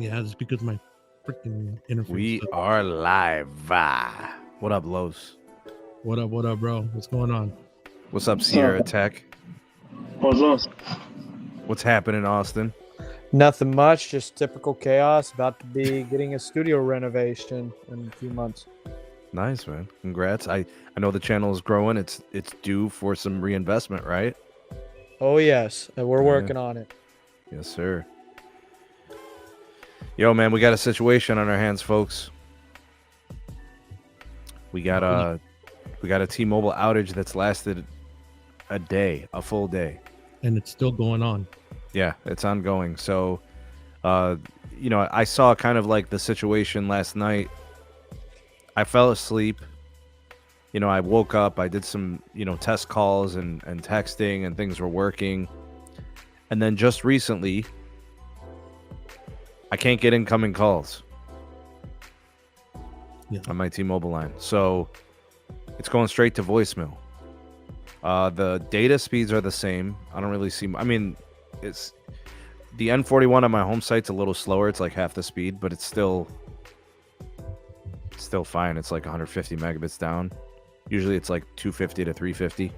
Yeah, just because my freaking interface. We are live. What up, Los? What up, bro? What's going on? What's up, Sierra Tech? What's up? What's happening, Austin? Nothing much, just typical chaos. About to be getting a studio renovation in a few months. Nice, man. Congrats. I know the channel is growing. It's due for some reinvestment, right? Oh yes, and we're working on it. Yes, sir. Yo, man, we got a situation on our hands, folks. We got a T-Mobile outage that's lasted a full day, and it's still going on. Yeah, it's ongoing. So, I saw kind of like the situation last night. I fell asleep. I woke up. I did some, test calls and texting, and things were working. And then just recently, I can't get incoming calls on my T-Mobile line. So it's going straight to voicemail. The data speeds are the same. I don't really see... I mean, it's... The N41 on my home site's a little slower. It's like half the speed, but it's still fine. It's like 150 megabits down. Usually it's like 250 to 350.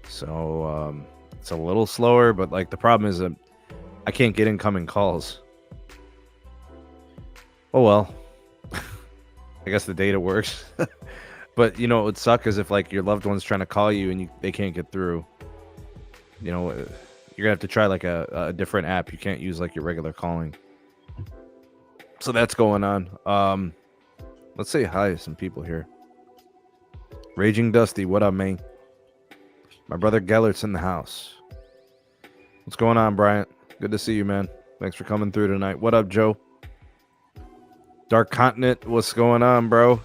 So it's a little slower, but like the problem is I can't get incoming calls. Oh well. I guess the data works. But what would suck is if like your loved one's trying to call you and they can't get through. You're gonna have to try like a different app. You can't use like your regular calling. So that's going on. Let's say hi to some people here. Raging Dusty, what up, man? My brother Gellert's in the house. What's going on, Bryant? Good to see you, man. Thanks for coming through tonight. What up, Joe? Dark Continent, what's going on, bro?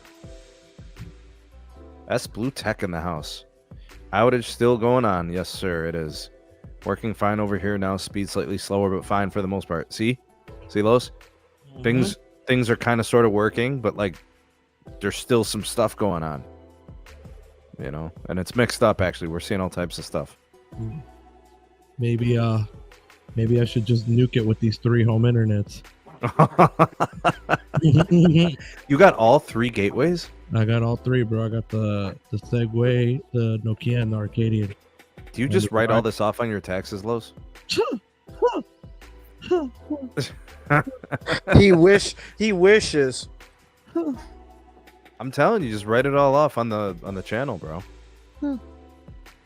That's Blue Tech in the house. Outage still going on. Yes, sir, it is. Working fine over here now. Speed slightly slower, but fine for the most part. See, Los? Mm-hmm. Things are kind of sort of working, but like there's still some stuff going on. And it's mixed up. Actually, we're seeing all types of stuff. Maybe I should just nuke it with these 3 home internets. You got all 3 gateways? I got all 3, bro. I got the Segway, the Nokia, and the Arcadian. Do you just write all this off on your taxes, Los? He wishes. I'm telling you, just write it all off on the channel, bro.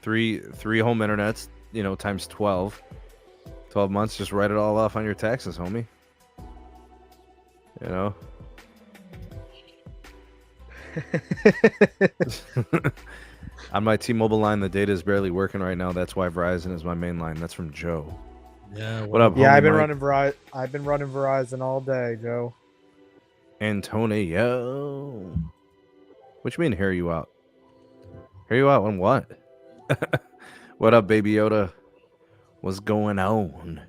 3 home internets, times 12 months. Just write it all off on your taxes, homie. On my T-Mobile line, the data is barely working right now. That's why Verizon is my main line. That's from Joe. Yeah. What up? Yeah, homie I've been Mike? running Verizon all day, Joe. Antonio. What you mean, hear you out? Hear you out on what? What up, Baby Yoda? What's going on?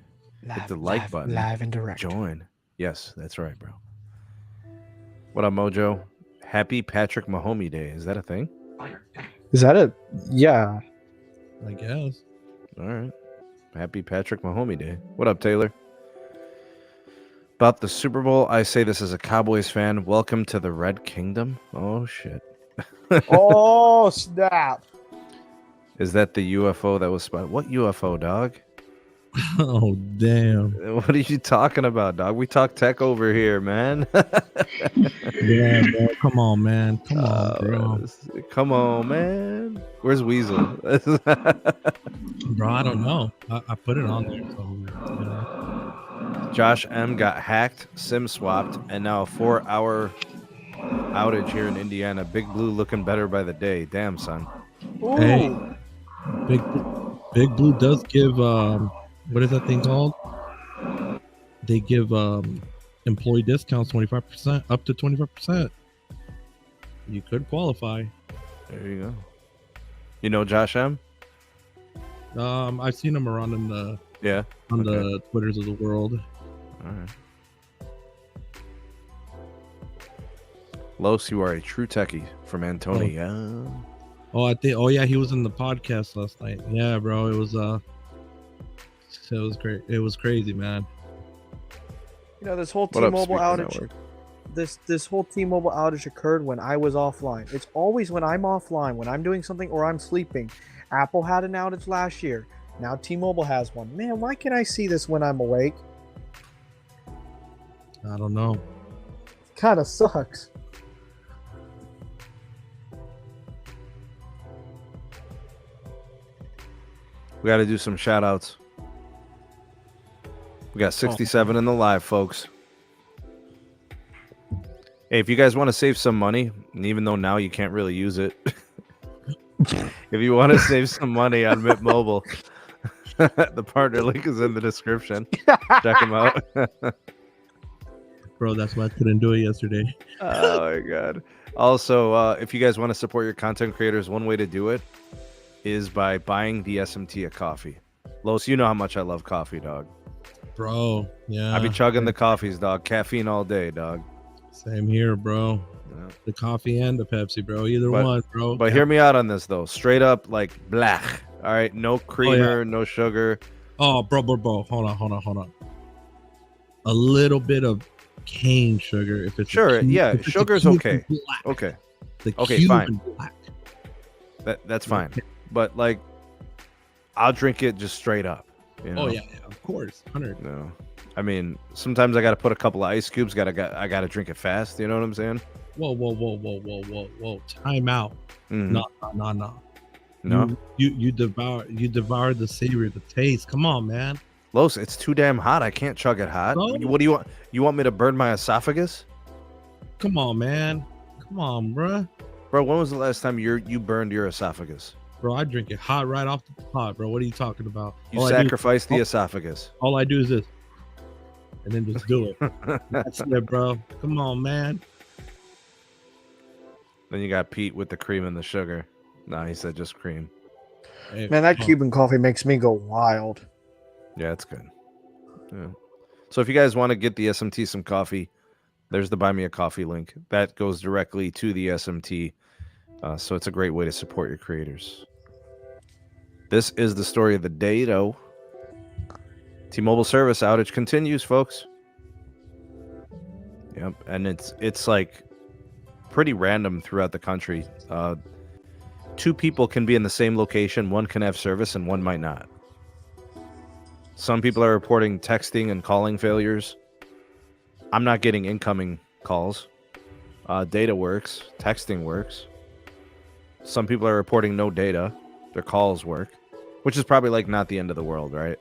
Hit the like button. Live and direct. Join. Yes, that's right, bro. What up, Mojo? Happy Patrick Mahomes Day. Is that a thing? Is that a... Yeah. I guess. All right. Happy Patrick Mahomes Day. What up, Taylor? About the Super Bowl, I say this as a Cowboys fan. Welcome to the Red Kingdom. Oh, shit. Oh, snap. Is that the UFO that was spotted? What UFO, dog? Oh, damn. What are you talking about, dog? We talk tech over here, man. Yeah, bro. Come on, man. Come on, bro. Come on, man. Where's Weasel? Bro, I don't know. I put it on there. So, Josh M got hacked, SIM swapped, and now a 4-hour outage here in Indiana. Big Blue looking better by the day. Damn, son. Ooh. Hey, Big Blue does give what is that thing called? They give employee discounts 25%, up to 25%. You could qualify. There you go. You know Josh M? I've seen him around in the the Twitters of the world. All right. Los, you are a true techie from Antonio. Oh, yeah, he was in the podcast last night. Yeah, bro, it was great. It was crazy, man. You know, this whole What up, T-Mobile Speaker outage. Network? This whole T-Mobile outage occurred when I was offline. It's always when I'm offline, when I'm doing something or I'm sleeping. Apple had an outage last year. Now T-Mobile has one. Man, why can't I see this when I'm awake? I don't know. Kind of sucks. We got to do some shout outs. We got 67 in the live, folks. Hey, if you guys want to save some money, and even though now you can't really use it, if you want to save some money on Mint Mobile, the partner link is in the description. Check them out. Bro, that's why I couldn't do it yesterday. Oh my god. Also, if you guys want to support your content creators, one way to do it is by buying the SMT a coffee. Los, you know how much I love coffee, dog. Bro, yeah. I be chugging the coffees, dog. Caffeine all day, dog. Same here, bro. Yeah. The coffee and the Pepsi, bro. Either one, bro. But hear me out on this, though. Straight up, like, blech. All right? No creamer, no sugar. Oh, bro. Hold on. A little bit of cane sugar. If it's Sure, yeah. Sugar's okay. Black. Okay. The Okay, Cuban fine. Black. That's fine. But, like, I'll drink it just straight up. You know? Oh, yeah, of course. 100. No. I mean, sometimes I got to put a couple of ice cubes. I got to drink it fast. You know what I'm saying? Whoa. Time out. Mhm. No. No? You devour the savor, the taste. Come on, man. Los, it's too damn hot. I can't chug it hot. No. What do you want? You want me to burn my esophagus? Come on, man. Come on, bruh. Bro, when was the last time you burned your esophagus? Bro, I drink it hot right off the pot, bro. What are you talking about? You sacrificed the esophagus. All I do is this. And then just do it. That's it, bro. Come on, man. Then you got Pete with the cream and the sugar. No, he said just cream. Hey, Man, that Cuban coffee makes me go wild. Yeah, it's good. Yeah. So if you guys want to get the SMT some coffee, there's the Buy Me a Coffee link. That goes directly to the SMT. So it's a great way to support your creators. This is the story of the day, though. T-Mobile service outage continues, folks. Yep, and it's like pretty random throughout the country. Two people can be in the same location. One can have service and one might not. Some people are reporting texting and calling failures. I'm not getting incoming calls. Data works. Texting works. Some people are reporting no data. Their calls work, which is probably like not the end of the world, right?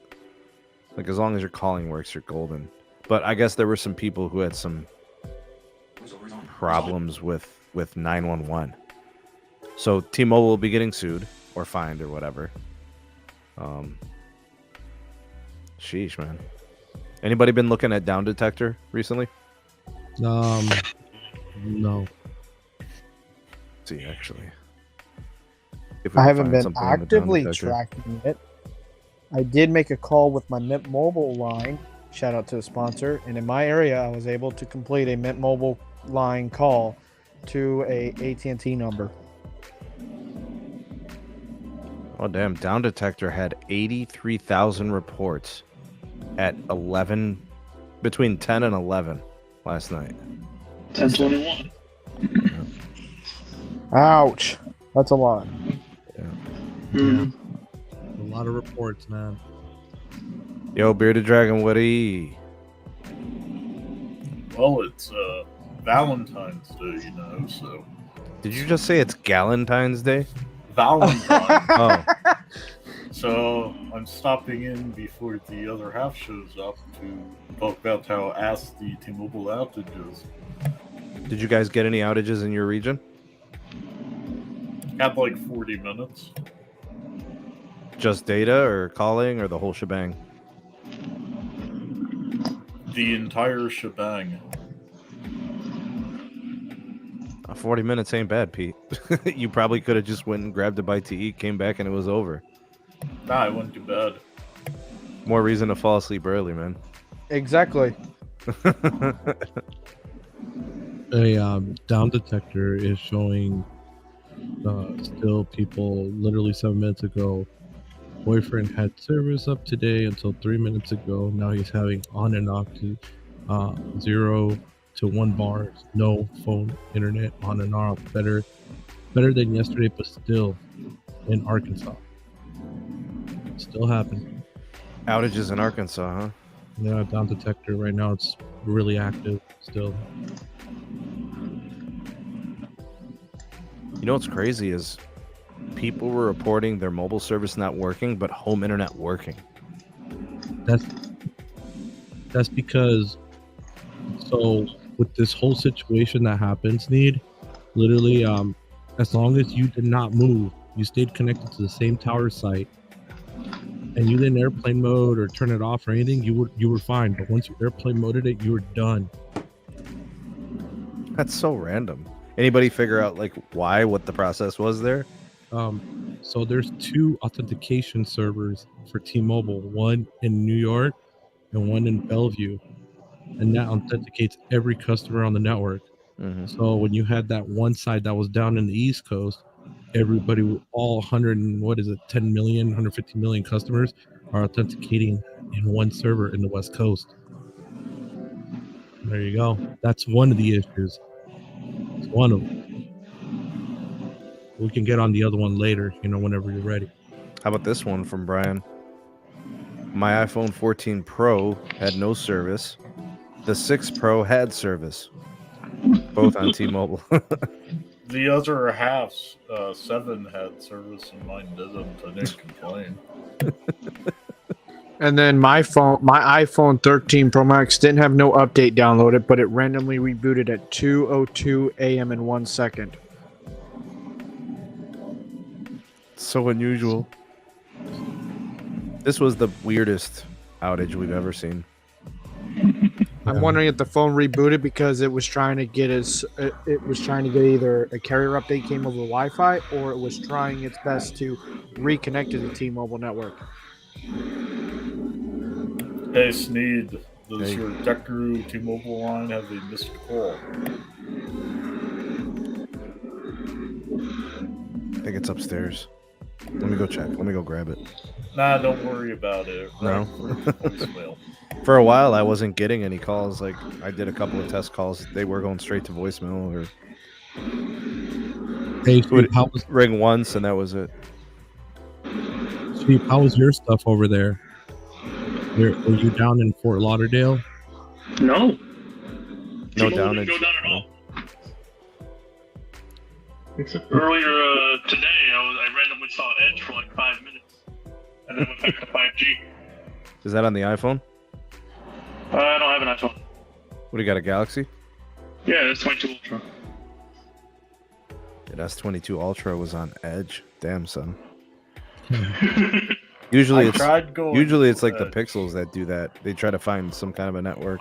Like as long as your calling works, you're golden. But I guess there were some people who had some problems with 911. So T-Mobile will be getting sued or fined or whatever. Sheesh, man. Anybody been looking at Down Detector recently? No. Let's see, actually. I haven't been actively tracking it. I did make a call with my Mint Mobile line. Shout out to the sponsor. And in my area, I was able to complete a Mint Mobile line call to a AT&T number. Oh, damn. Down Detector had 83,000 reports at 11, between 10 and 11 last night. 10:21. Ouch. That's a lot. Yeah. Mm. A lot of reports, man. Yo, Bearded Dragon Woody. Well, it's Valentine's Day, you know, so. Did you just say it's Galentine's Day? Valentine. Oh. So I'm stopping in before the other half shows up to talk about how ass the T-Mobile outage is. Did you guys get any outages in your region? Had like 40 minutes. Just data or calling or the whole shebang? The entire shebang. 40 minutes ain't bad, Pete. You probably could have just went and grabbed a bite to eat, came back, and it was over. Nah, I went to bed. More reason to fall asleep early, man. Exactly. A Down Detector is showing still people literally 7 minutes ago. Boyfriend had service up today until 3 minutes ago. Now he's having on and off to 0 to 1 bars, no phone internet on and off. Better than yesterday, but still in Arkansas. Still happening. Outages in Arkansas, huh? Yeah, down detector right now. It's really active still. You know what's crazy is people were reporting their mobile service not working, but home internet working. That's because, so with this whole situation that happens, literally, as long as you did not move, you stayed connected to the same tower site, and you didn't airplane mode or turn it off or anything, you were fine. But once you airplane moded it, you were done. That's so random. Anybody figure out like what the process was there? So there's 2 authentication servers for T-Mobile, one in New York and one in Bellevue, and that authenticates every customer on the network. Mm-hmm. So when you had that one side that was down in the East Coast, everybody, all 10 million, 150 million customers are authenticating in one server in the West Coast. There you go. That's one of the issues. It's one of them. We can get on the other one later, whenever you're ready. How about this one from Brian? My iPhone 14 Pro had no service. The 6 Pro had service. Both on T-Mobile. The other halves, 7 had service and mine didn't. I didn't complain. And then my iPhone 13 Pro Max didn't have no update downloaded, but it randomly rebooted at 2:02 a.m. in 1 second. So unusual. This was the weirdest outage we've ever seen. I'm wondering if the phone rebooted because it was trying to get either a carrier update came over Wi-Fi, or it was trying its best to reconnect to the T-Mobile network. Hey, Sneed, does your Decker T-Mobile line have a missed call? I think it's upstairs. Let me go check. Let me go grab it. Nah, don't worry about it. No. Voicemail. For a while, I wasn't getting any calls. Like, I did a couple of test calls. They were going straight to voicemail, or Hey, would Steve, ring once, and that was it. Steve, how was your stuff over there? Were you down in Fort Lauderdale? No. No, T-Mobile down didn't in. go down at all. Except earlier today, I randomly saw Edge for like 5 minutes, and then went back to 5G. Is that on the iPhone? I don't have an iPhone. What do you got? A Galaxy? Yeah, it's 22 Ultra. Yeah, S22 Ultra was on Edge. Damn, son. Usually it's like the Pixels that do that. They try to find some kind of a network.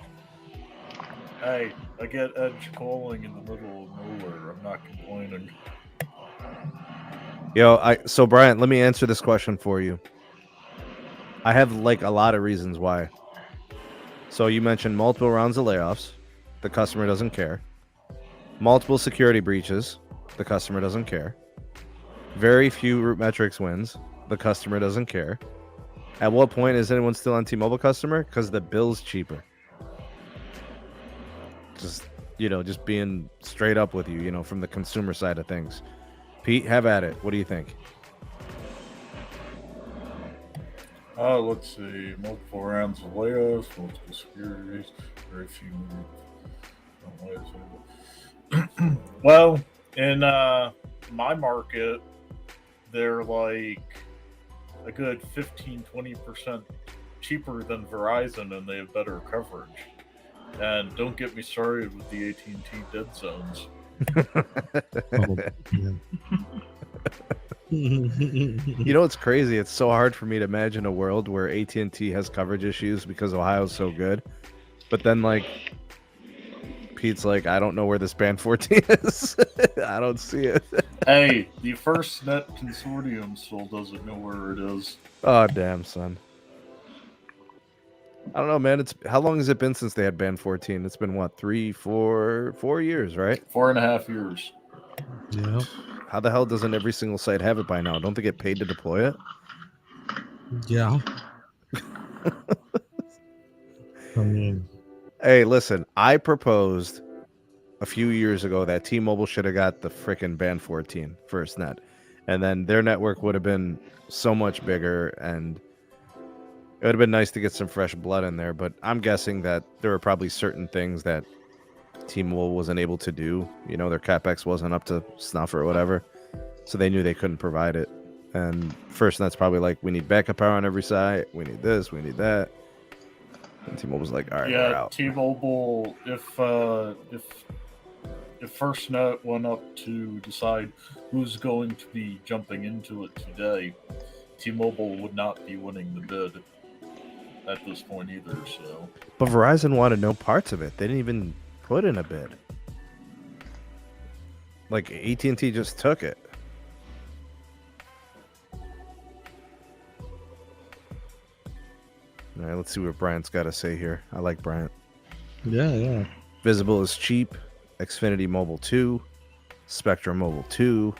Hey, I get Edge calling in the middle of nowhere. I'm not complaining. So Brian, let me answer this question for you. I have like a lot of reasons why. So you mentioned multiple rounds of layoffs. The customer doesn't care. Multiple security breaches. The customer doesn't care. Very few root metrics wins. The customer doesn't care. At what point is anyone still on T-Mobile customer? Because the bill's cheaper. Just being straight up with you, from the consumer side of things. Pete, have at it. What do you think? Let's see. Multiple rounds of layoffs, multiple securities, very few. Well, in my market, they're like a good 15-20% cheaper than Verizon, and they have better coverage. And don't get me started with the AT&T dead zones. You know what's crazy? It's so hard for me to imagine a world where AT&T has coverage issues because Ohio's so good. But then, like, Pete's like, I don't know where this band 14 is. I don't see it. Hey, the FirstNet consortium still doesn't know where it is. Oh, damn, son. I don't know, man. How long has it been since they had band 14? It's been, what, 4 years, right? 4.5 years. Yeah. How the hell doesn't every single site have it by now? Don't they get paid to deploy it? Yeah. I mean, Hey, listen, I proposed a few years ago that T-Mobile should have got the frickin' Band 14 FirstNet, and then their network would have been so much bigger, and it would have been nice to get some fresh blood in there. But I'm guessing that there were probably certain things that T-Mobile wasn't able to do. You know, their capex wasn't up to snuff or whatever, so they knew they couldn't provide it. And FirstNet's probably like, we need backup power on every side. We need this. We need that. And T-Mobile's like, all right, we're out. T-Mobile, if FirstNet went up to decide who's going to be jumping into it today, T-Mobile would not be winning the bid at this point either. So, but Verizon wanted no parts of it. They didn't even put in a bid. Like AT&T just took it. All right, let's see what Bryant's got to say here. I like Bryant. Yeah. Visible is cheap. Xfinity Mobile 2, Spectrum Mobile 2,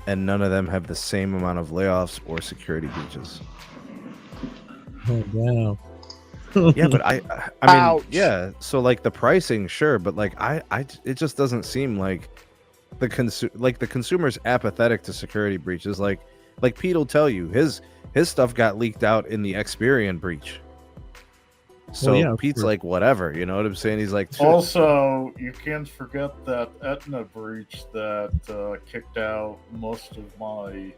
and none of them have the same amount of layoffs or security breaches. Oh, wow. Yeah, but I mean, yeah. So like the pricing, sure, but like it just doesn't seem like the consumer's apathetic to security breaches. Like Pete will tell you, his stuff got leaked out in the Experian breach. So well, yeah, Pete's like, whatever, you know what I'm saying? He's like, also, you can't forget that Aetna breach that kicked out most of my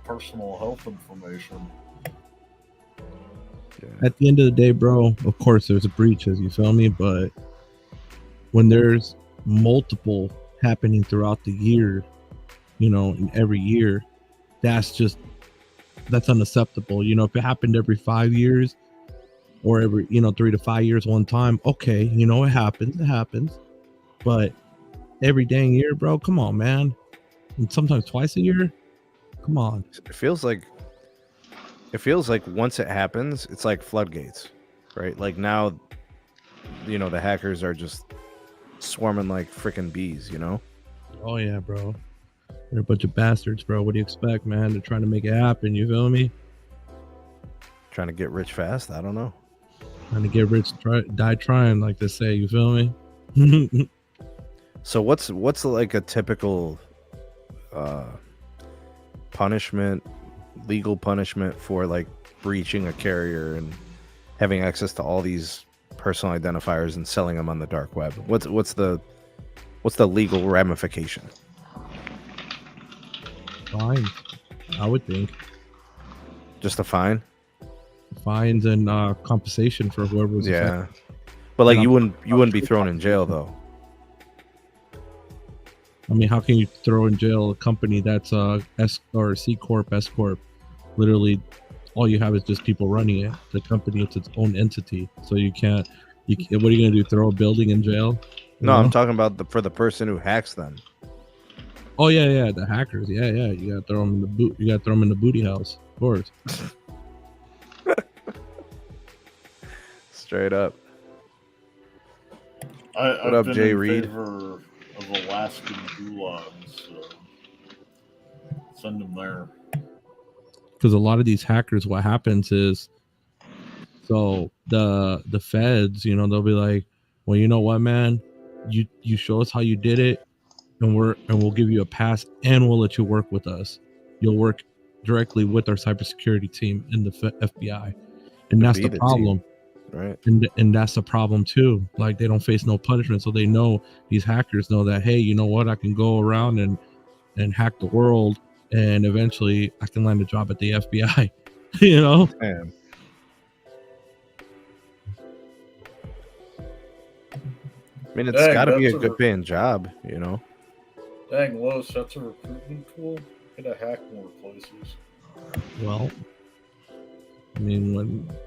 personal health information. Yeah. At the end of the day, bro, of course there's a breaches, you feel me? But when there's multiple happening throughout the year, you know, in every year, that's unacceptable. You know, if it happened every 5 years, or every 3 to 5 years one time, okay, you know, it happens. But every dang year, bro, come on, man. And sometimes twice a year, come on. It feels like once it happens, it's like floodgates, right? Like now, you know, the hackers are just swarming like freaking bees, you know? Oh yeah, bro. They're a bunch of bastards, bro. What do you expect, man? They're trying to make it happen, you feel me? Trying to get rich fast? I don't know. Trying to get rich, die trying, like they say. You feel me? So what's like a typical punishment, legal punishment for like breaching a carrier and having access to all these personal identifiers and selling them on the dark web? What's the legal ramification? Fine, I would think. Just a fine? Fines and compensation for whoever was affected. But like you wouldn't be thrown in jail though. I mean, how can you throw in jail a company that's S or C Corp, S Corp? Literally, all you have is just people running it. The company, it's its own entity, so you can't. What are you gonna do? Throw a building in jail? No, I'm talking about for the person who hacks them. Oh yeah, the hackers. Yeah. You gotta throw them in the boot. You gotta throw them in the booty house, of course. Straight up. What up, Jay Reed? Favor of Alaskan gulags, so send them there. Because a lot of these hackers, what happens is, so the feds, you know, they'll be like, well, you know what, man, you show us how you did it, and we'll give you a pass, and we'll let you work with us. You'll work directly with our cybersecurity team in the FBI, and that's the problem. Team. Right. And that's the problem too. Like they don't face no punishment, so they know, these hackers know that, hey, you know what, I can go around and hack the world, and eventually I can land a job at the FBI. You know? Damn. I mean, it's got to be a good paying job, you know? Dang, Los, that's a recruitment tool. Gotta hack more places. Well, I mean,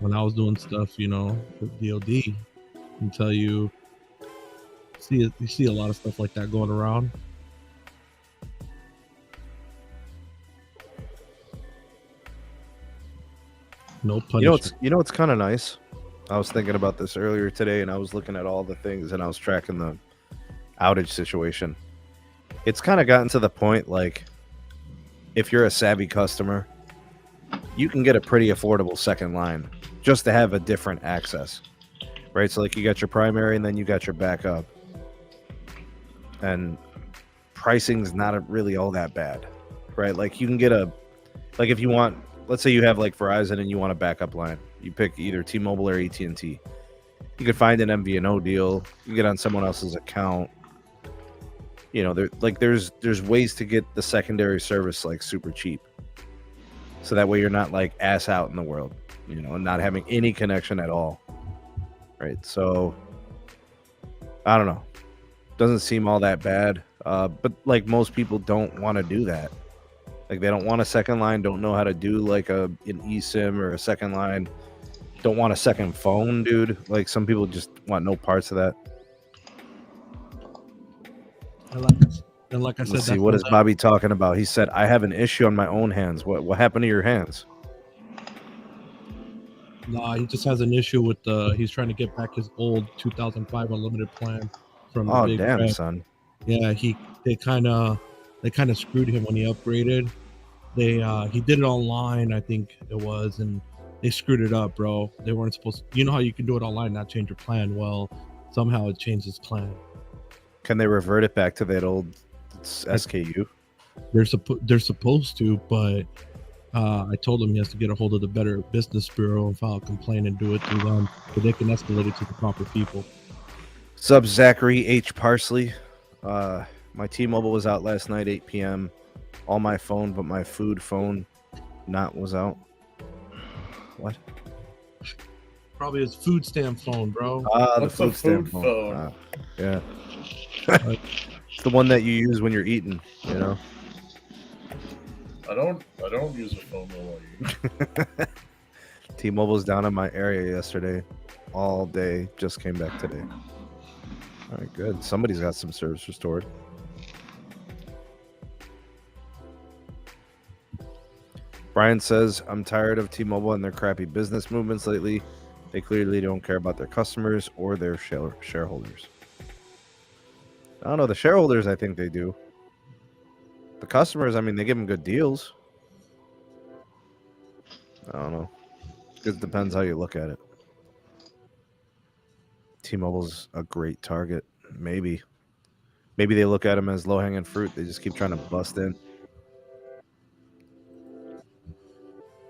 when I was doing stuff, you know, with DoD, I can tell you see a lot of stuff like that going around. No punishment. You know what's kind of nice? I was thinking about this earlier today, and I was looking at all the things, and I was tracking the outage situation. It's kind of gotten to the point, like, if you're a savvy customer, you can get a pretty affordable second line just to have a different access. right? So like you got your primary and then you got your backup, and pricing's not really all that bad, right? Like you can get like if you want, let's say you have like Verizon and you want a backup line, you pick either T-Mobile or AT&T. You could find an MVNO deal. You get on someone else's account. You know, there's ways to get the secondary service like super cheap, so that way you're not like ass out in the world, you know, and not having any connection at all, right? So I don't know, doesn't seem all that bad, but like most people don't want to do that. Like they don't want a second line, don't know how to do like an eSIM or a second line, don't want a second phone, dude. Like some people just want no parts of that. And like I said, let's see, what is Bobby talking about? He said, I have an issue on my own hands. What happened to your hands? Nah, he just has an issue with he's trying to get back his old 2005 unlimited plan from Big damn Red. Son. Yeah, they kind of screwed him when he upgraded. He did it online, I think it was, and they screwed it up, bro. They weren't supposed to, you know how you can do it online, not change your plan? Well, somehow it changed his plan. Can they revert it back to that old SKU? They're supposed to, but I told him he has to get a hold of the Better Business Bureau and file a complaint and do it through them, so they can escalate it to the proper people. Sub Zachary H. Parsley. My T-Mobile was out last night, 8 p.m. All my phone, but my food phone was out. What? Probably his food stamp phone, bro. The food stamp phone. Yeah. It's the one that you use when you're eating, you know. I don't use a phone while I eat. T-Mobile's down in my area yesterday, all day. Just came back today. All right, good. Somebody's got some service restored. Brian says, I'm tired of T-Mobile and their crappy business movements lately. They clearly don't care about their customers or their shareholders. I don't know. The shareholders, I think they do. The customers, I mean, they give them good deals. I don't know. It depends how you look at it. T-Mobile's a great target. Maybe they look at them as low-hanging fruit. They just keep trying to bust in.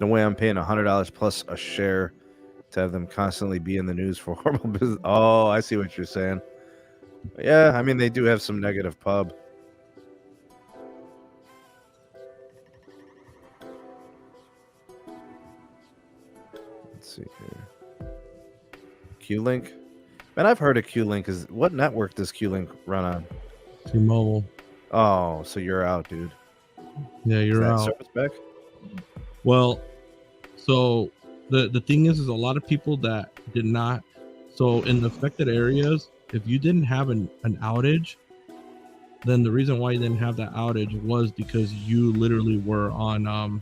No way I'm paying $100 plus a share to have them constantly be in the news for horrible business. Oh, I see what you're saying. Yeah, I mean, they do have some negative pub. Let's see here. Q-Link? Man, I've heard of Q-Link. What network does Q-Link run on? T-Mobile. Oh, so you're out, dude. Yeah, you're out. Service back? Well, so the thing is a lot of people that did not. So in the affected areas, if you didn't have an outage, then the reason why you didn't have that outage was because you literally were on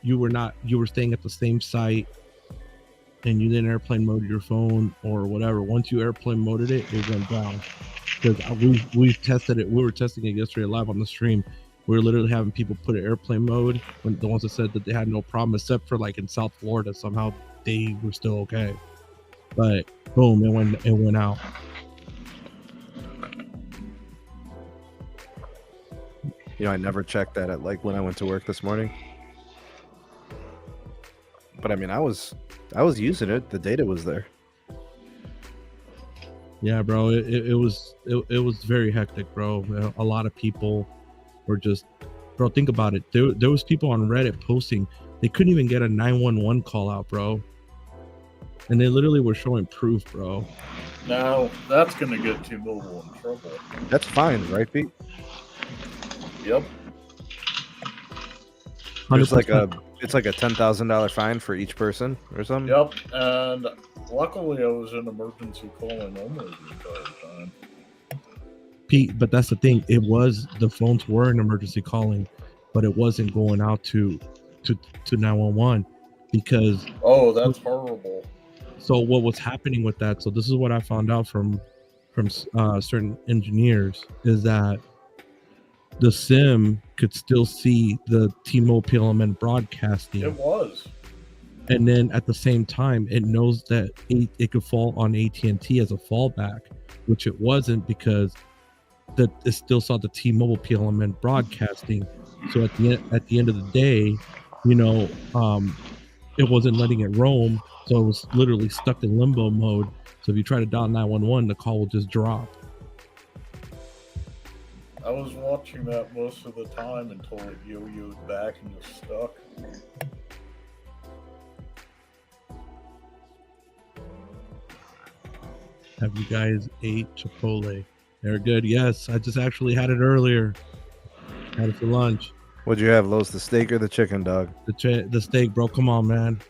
you were staying at the same site and you didn't airplane mode your phone or whatever. Once you airplane moded it went down. Because we've tested it. We were testing it yesterday live on the stream. We were literally having people put it airplane mode, when the ones that said that they had no problem, except for like in South Florida, somehow they were still okay. But boom, it went out. You know, I never checked that at like when I went to work this morning. But I mean, I was using it. The data was there. Yeah, bro. It was very hectic, bro. A lot of people were just, bro, think about it. There was people on Reddit posting they couldn't even get a 911 call out, bro. And they literally were showing proof, bro. Now that's gonna get T-Mobile in trouble. That's fine, right, Pete? Yep. It's like a $10,000 fine for each person or something. Yep. And luckily, I was in emergency calling only the entire time. Pete, but that's the thing. The phones were in emergency calling, but it wasn't going out to 911 because. Oh, that's horrible. So what was happening with that? So this is what I found out from certain engineers is that the SIM could still see the T-Mobile PLMN broadcasting. It was. And then at the same time, it knows that it could fall on AT&T as a fallback, which it wasn't because it still saw the T-Mobile PLMN broadcasting. So at the end of the day, it wasn't letting it roam. So it was literally stuck in limbo mode. So if you try to dial 911, the call will just drop. I was watching that most of the time until it yo-yoed back and just stuck. Have you guys ate Chipotle? They're good. Yes, I just actually had it earlier. Had it for lunch. What'd you have, Los? The steak or the chicken, dog? The steak, bro. Come on, man.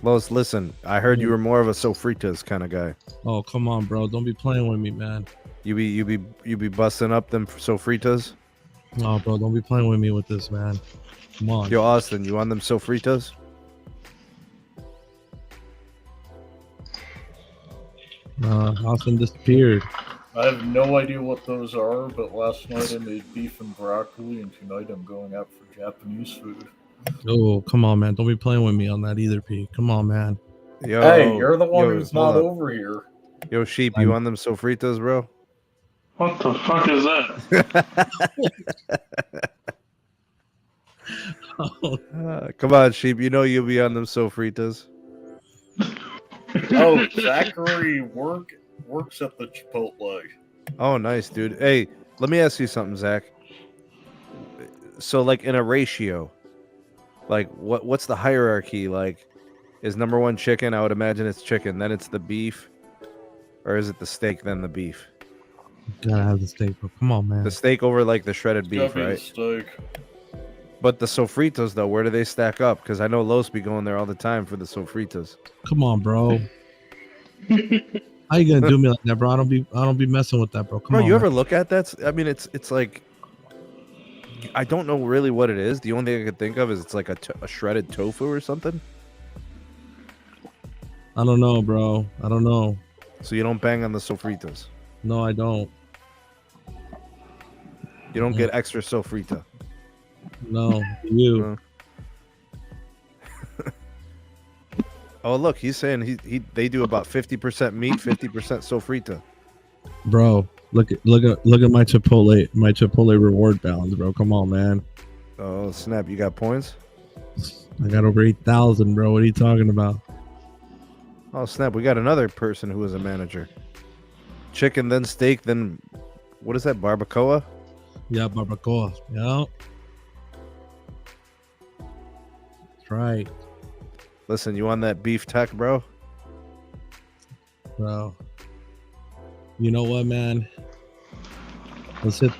Los, listen. I heard you were more of a sofritas kind of guy. Oh, come on, bro. Don't be playing with me, man. You be busting up them sofritas? Oh, bro, don't be playing with me with this, man. Come on. Yo, Austin, you on them sofritas? Austin disappeared. I have no idea what those are, but last night I made beef and broccoli, and tonight I'm going out for Japanese food. Oh, come on, man. Don't be playing with me on that either, P. Come on, man. Yo, hey, you're the one who's not over here. Yo, Sheep, you on them sofritas, bro? What the fuck is that? Come on, Sheep. You know you'll be on them sofritas. Oh, Zachary works at the Chipotle. Oh, nice, dude. Hey, let me ask you something, Zach. So, like, in a ratio, like, what's the hierarchy? Like, is number one chicken? I would imagine it's chicken. Then it's the beef. Or is it the steak, then the beef? Gotta have the steak, bro. Come on, man. The steak over, like, the shredded beef, right? The steak. But the sofritos, though, where do they stack up? Because I know Los be going there all the time for the sofritos. Come on, bro. How you gonna do me like that, bro? I don't be messing with that, bro. Come on. You ever look at that? I mean, it's like, I don't know really what it is. The only thing I could think of is it's like a shredded tofu or something. I don't know, bro. I don't know. So you don't bang on the sofritas? No, I don't. You don't get extra sofrita? No, you. Oh, look, he's saying they do about 50% meat, 50% sofrita. Bro, look at my Chipotle reward balance, bro. Come on, man. Oh, snap. You got points? I got over 8,000, bro. What are you talking about? Oh, snap. We got another person who is a manager. Chicken, then steak, then what is that, barbacoa? Yeah, barbacoa. Yeah. That's right. Listen, you on that beef tech, bro? Bro. You know what, man? Let's hit.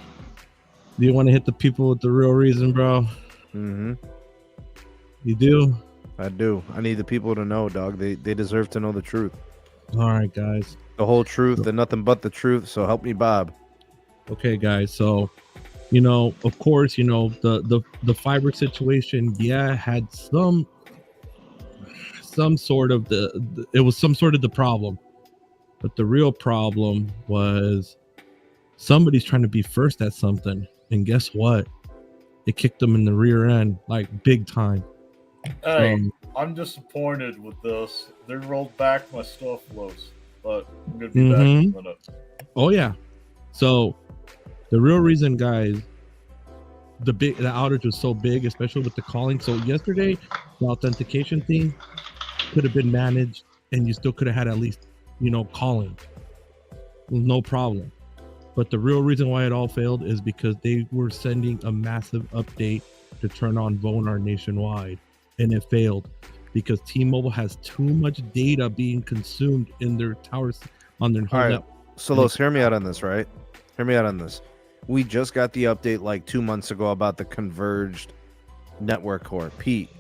Do you want to hit the people with the real reason, bro? Mm-hmm. You do? I do. I need the people to know, dog. They deserve to know the truth. All right, guys. The whole truth and nothing but the truth. So help me, Bob. Okay, guys. So, of course, the fiber situation, had some sort of it was some sort of the problem, but the real problem was somebody's trying to be first at something, and guess what? It kicked them in the rear end, like big time. Hey, I'm disappointed with this. They rolled back my stuff lows, but I'm gonna be back in a minute. Oh yeah. So the real reason, guys, the outage was so big, especially with the calling. So yesterday, the authentication thing could have been managed, and you still could have had at least, calling. No problem. But the real reason why it all failed is because they were sending a massive update to turn on VoNR nationwide, and it failed because T-Mobile has too much data being consumed in their towers on their whole network. So Los, hear me out on this, right? Hear me out on this. We just got the update like 2 months ago about the converged network core. Pete,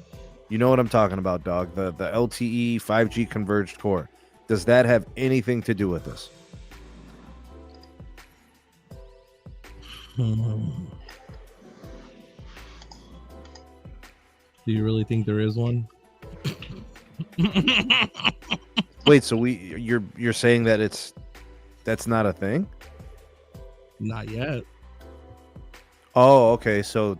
you know what I'm talking about, dog. The LTE 5G converged core. Does that have anything to do with this? Do you really think there is one? Wait, so you're saying that that's not a thing? Not yet. Oh, okay. So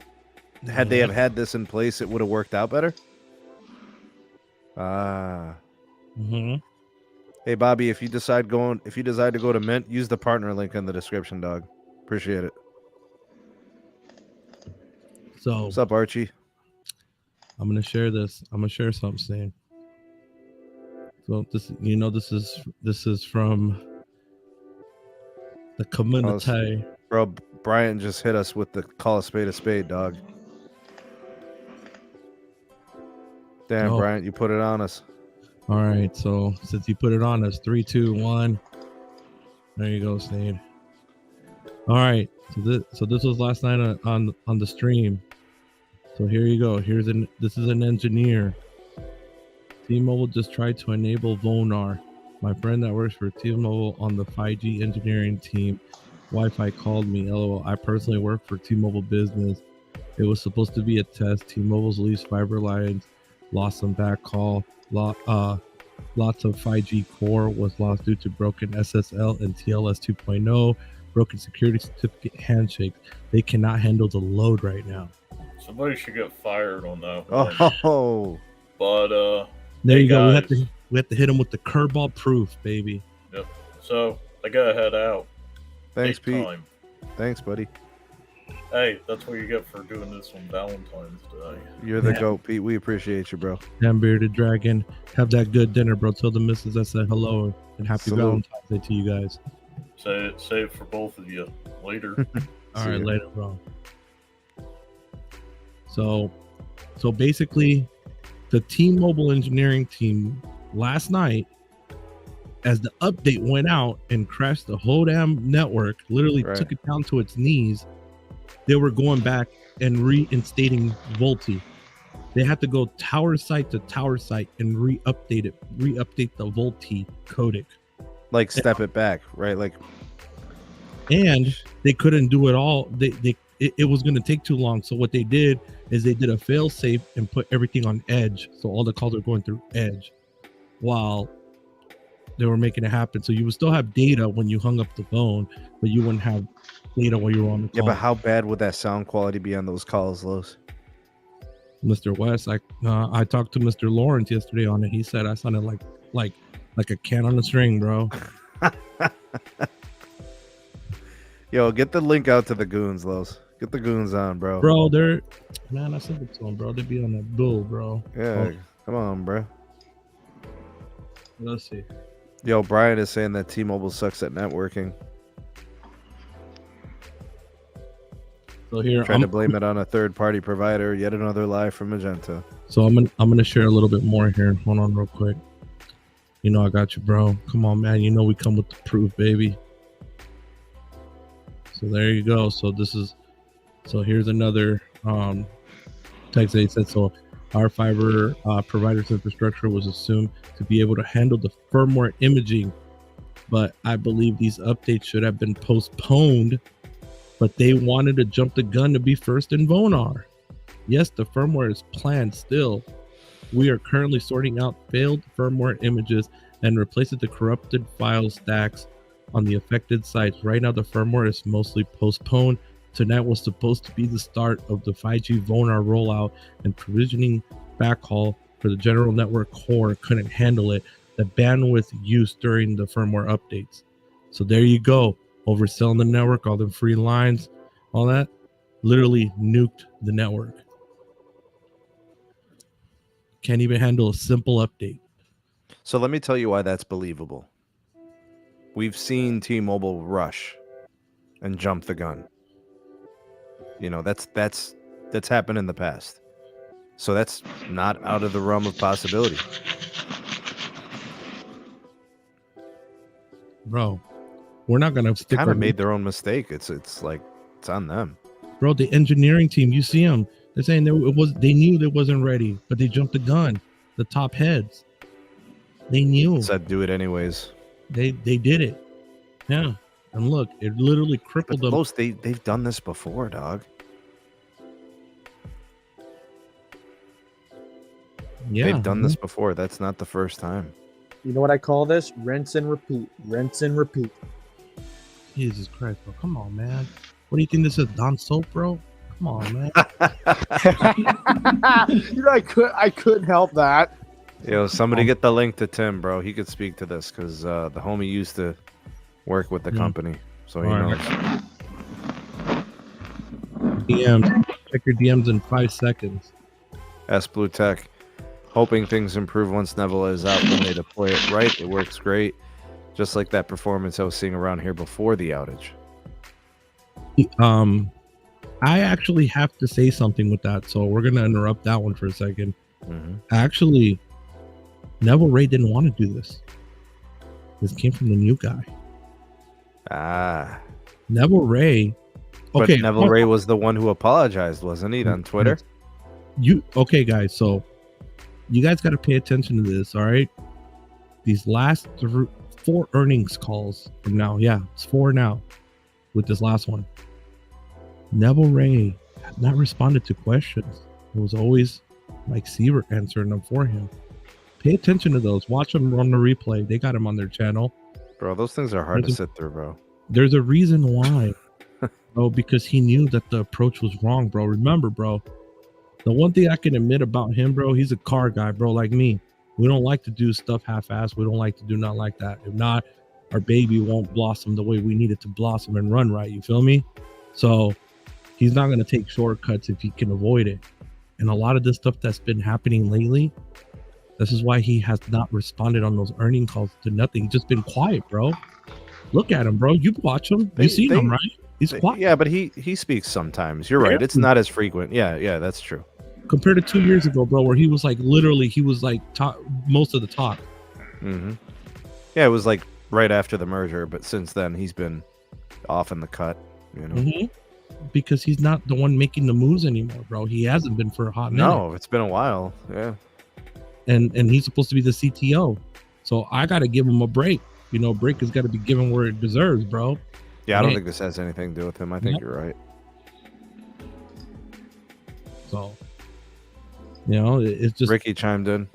had they have had this in place, it would have worked out better? Mm-hmm. Hey Bobby, if you decide to go to Mint, use the partner link in the description, dog. Appreciate it. So what's up, Archie? I'm gonna share this. I'm gonna share something, Stan. So this is from the community. Bro, Brian just hit us with the call a spade, dog. Damn, Brian, you put it on us. All right, so since you put it on us, 3, 2, 1. There you go, Sneed. All right, so this was last night on the stream. So here you go. This is an engineer. T-Mobile just tried to enable VoNR. My friend that works for T-Mobile on the 5G engineering team, Wi-Fi called me. LOL. I personally work for T-Mobile Business. It was supposed to be a test. T-Mobile's leased fiber lines lost some backhaul. Lots of 5G core was lost due to broken SSL and TLS 2.0, broken security certificate handshakes. They cannot handle the load right now. Somebody should get fired on that one. Oh, but there you go. We have to hit them with the curveball proof, baby. Yep. So I gotta head out. Thanks, Pete. Thanks, buddy. Hey, that's what you get for doing this on Valentine's Day. You're the GOAT, Pete. We appreciate you, bro. Damn bearded dragon. Have that good dinner, bro. Tell the missus I said hello and happy Valentine's Day to you guys. Say it for both of you. Later. All right, later, bro. So basically, the T-Mobile engineering team last night, as the update went out and crashed the whole damn network, literally took it down to its knees. They were going back and reinstating VoLTE. They had to go tower site to tower site and re-update the VoLTE codec. Like step it back, right? Like, and they couldn't do it all. It was going to take too long. So what they did is they did a fail safe and put everything on Edge. So all the calls are going through Edge while they were making it happen. So you would still have data when you hung up the phone, but you wouldn't have data while you were on the call. Yeah, but how bad would that sound quality be on those calls, Los? Mr. West, I talked to Mr. Lawrence yesterday on it. He said I sounded like a cat on a string, bro. Yo, get the link out to the goons, Los. Get the goons on, bro. Bro, I sent it to them, bro. They be on that bull, bro. Yeah, come on, bro. Let's see. Yo, Brian is saying that T-Mobile sucks at networking. So here, trying to blame it on a third-party provider. Yet another lie from Magenta. So I'm gonna share a little bit more here. Hold on, real quick. You know I got you, bro. Come on, man. You know we come with the proof, baby. So there you go. So here's another text that he said. So our fiber provider's infrastructure was assumed to be able to handle the firmware imaging, but I believe these updates should have been postponed. But they wanted to jump the gun to be first in VoNR. Yes, the firmware is planned still. We are currently sorting out failed firmware images and replacing the corrupted file stacks on the affected sites. Right now, the firmware is mostly postponed. Tonight was supposed to be the start of the 5G VoNR rollout, and provisioning backhaul for the general network core couldn't handle it. The bandwidth used during the firmware updates. So there you go. Overselling the network, all the free lines, all that, literally nuked the network. Can't even handle a simple update. So let me tell you why that's believable. We've seen T-Mobile rush and jump the gun. You know, that's happened in the past. So that's not out of the realm of possibility. Bro, we're not gonna stick. Kind of made their own mistake. It's like it's on them, bro. The engineering team, you see them. They're saying they knew they wasn't ready, but they jumped the gun. The top heads, they knew. Said do it anyways. They did it. Yeah, and look, it literally crippled them. Most they've done this before, dog. Yeah, they've done this before. That's not the first time. You know what I call this? Rinse and repeat. Rinse and repeat. Jesus Christ, bro. Come on, man. What do you think this is, Don Soap, bro? Come on, man. You know, I couldn't help that. Somebody get the link to Tim, bro. He could speak to this because the homie used to work with the company, so he knows. DMs. Check your DMs in 5 seconds. S Blue Tech. Hoping things improve once Neville is out when they deploy it right. It works great. Just like that performance I was seeing around here before the outage. I actually have to say something with that, so we're going to interrupt that one for a second. Actually, Neville Ray didn't want to do this. This came from the new guy. Neville Ray. Okay, but Neville Ray was the one who apologized, wasn't he, on Twitter? Okay, guys, so you guys got to pay attention to this, all right? These last 4 earnings calls from now. Yeah, it's 4 now with this last one. Neville Ray has not responded to questions. It was always Mike Seaver answering them for him. Pay attention to those. Watch them on the replay. They got him on their channel. Bro, those things are hard to sit through, bro. There's a reason why. Bro, because he knew that the approach was wrong, bro. Remember, bro, the one thing I can admit about him, bro, he's a car guy, bro, like me. We don't like to do stuff half-assed. We don't like to do not like that. If not, our baby won't blossom the way we need it to blossom and run right. You feel me? So he's not going to take shortcuts if he can avoid it. And a lot of this stuff that's been happening lately, this is why he has not responded on those earning calls to nothing. He's just been quiet, bro. Look at him, bro. You watch him. You seen him, right? He's quiet. Yeah, but he speaks sometimes. You're right. It's not as frequent. Yeah, that's true. Compared to 2 years ago, bro, where he was like literally, he was like most of the talk. Yeah, it was like right after the merger, but since then he's been off in the cut, you know. Because he's not the one making the moves anymore, bro. He hasn't been for a hot minute. No, it's been a while. Yeah. And he's supposed to be the CTO. So I got to give him a break. You know, break has got to be given where it deserves, bro. Yeah, I don't think this has anything to do with him. I think you're right. So, you know, it's just... Ricky chimed in.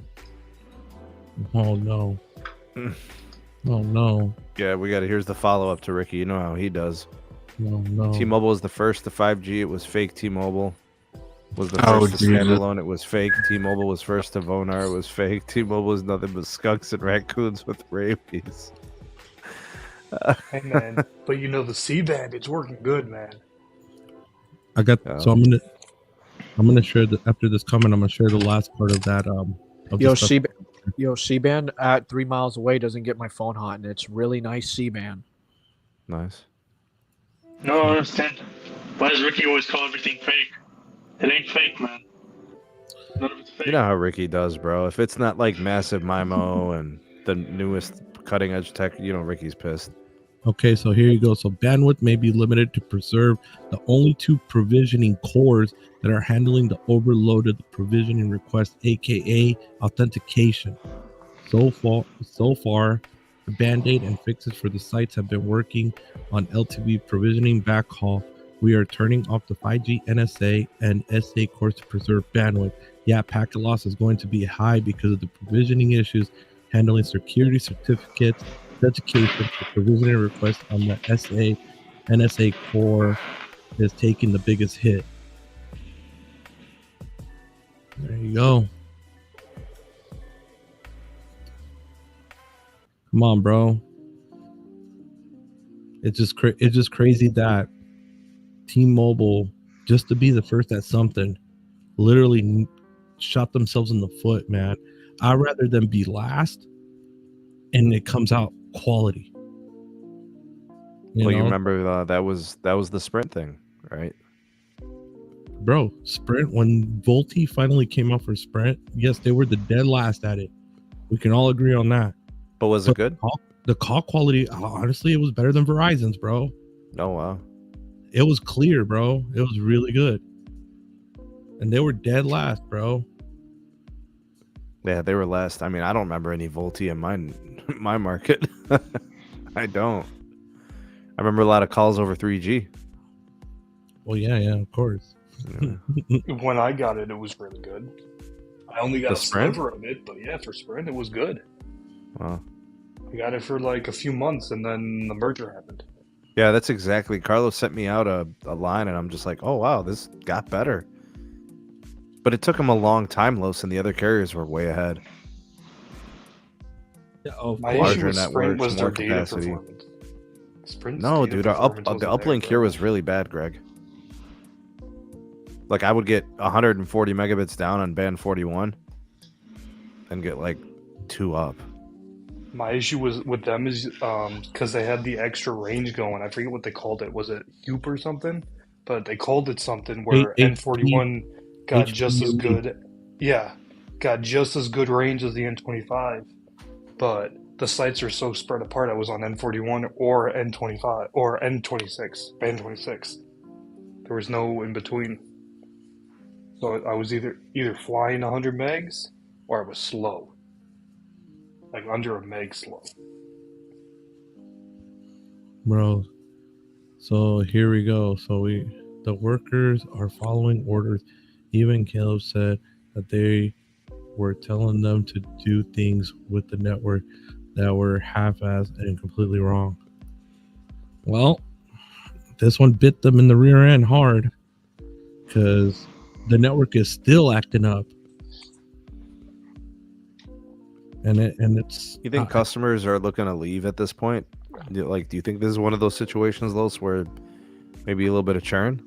Oh, no. Oh, no. Yeah, here's the follow-up to Ricky. You know how he does. No. T-Mobile was the first to 5G. It was fake. T-Mobile was the first to standalone. It was fake. T-Mobile was first to Vonar. It was fake. T-Mobile was nothing but skunks and raccoons with rabies. Hey, man. But you know, the C-band, it's working good, man. So I'm gonna share after this comment. I'm gonna share the last part of that. C-band at 3 miles away doesn't get my phone hot, and it's really nice C-band. Nice. No, I understand. Why does Ricky always call everything fake? It ain't fake, man. None of it's fake. You know how Ricky does, bro. If it's not like massive MIMO and the newest cutting edge tech, you know Ricky's pissed. Okay, so here you go. So bandwidth may be limited to preserve the only 2 provisioning cores that are handling the overloaded provisioning request, aka authentication. So far, the band-aid and fixes for the sites have been working on LTV provisioning backhaul. We are turning off the 5G NSA and SA cores to preserve bandwidth. Yeah, packet loss is going to be high because of the provisioning issues handling security certificates, authentication for provisioning requests on the SA NSA core is taking the biggest hit. There you go. Come on, bro. It's just crazy that T-Mobile, just to be the first at something, literally shot themselves in the foot, man. I'd rather them be last and it comes out quality. You remember that was the Sprint thing, right? Bro, Sprint, when Volti finally came out for Sprint, yes, they were the dead last at it. We can all agree on that. But was it good? The call quality, honestly, it was better than Verizon's, bro. Oh, wow. It was clear, bro. It was really good. And they were dead last, bro. Yeah, they were last. I mean, I don't remember any Volti in my market. I don't. I remember a lot of calls over 3G. Well, yeah, of course. Yeah. When I got it, it was really good. I only got a sliver of it, but yeah, for Sprint, it was good. Wow. I got it for like a few months, and then the merger happened. Yeah, that's exactly. Carlos sent me out a line, and I'm just like, oh, wow, this got better. But it took him a long time, Los, and the other carriers were way ahead. My issue with Sprint was their data performance. No, dude, the uplink here was really bad, Greg. Like, I would get 140 megabits down on band 41 and get like 2 up. My issue with them is because they had the extra range going. I forget what they called it. Was it HUP or something? But they called it something where N41 got just as good. Yeah, got just as good range as the N25. But the sites are so spread apart. I was on N41 or N25 or N26, band 26. There was no in between. So I was either flying 100 megs or I was slow. Like under a meg slow. Bro, so here we go. So the workers are following orders. Even Caleb said that they were telling them to do things with the network that were half-assed and completely wrong. Well, this one bit them in the rear end hard because the network is still acting up. And it's. You think customers are looking to leave at this point? Like, do you think this is one of those situations, Los, where maybe a little bit of churn?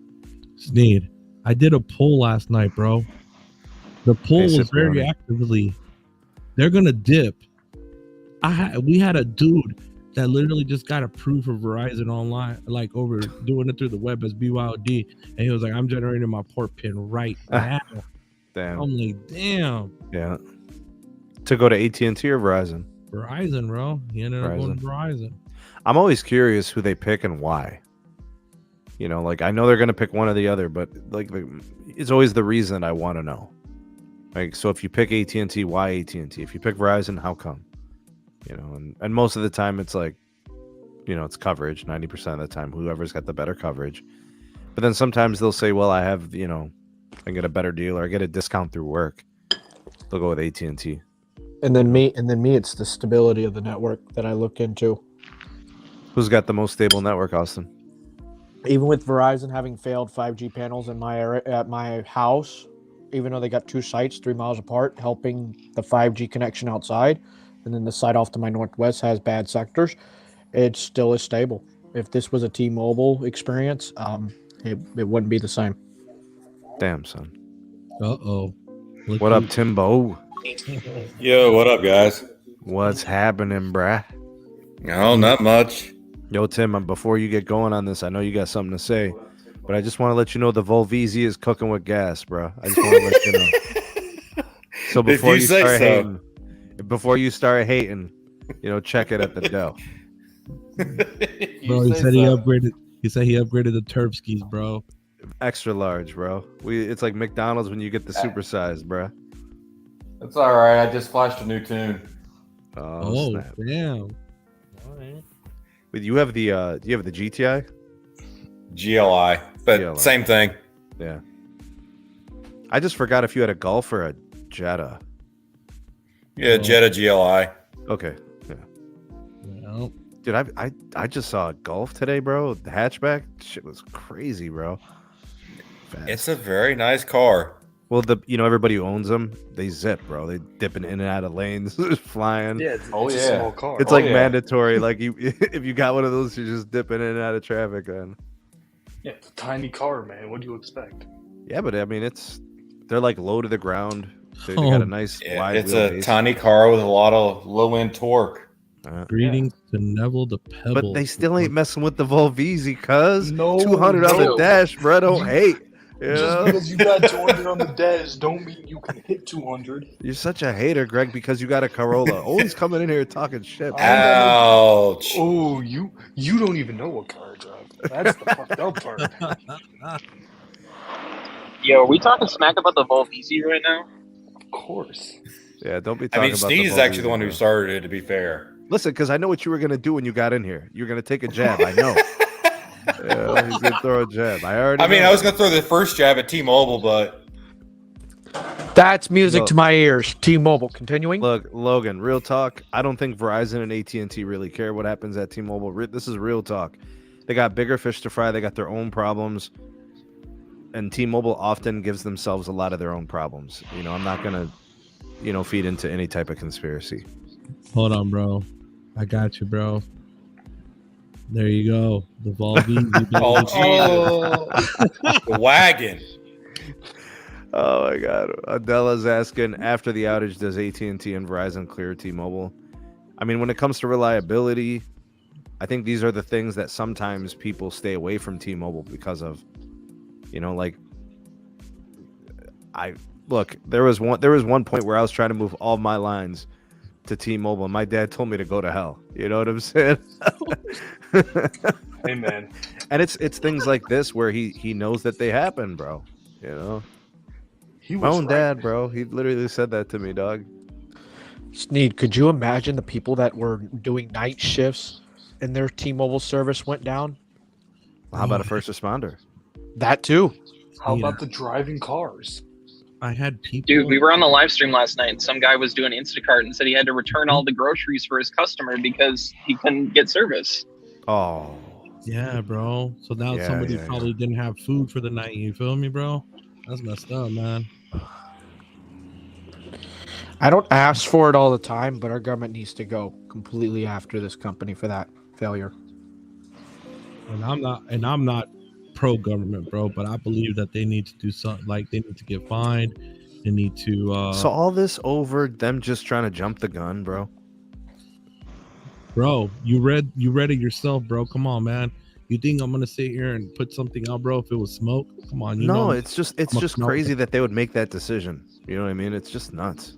Sneed, I did a poll last night, bro. The poll was very actively. They're gonna dip. We had a dude that literally just got approved for Verizon online, like over doing it through the web as BYOD, and he was like, "I'm generating my port pin right now." Damn. I'm like, damn. Yeah. To go to AT&T or Verizon? Verizon, bro. He ended up going to Verizon. I'm always curious who they pick and why. You know, like, I know they're going to pick one or the other, but like it's always the reason I want to know. Like, so if you pick AT&T, why AT&T? If you pick Verizon, how come? You know, and most of the time it's like, you know, it's coverage 90% of the time, whoever's got the better coverage. But then sometimes they'll say, well, I have, you know, I get a better deal or I get a discount through work. They'll go with AT&T. And then me, it's the stability of the network that I look into. Who's got the most stable network, Austin? Even with Verizon having failed 5G panels in my area, at my house, even though they got 2 sites 3 miles apart, helping the 5G connection outside, and then the site off to my northwest has bad sectors, it still is stable. If this was a T-Mobile experience, it wouldn't be the same. Damn, son. Uh-oh. What up, Timbo? Yo, what up, guys? What's happening, bruh? No, not much. Yo, Tim, before you get going on this, I know you got something to say, but I just want to let you know the Volvizi is cooking with gas, bro. I just want to let you know. So before you start hating, you know, check it at the Dell. Bro, he said he upgraded. He said he upgraded the Terpskis, bro. Extra large, bro. It's like McDonald's when you get the supersized, bro. That's all right. I just flashed a new tune. Oh snap. Damn. All right. But you have the GTI? GLI, but GLI. Same thing. Yeah. I just forgot if you had a Golf or a Jetta. Yeah, Jetta GLI. Okay. Yeah. Well, dude, I just saw a Golf today, bro. The hatchback shit was crazy, bro. Fast. It's a very nice car. Well, everybody who owns them, they zip, bro. They dipping in and out of lanes, flying. Yeah, it's a small car. It's mandatory. Like if you got one of those, you're just dipping in and out of traffic, then. Yeah, it's a tiny car, man. What do you expect? Yeah, but I mean, they're like low to the ground. They got a nice wide. It's a tiny car with a lot of low end torque. Greetings to Neville the Pebble. But they still ain't messing with the Volvizi, cuz 200 on the dash, bro. Don't hate. Just because you got 200 on the dash don't mean you can hit 200. You're such a hater, Greg, because you got a Corolla. Always coming in here talking shit. Ouch. Oh, you don't even know what car I drive. That's the fucked up part. Yo, are we talking smack about the Volvizi right now? Of course. Yeah, don't be talking about Sneed is actually the one who started it, to be fair. Listen, because I know what you were going to do when you got in here. You were going to take a jab. I know. Yeah, he's going to throw a jab. I was going to throw the first jab at T-Mobile, but... That's music to my ears. T-Mobile, continuing. Look, Logan, real talk. I don't think Verizon and AT&T really care what happens at T-Mobile. This is real talk. They got bigger fish to fry. They got their own problems. And T-Mobile often gives themselves a lot of their own problems. You know, I'm not going to, feed into any type of conspiracy. Hold on, bro. I got you, bro. There you go. The Volbeat. Oh, Jesus. The wagon. Oh my God. Adela's asking, after the outage, does AT&T and Verizon clear T-Mobile? I mean, when it comes to reliability, I think these are the things that sometimes people stay away from T-Mobile because of, like, there was one point where I was trying to move all my lines to T-Mobile, and my dad told me to go to hell. You know what I'm saying? Hey, man. And it's things like this where he knows that they happen, bro. My own dad, bro. He literally said that to me, dog. Sneed, could you imagine the people that were doing night shifts and their T-Mobile service went down? Well, how about a first responder? That too. How about the driving cars? I had people. Dude, we were on the live stream last night, and some guy was doing Instacart and said he had to return all the groceries for his customer because he couldn't get service. Oh. Yeah, bro. So now somebody probably didn't have food for the night. You feel me, bro? That's messed up, man. I don't ask for it all the time, but our government needs to go completely after this company for that failure. And I'm not pro-government, bro, but I believe that they need to do something. Like, they need to get fined. They need to. So all this over them just trying to jump the gun, bro. Bro, you read it yourself, bro. Come on, man. You think I'm gonna sit here and put something out, bro? If it was smoke, come on. No, it's just crazy that they would make that decision. You know what I mean? It's just nuts.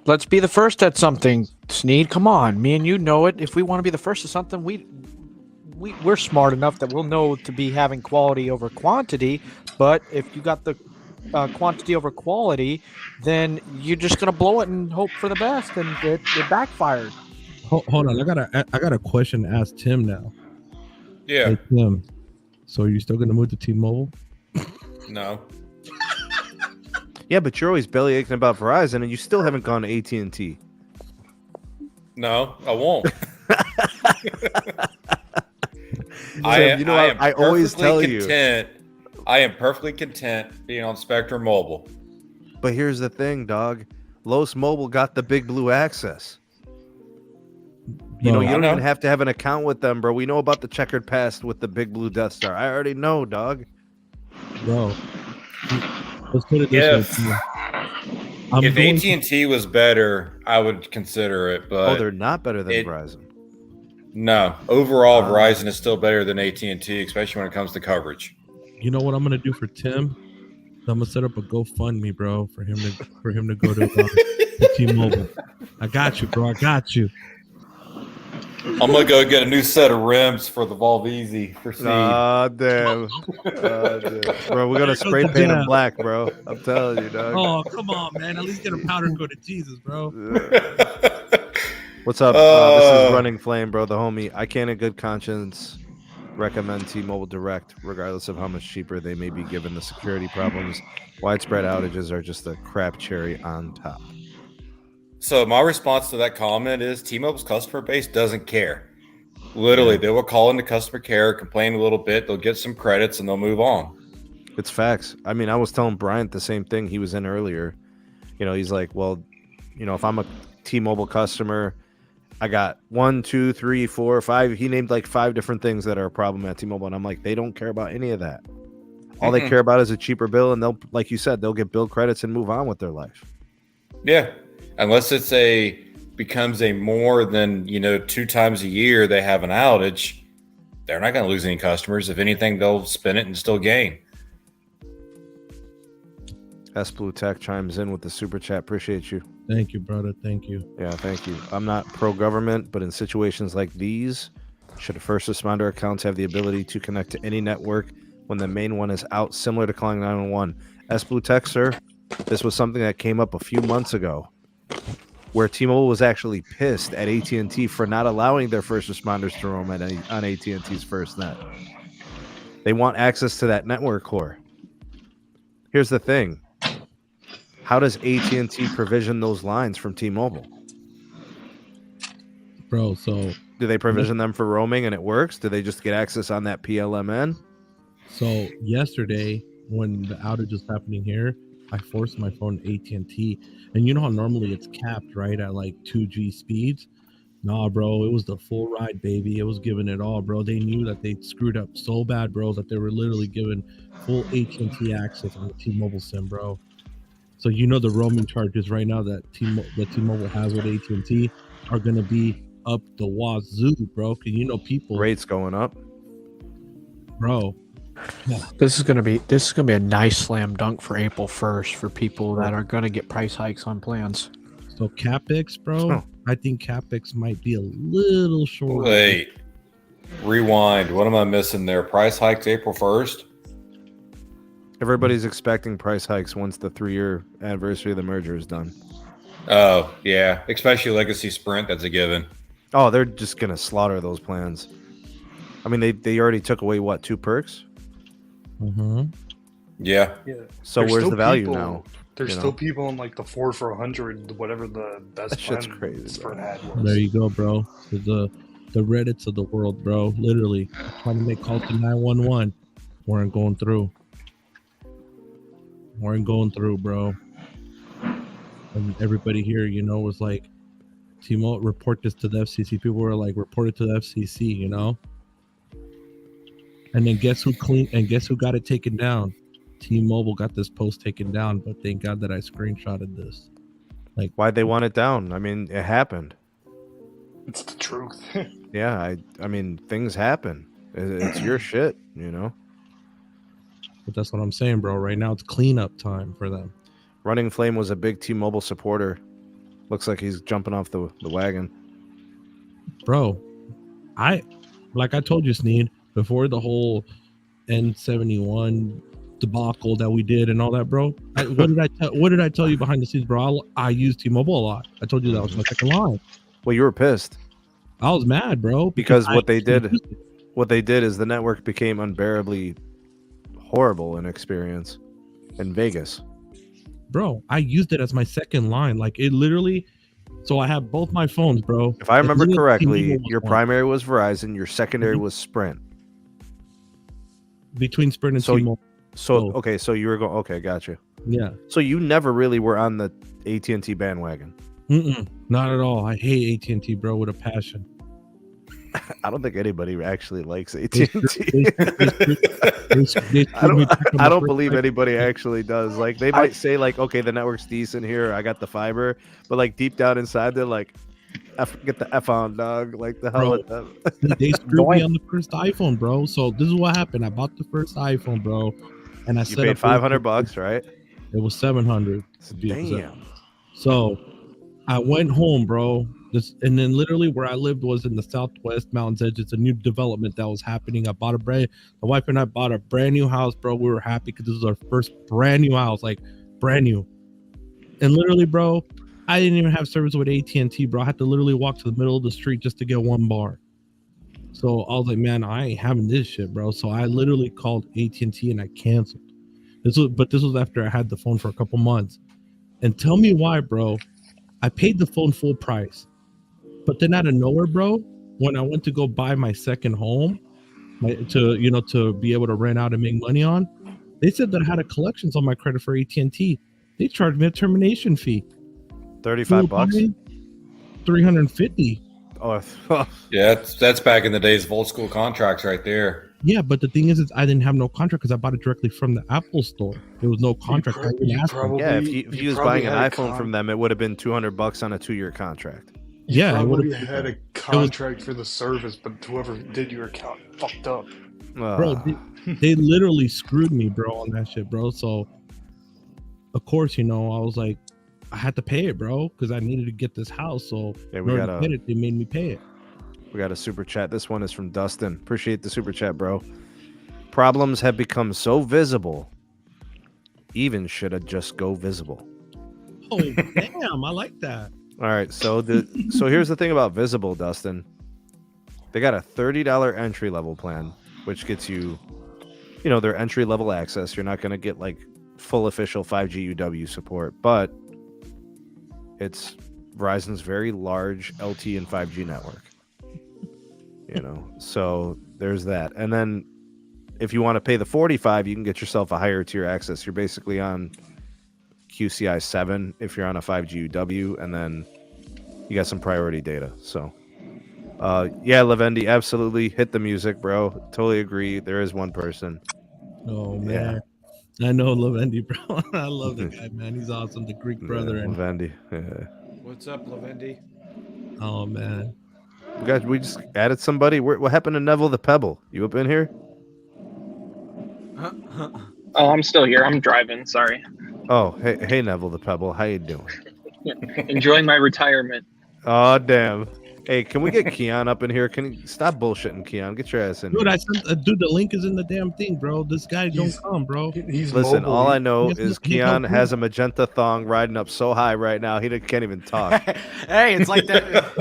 Let's be the first at something, Sneed. Come on, me and you know it. If we want to be the first at something, we're smart enough that we'll know to be having quality over quantity. But if you got the quantity over quality, then you're just gonna blow it and hope for the best, and it backfired. Hold on, I got a question to ask Tim now. Yeah. Hey, Tim, so are you still gonna move to T-Mobile? No. Yeah, but you're always belly aching about Verizon, and you still haven't gone to AT&T. No, I won't. I always tell you. I am perfectly content being on Spectrum Mobile. But here's the thing, dog. Los Mobile got the big blue access. You don't even have to have an account with them, bro. We know about the checkered past with the big blue Death Star. I already know, dog. Bro, let's put it this way. If AT&T was better, I would consider it. But they're not better than Verizon. No, overall, Verizon is still better than AT&T, especially when it comes to coverage. You know what I'm gonna do for Tim? I'm gonna set up a GoFundMe, bro, for him to go to T-Mobile. I got you, bro. I got you. I'm gonna go get a new set of rims for the Volbeezy for Steve. Damn. Bro, we're gonna spray paint them black, bro. I'm telling you, dog. Oh, come on, man. At least get a powder coated Jesus, bro. What's up? This is Running Flame, bro, the homie. I can't in good conscience recommend T-Mobile Direct, regardless of how much cheaper they may be given the security problems. Widespread outages are just a crap cherry on top. So my response to that comment is T-Mobile's customer base doesn't care. Literally, they will call into customer care, complain a little bit, they'll get some credits, and they'll move on. It's facts. I mean, I was telling Bryant the same thing. He was in earlier. He's like, well, if I'm a T-Mobile customer, I got 1, 2, 3, 4, 5. He named like 5 different things that are a problem at T-Mobile, and I'm like, they don't care about any of that. All they care about is a cheaper bill, and they'll, like you said, they'll get bill credits and move on with their life. Yeah. Unless becomes a more than 2 times a year they have an outage, they're not going to lose any customers. If anything, they'll spin it and still gain. S Blue Tech chimes in with the super chat. Appreciate you. Thank you, brother. Thank you. Yeah, thank you. I'm not pro-government, but in situations like these, should first responder accounts have the ability to connect to any network when the main one is out, similar to calling 911? S Blue Tech, sir, this was something that came up a few months ago, where T-Mobile was actually pissed at AT&T for not allowing their first responders to roam on AT&T's FirstNet. They want access to that network core. Here's the thing. How does AT&T provision those lines from T-Mobile? Bro, so... Do they provision them for roaming and it works? Do they just get access on that PLMN? So yesterday, when the outage was happening here, I forced my phone to AT&T, and you know how normally it's capped right at like 2G speeds. Nah, bro, it was the full ride, baby. It was giving it all, bro. They knew that they screwed up so bad, bro, that they were literally giving full AT&T access on the T-Mobile SIM, bro. So you know the roaming charges right now that T-Mobile has with AT&T are gonna be up the wazoo, bro. Cause you know people Rates going up, bro. Yeah. This is gonna be a nice slam dunk for April 1st for people that are gonna get price hikes on plans. So CapEx, bro. I think CapEx might be a little short. Wait, rewind. What am I missing there? Price hikes April 1st. everybody's expecting price hikes once the 3-year anniversary of the merger is done. Oh yeah, especially Legacy Sprint. That's a given. Oh, they're just gonna slaughter those plans. I mean, they already took away what, 2 perks? Mm-hmm. Yeah. So There's where's still the value people- now? There's You still know? people on like the 4 for 100, whatever the best That shit's plan crazy, for bro. an ad was. There you go, bro. So the Reddits of the world, bro. Literally trying to make calls to 911. Weren't going through. Bro. And everybody here, you know, was like, T-Mobile, report this to the FCC. People were like, report it to the FCC, you know. And then guess who got it taken down? T-Mobile got this post taken down, but thank God that I screenshotted this. Like, Why'd they want it down? I mean, it happened. It's the truth. Yeah, I mean, things happen. It's your shit, you know. but that's what I'm saying, bro. Right now it's cleanup time for them. Running Flame was a big T-Mobile supporter. Looks like he's jumping off the wagon. Bro, like I told you, Sneed, before the whole N71 debacle that we did and all that, bro. What did I tell you behind the scenes, bro? I use T-Mobile a lot. I told you that was my second line. Well, you were pissed I was mad, bro, because what they did is the network became unbearably horrible in experience in Vegas. Bro, I used it as my second line. Like, it literally. So I have both my phones, bro. If I remember correctly, T-Mobile was your one. primary was Verizon, your secondary was Sprint. Between Sprint and So- T-Mobile. So okay, so you were going. Okay, gotcha. Yeah. So you never really were on the AT&T bandwagon. Not at all. I hate AT&T, bro, with a passion. I don't think anybody actually likes They AT&T. I don't believe anybody actually does. Like, they might say like, okay, the network's decent here. I got the fiber, but like deep down inside, they're like, get the F on, dog. Like, the hell with them. They screwed me on the first iPhone, bro. So this is what happened. I bought the first iPhone, bro, and I You set paid up $500, right? It was $700. Damn. So I went home, bro. And then literally where I lived was in the Southwest Mountains Edge. It's a new development that was happening. My wife and I bought a brand new house, bro. We were happy because this was our first brand new house, like brand new. And literally, bro, I didn't even have service with AT&T, bro. I had to literally walk to the middle of the street just to get one bar. So I was like, man, I ain't having this shit, bro. So I literally called AT&T and I canceled. This was after I had the phone for a couple months. And tell me why, bro. I paid the phone full price. But then out of nowhere, bro, when I went to go buy my second home, to be able to rent out and make money on, they said that I had a collections on my credit for AT&T. They charged me a termination fee. $35. $350. Oh, Yeah, that's back in the days of old school contracts right there. Yeah, but the thing is I didn't have no contract because I bought it directly from the Apple store. There was no contract. I didn't ask them. yeah. If you was buying an iPhone from them, it would have been $200 on a 2-year contract. Yeah, You it probably would've- had a contract for the service, but whoever did your account fucked up. Bro, they literally screwed me, bro, on that shit, bro. So, of course, I was like, I had to pay it, bro, because I needed to get this house. So, Yeah, in order to get it, they made me pay it. We got a super chat. This one is from Dustin. Appreciate the super chat, bro. Problems have become so visible, even should have just go visible. Oh, damn, I like that. All right, so here's the thing about Visible, Dustin. They got a $30 entry level plan, which gets you, their entry level access. You're not going to get like full official 5G UW support, but it's Verizon's very large LTE and 5G network. So there's that. And then if you want to pay the $45, you can get yourself a higher tier access. You're basically on QCI 7 if you're on a 5G UW, and then you got some priority data. So, yeah, Lavendi, absolutely hit the music, bro. Totally agree. There is one person. Oh man, I know Lavendi, bro. I love the guy, man. He's awesome. The Greek brother. And Lavendi. What's up, Lavendi? oh man, we just added somebody. What happened to Neville the Pebble? You up in here? Oh, I'm still here. I'm driving. Sorry. Oh, hey, Neville the Pebble. How you doing? Enjoying my retirement. Oh, damn. Hey, can we get Keon up in here? Can you stop bullshitting, Keon? Get your ass in dude, here. I sent dude. The link is in the damn thing, bro. This guy don't come, bro. Listen, mobile. all I know is he's Keon no has a magenta thong riding up so high right now he can't even talk. Hey, it's like that.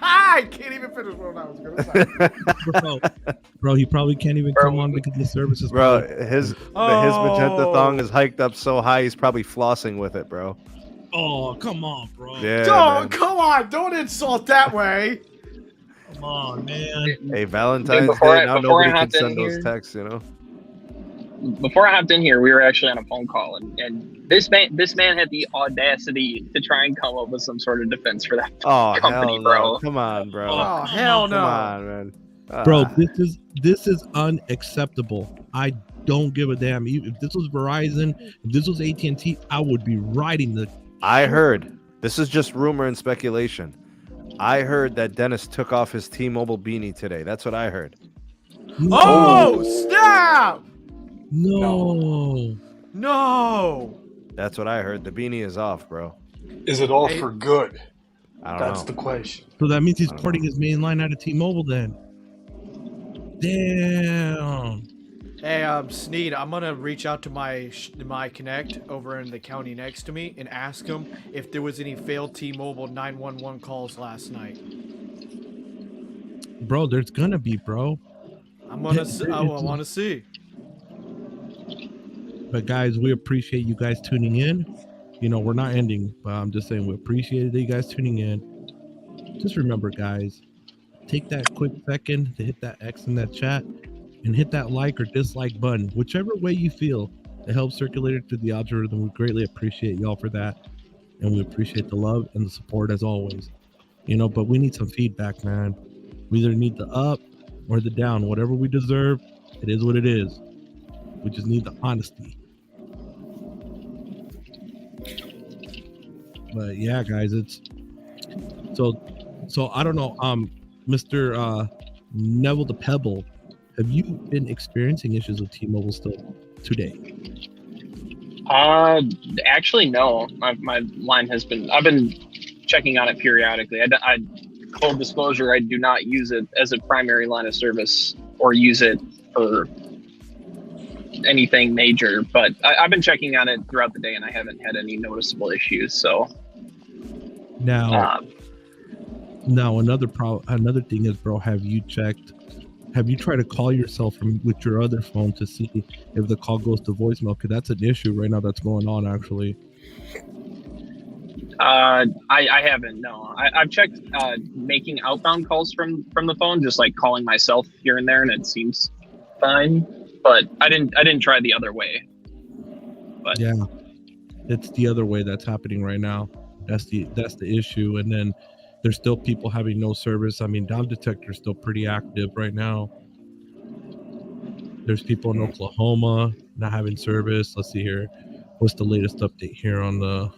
I can't even finish what I was going to say. Bro, he probably can't even come on because the service is. Bro, his magenta thong is hiked up so high he's probably flossing with it, bro. Oh, come on, bro. Yeah, Don't come on! Don't insult that way. Come on, man. Hey, Valentine's before Day. I- Now before I nobody can hopped in send those here- texts, you know. Before I hopped in here, we were actually on a phone call, and this man had the audacity to try and come up with some sort of defense for that Oh, company, hell bro. no. Come on, bro. Oh, hell no. Come on, man. Bro, this is unacceptable. I don't give a damn. If this was Verizon, if this was AT&T, I would be riding the. I heard. This is just rumor and speculation. I heard that Dennis took off his T-Mobile beanie today. That's what I heard. Oh, snap! No. No. That's what I heard. The beanie is off, bro. Is it all for good? I don't That's know. the question. So that means he's porting his main line out of T-Mobile then. Damn. Hey, Sneed, I'm gonna reach out to my Connect over in the county next to me and ask him if there was any failed T-Mobile 911 calls last night. Bro, there's gonna be, bro. I want to see. But guys, we appreciate you guys tuning in. You know, we're not ending, but I'm just saying we appreciate you guys tuning in. Just remember, guys, take that quick second to hit that X in that chat and hit that like or dislike button, whichever way you feel. It helps circulate it through the algorithm. We greatly appreciate y'all for that. And we appreciate the love and the support as always. You know, but we need some feedback, man. We either need the up or the down. Whatever we deserve, it is what it is. We just need the honesty. But yeah, guys, it's so I don't know. Mr. Neville the Pebble, have you been experiencing issues with T-Mobile still today? Actually, no. My line has been. I've been checking on it periodically. I full disclosure, I do not use it as a primary line of service or use it for anything major. But I've been checking on it throughout the day, and I haven't had any noticeable issues. So now another thing is, bro, have you tried to call yourself with your other phone to see if the call goes to voicemail? Because that's an issue right now that's going on, actually. I haven't. No, I've checked making outbound calls from the phone, just like calling myself here and there, and it seems fine. But I didn't try the other way. But yeah, it's the other way that's happening right now. That's the issue. And then there's still people having no service. I mean, Down Detector is still pretty active right now. There's people in Oklahoma not having service. Let's see here. What's the latest update here on the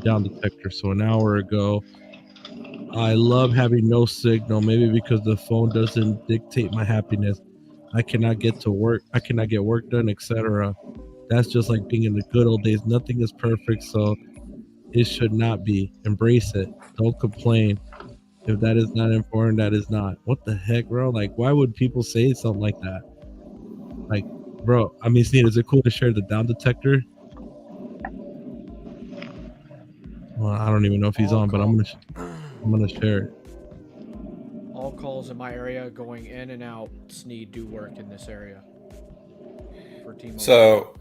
Down Detector? So an hour ago, I love having no signal, maybe because the phone doesn't dictate my happiness. I cannot get to work. I cannot get work done, etc. That's just like being in the good old days. Nothing is perfect, so it should not be. Embrace it. Don't complain. If that is not important, that is not. What the heck, bro? Like, why would people say something like that? Like, bro, I mean, Sneed, is it cool to share the Down Detector? Well, I don't even know if he's on, but I'm gonna share it. All calls in my area going in and out, Sneed, do work in this area for T-Mobile. So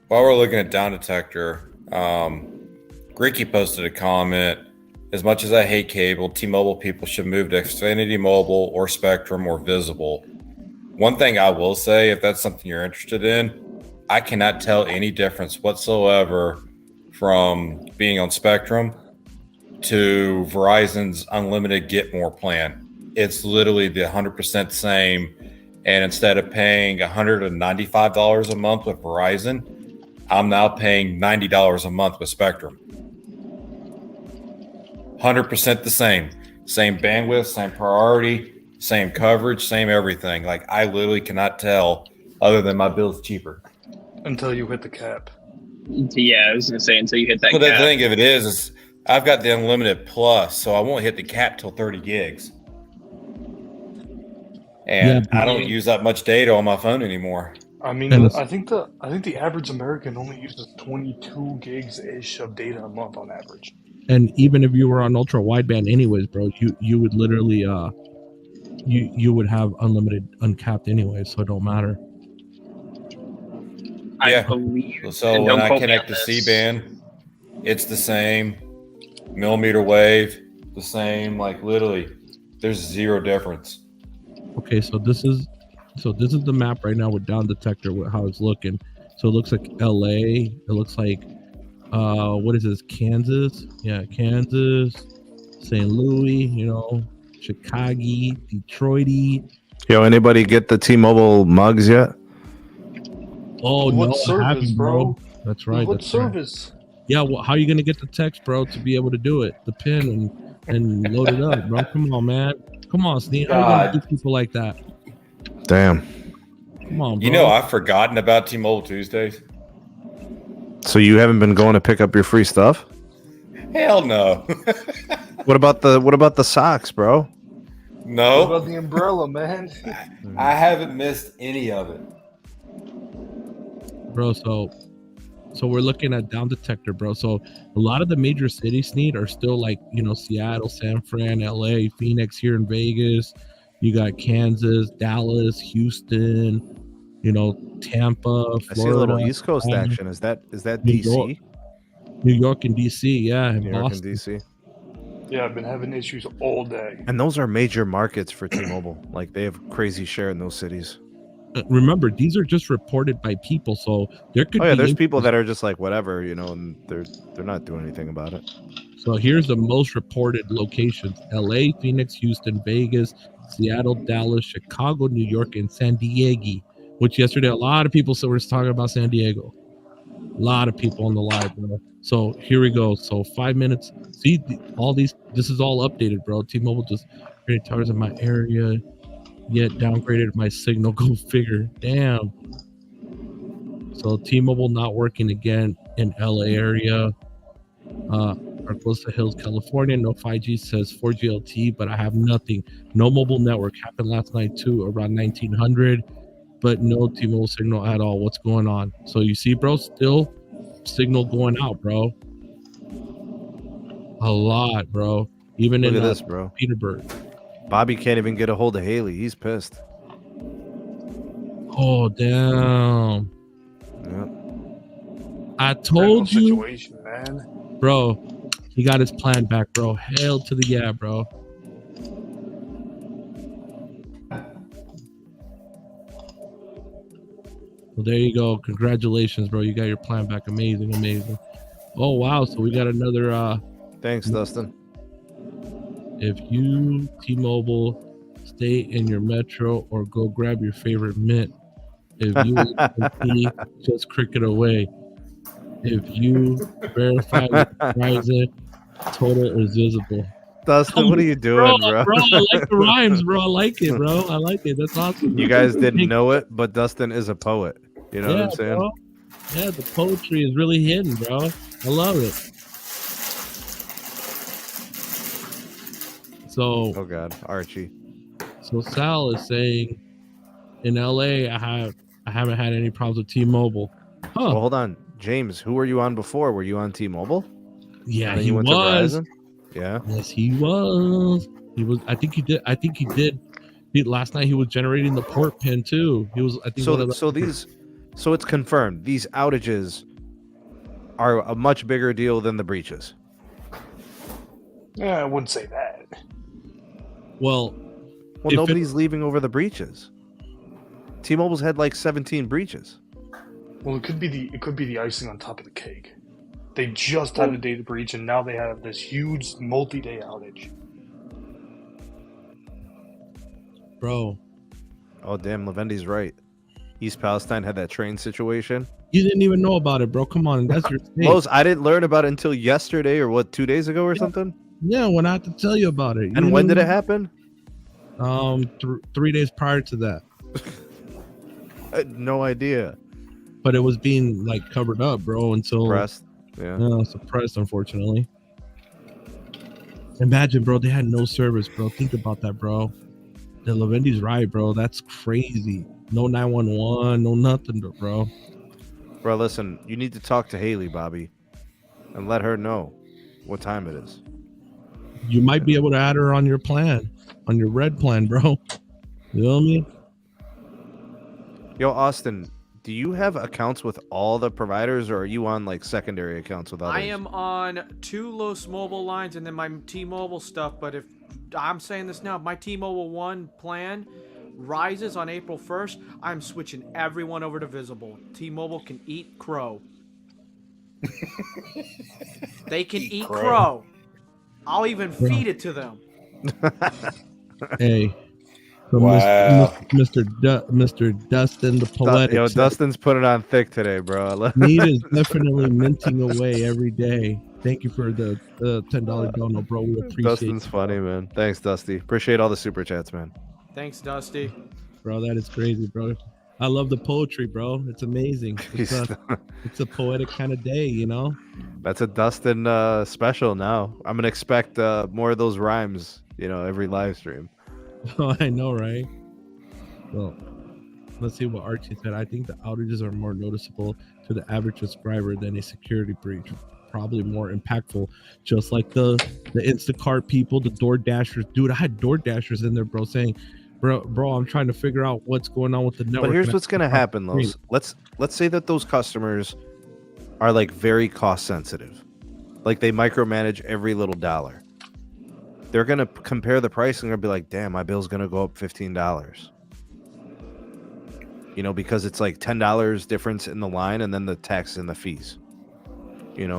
while we're looking at Down Detector, Greeky posted a comment. As much as I hate cable, T-Mobile people should move to Xfinity Mobile or Spectrum or Visible. One thing I will say, if that's something you're interested in, I cannot tell any difference whatsoever from being on Spectrum to Verizon's unlimited Get More plan. It's literally the 100% same. And instead of paying $195 a month with Verizon, I'm now paying $90 a month with Spectrum. 100% the same. Same bandwidth, same priority, same coverage, same everything. Like, I literally cannot tell other than my bill's cheaper. Until you hit the cap. Yeah, I was going to say until you hit that Well, cap. the thing of it is I've got the unlimited plus, so I won't hit the cap till 30 gigs. And I don't use that much data on my phone anymore. I mean, I think the average American only uses 22 gigs ish of data a month on average. And even if you were on ultra wideband, anyways, bro, you would literally you would have unlimited, uncapped anyway, so it don't matter. I believe. So when I connect to C-band, it's the same. Millimeter wave, the same. Like, literally, there's zero difference. Okay, so this is the map right now with down detector with how it's looking. So it looks like LA. It looks like what is this? Kansas? Yeah, Kansas, St. Louis, Chicago, Detroit. Yo, anybody get the T-Mobile mugs yet? Oh, what no, service, bro? That's right. What service? Right. Yeah, well, how are you gonna get the text, bro, to be able to do it? The pin and load it up, bro. Come on, man. Come on, Sneed. How are you gonna do people like that? Damn. Come on, bro. I've forgotten about T-Mobile Tuesdays. So you haven't been going to pick up your free stuff? Hell no. What about the socks, bro? No. What about the umbrella, man? I haven't missed any of it. Bro, so we're looking at down detector, bro. So a lot of the major cities are still like, Seattle, San Fran, LA, Phoenix here in Vegas. You got Kansas, Dallas, Houston, Tampa, Florida. I see a little East Coast action. Is that DC? New York and DC, yeah. New York Boston. and DC. Yeah, I've been having issues all day. And those are major markets for T-Mobile. Like, they have crazy share in those cities. Remember, these are just reported by people, so there could be. There's people that are just like whatever, and they're not doing anything about it. So here's the most reported locations: LA, Phoenix, Houston, Vegas, Seattle, Dallas, Chicago, New York, and San Diego. Which yesterday a lot of people were talking about San Diego. A lot of people on the live, bro. So here we go. So 5 minutes. See all these. This is all updated, bro. T-Mobile just created towers in my area. Yet downgraded my signal. Go figure. Damn. So T-Mobile not working again in LA area. Arcosa Hills, California. No 5G, says 4G LTE, but I have nothing. No mobile network. Happened last night too, around 1900, but no T-Mobile signal at all. What's going on? So you see, bro, still signal going out, bro. A lot, bro. Even Look in at this, bro. Petersburg. Bobby can't even get a hold of Haley. He's pissed. Oh, damn. Yep. I told you. Situation, man. Bro, he got his plan back, bro. Hell to the yeah, bro. Well, there you go. Congratulations, bro. You got your plan back. Amazing, amazing. Oh, wow. So we got another... Thanks, Dustin. If you, T-Mobile, stay in your metro or go grab your favorite mint. If you AT&T, just cricket away. If you verify with Verizon, total is visible. Dustin, what are you doing, bro? Bro, I like the rhymes, bro. I like it, bro. I like it. That's awesome. You guys didn't know it, but Dustin is a poet. You know what I'm saying? Bro. Yeah, the poetry is really hidden, bro. I love it. So, oh God, Archie. So Sal is saying, in LA, I haven't had any problems with T-Mobile. Huh. Well, hold on, James. Who were you on before? Were you on T-Mobile? Yeah, he was. To Verizon? Yeah. Yes, he was. He was. I think he did. Last night he was generating the port pin too. He was. I think. So it's confirmed. These outages are a much bigger deal than the breaches. Yeah, I wouldn't say that. Well, nobody's leaving over the breaches. T-Mobile's had like 17 breaches. Well, it could be the icing on top of the cake. They just had a data breach, and now they have this huge multi-day outage. Bro. Oh, damn, Lavendi's right. East Palestine had that train situation. You didn't even know about it, bro. Come on, that's your state. Los, I didn't learn about it until yesterday or 2 days ago or something? Yeah, when I had to tell you about it. And when did it happen? 3 days prior to that. I had no idea. But it was being like covered up, bro, until Suppressed. Yeah. Suppressed, unfortunately. Imagine, bro, they had no service, bro. Think about that, bro. The Lavendi's right, bro. That's crazy. No 911, no nothing, bro. Bro, listen, you need to talk to Haley, Bobby, and let her know what time it is. You might be able to add her on your plan, on your red plan, bro. You know what I mean? Yo, Austin, do you have accounts with all the providers, or are you on like secondary accounts with others? I am on 2 Los Mobile lines and then my T-Mobile stuff. But if I'm saying this now, if my T-Mobile One plan rises on April 1st, I'm switching everyone over to Visible. T-Mobile can eat crow. They can eat crow. I'll even feed it to them. Hey. So Wow. Mr. Dustin, the poetic. Yo, Dustin's put it on thick today, bro. Need is definitely minting away every day. Thank you for the $10 dono, bro. We appreciate Dustin's funny, man. Thanks, Dusty. Appreciate all the super chats, man. Thanks, Dusty. Bro, that is crazy, bro. I love the poetry, bro. It's amazing. It's a poetic kind of day, you know? That's a Dustin special now. I'm going to expect more of those rhymes, every live stream. Oh, I know, right? Well, let's see what Archie said. I think the outages are more noticeable to the average subscriber than a security breach. Probably more impactful, just like the Instacart people, the Door Dashers. Dude, I had Door Dashers in there, bro, saying, bro, I'm trying to figure out what's going on with the network. But here's what's going to happen, Los. Let's say that those customers are like very cost sensitive. Like they micromanage every little dollar. They're going to compare the price and they're going to be like, damn, my bill's going to go up $15. Because it's like $10 difference in the line and then the tax and the fees.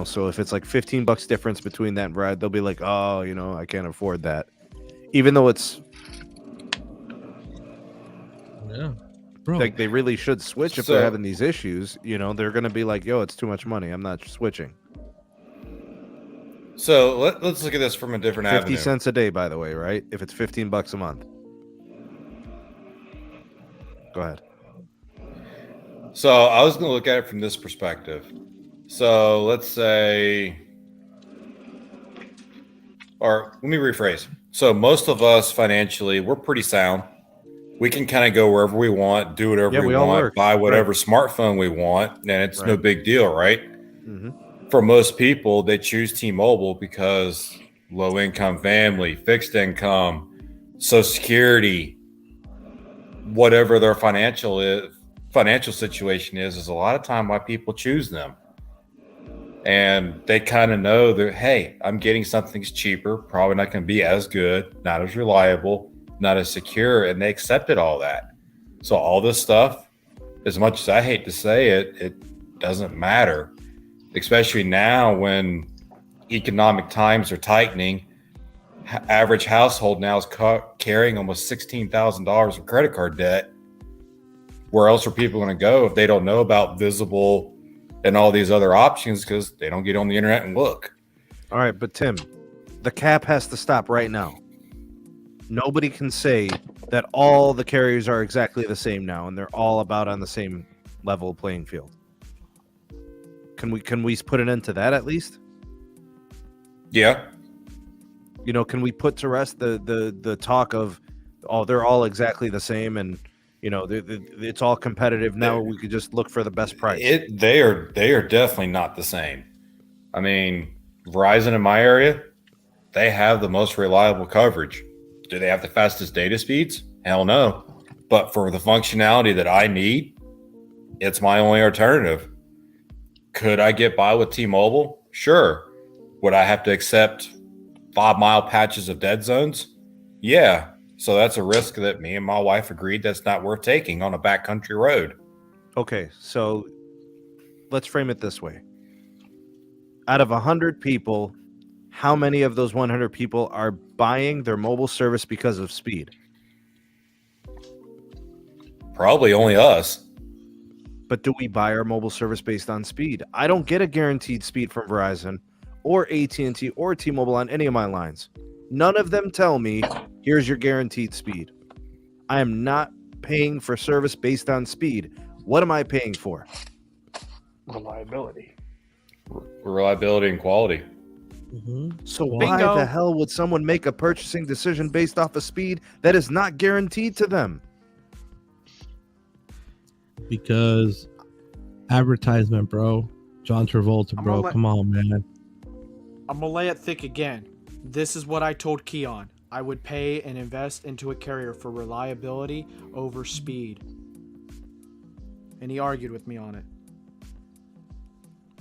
So if it's like $15 difference between that and Brad, they'll be like, oh, I can't afford that. Even though it's... Yeah. Bro. Like they really should switch if they're having these issues. They're going to be like, yo, it's too much money. I'm not switching. So let's look at this from a different 50 avenue. cents a day, by the way, right? If it's $15 a month. Go ahead. So I was going to look at it from this perspective. So let's say, or let me rephrase. So most of us financially, we're pretty sound. We can kind of go wherever we want, do whatever we want, buy whatever smartphone we want, and it's no big deal, right? Mm-hmm. For most people, they choose T-Mobile because low income family, fixed income, Social Security, whatever their financial situation is a lot of time why people choose them. And they kind of know that, hey, I'm getting something cheaper, probably not going to be as good, not as reliable, not as secure, and they accepted all that. So all this stuff, as much as I hate to say it, it doesn't matter. Especially now when economic times are tightening, average household now is carrying almost $16,000 of credit card debt. Where else are people going to go if they don't know about Visible and all these other options because they don't get on the internet and look? All right, but Tim, the cap has to stop right now. Nobody can say that all the carriers are exactly the same now and they're all about on the same level playing field. Can we put an end to that at least? Yeah. Can we put to rest the talk of, oh, they're all exactly the same and it's all competitive now? We could just look for the best price. They are definitely not the same. I mean, Verizon in my area, they have the most reliable coverage. Do they have the fastest data speeds? Hell no. But for the functionality that I need, it's my only alternative. Could I get by with T-Mobile? Sure. Would I have to accept 5-mile patches of dead zones? Yeah. So that's a risk that me and my wife agreed that's not worth taking on a backcountry road. Okay, so let's frame it this way. Out of 100 people, how many of those 100 people are buying their mobile service because of speed? Probably only us. But do we buy our mobile service based on speed? I don't get a guaranteed speed from Verizon or AT&T or T-Mobile on any of my lines. None of them tell me, here's your guaranteed speed. I am not paying for service based on speed. What am I paying for? Reliability. Reliability and quality. So Bingo. why the hell would someone make a purchasing decision based off of speed that is not guaranteed to them? Because advertisement, bro. John Travolta, bro. Come on, man. I'm gonna lay it thick again. This is what I told Keon. I would pay and invest into a carrier for reliability over speed. And he argued with me on it.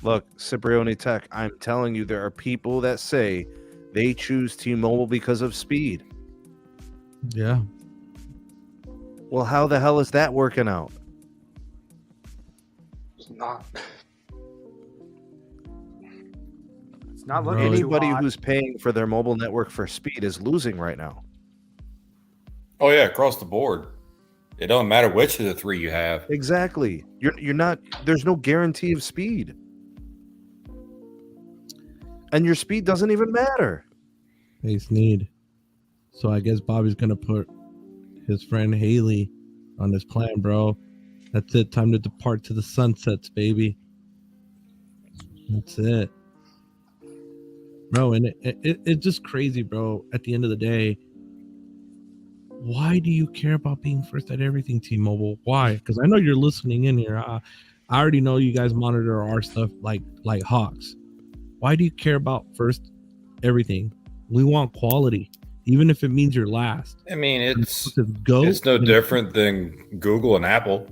Look, Cipriani Tech, I'm telling you, there are people that say they choose T-Mobile because of speed. Yeah. Well, how the hell is that working out? It's not. It's not looking too Anybody hot. who's paying for their mobile network for speed is losing right now. Oh yeah, across the board. It doesn't matter which of the three you have. Exactly. You're not. There's no guarantee of speed, and your speed doesn't even matter. Hey, Sneed. So I guess Bobby's gonna put his friend Haley on this plan, bro. That's it. Time to depart to the sunsets, baby. That's it, bro. And it's just crazy, bro. At the end of the day, why do you care about being first at everything, T-Mobile? Why? Because I know you're listening in here. I already know you guys monitor our stuff like hawks. Why do you care about first everything? We want quality, even if it means you're last. I mean, it's no different than Google and Apple.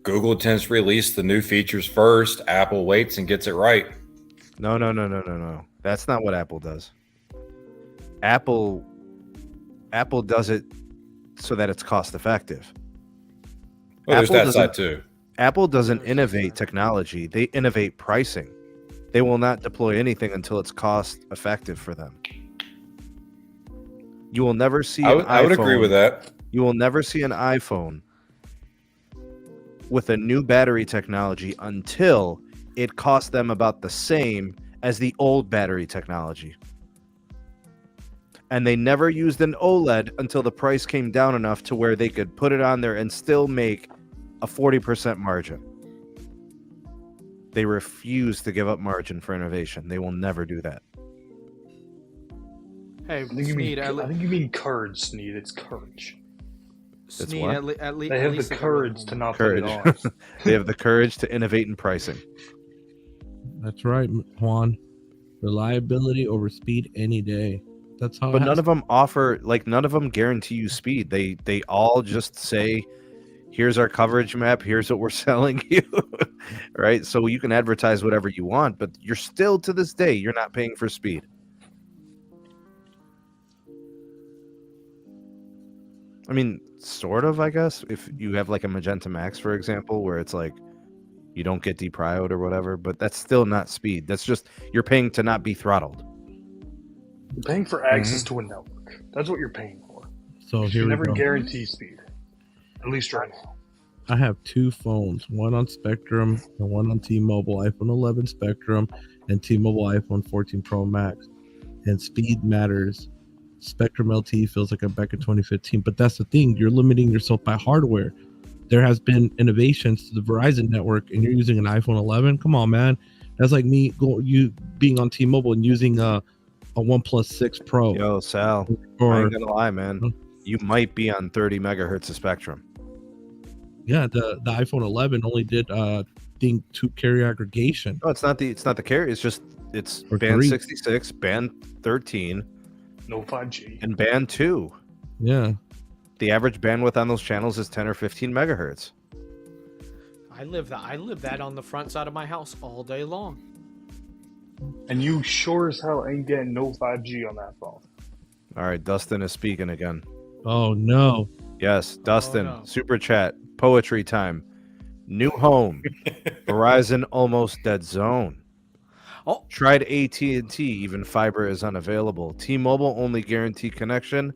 Google tends to release the new features first. Apple waits and gets it right. No. That's not what Apple does. Apple does it so that it's cost effective. Well, there's that side too. Apple doesn't innovate technology. They innovate pricing. They will not deploy anything until it's cost effective for them. You will never see I would agree with that. You will never see an iPhone with a new battery technology until it costs them about the same as the old battery technology. And they never used an OLED until the price came down enough to where they could put it on there and still make a 40% margin. They refuse to give up margin for innovation. They will never do that. Hey, I think you mean courage, Sneed. It's courage. Sneed, at least they have the courage to not put it on. They have the courage to innovate in pricing. That's right, Juan. Reliability over speed any day. That's how. But none of them offer, none of them guarantee you speed. They all just say, here's our coverage map, here's what we're selling you. Right? So you can advertise whatever you want, but you're still, to this day, you're not paying for speed. I mean, sort of, I guess, if you have like a Magenta MAX, for example, where it's like you don't get deprioed or whatever, but that's still not speed. That's just, you're paying to not be throttled. You're paying for access to a network. That's what you're paying for. So here you we never go. guarantee speed. At least right now. I have two phones, one on Spectrum and one on T-Mobile, iPhone 11 Spectrum and T-Mobile iPhone 14 Pro Max. And speed matters. Spectrum LTE feels like I'm back in 2015, but that's the thing. You're limiting yourself by hardware. There has been innovations to the Verizon network, and you're using an iPhone 11. Come on, man. That's like me being on T-Mobile and using a OnePlus 6 Pro. Yo, Sal, I ain't gonna lie, man. You might be on 30 megahertz of spectrum. Yeah, the iPhone 11 only did thing 2 carrier aggregation. No, it's not the carrier. It's Or band 3. 66, band 13, no 5G, and band 2. Yeah. The average bandwidth on those channels is 10 or 15 megahertz. I live that on the front side of my house all day long. And you sure as hell ain't getting no 5G on that phone. All right, Dustin is speaking again. Oh no. Yes, Dustin, no. super chat, poetry time. New home. Verizon almost dead zone. Oh. Tried AT&T, even fiber is unavailable. T-Mobile only guarantee connection.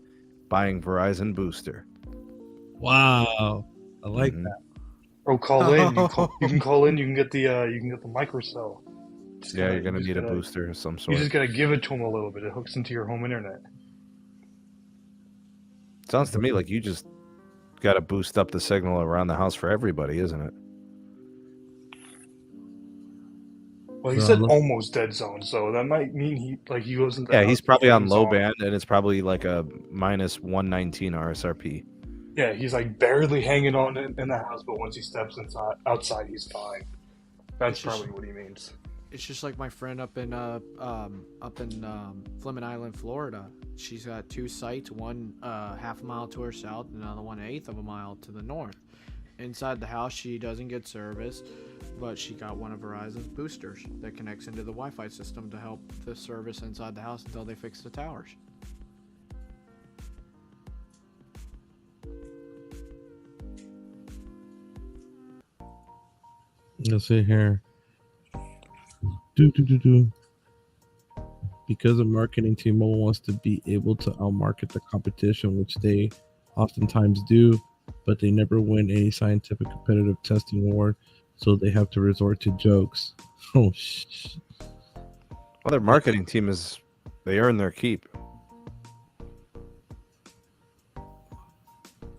Buying Verizon booster. Wow, I like that. Oh, call in. You can call in. You can get the microcell. You're gonna need a booster of some sort. You just gotta give it to them a little bit. It hooks into your home internet. Sounds to me like you just gotta boost up the signal around the house for everybody, isn't it? Well, he said almost dead zone, so that might mean he wasn't. Yeah, he's probably on low band, and it's probably like a minus 119 RSRP. Yeah, he's like barely hanging on in the house, but once he steps outside, he's fine. That's probably what he means. It's just like my friend up in Fleming Island, Florida. She's got 2 sites, one half a mile to her south, another one 1/8 of a mile to the north. Inside the house, she doesn't get service, but she got one of Verizon's boosters that connects into the Wi-Fi system to help the service inside the house until they fix the towers. Let's see here. Because of marketing, T-Mobile wants to be able to outmarket the competition, which they oftentimes do, but they never win any scientific competitive testing award, so they have to resort to jokes. Oh, shh. Well, their marketing team they earn their keep.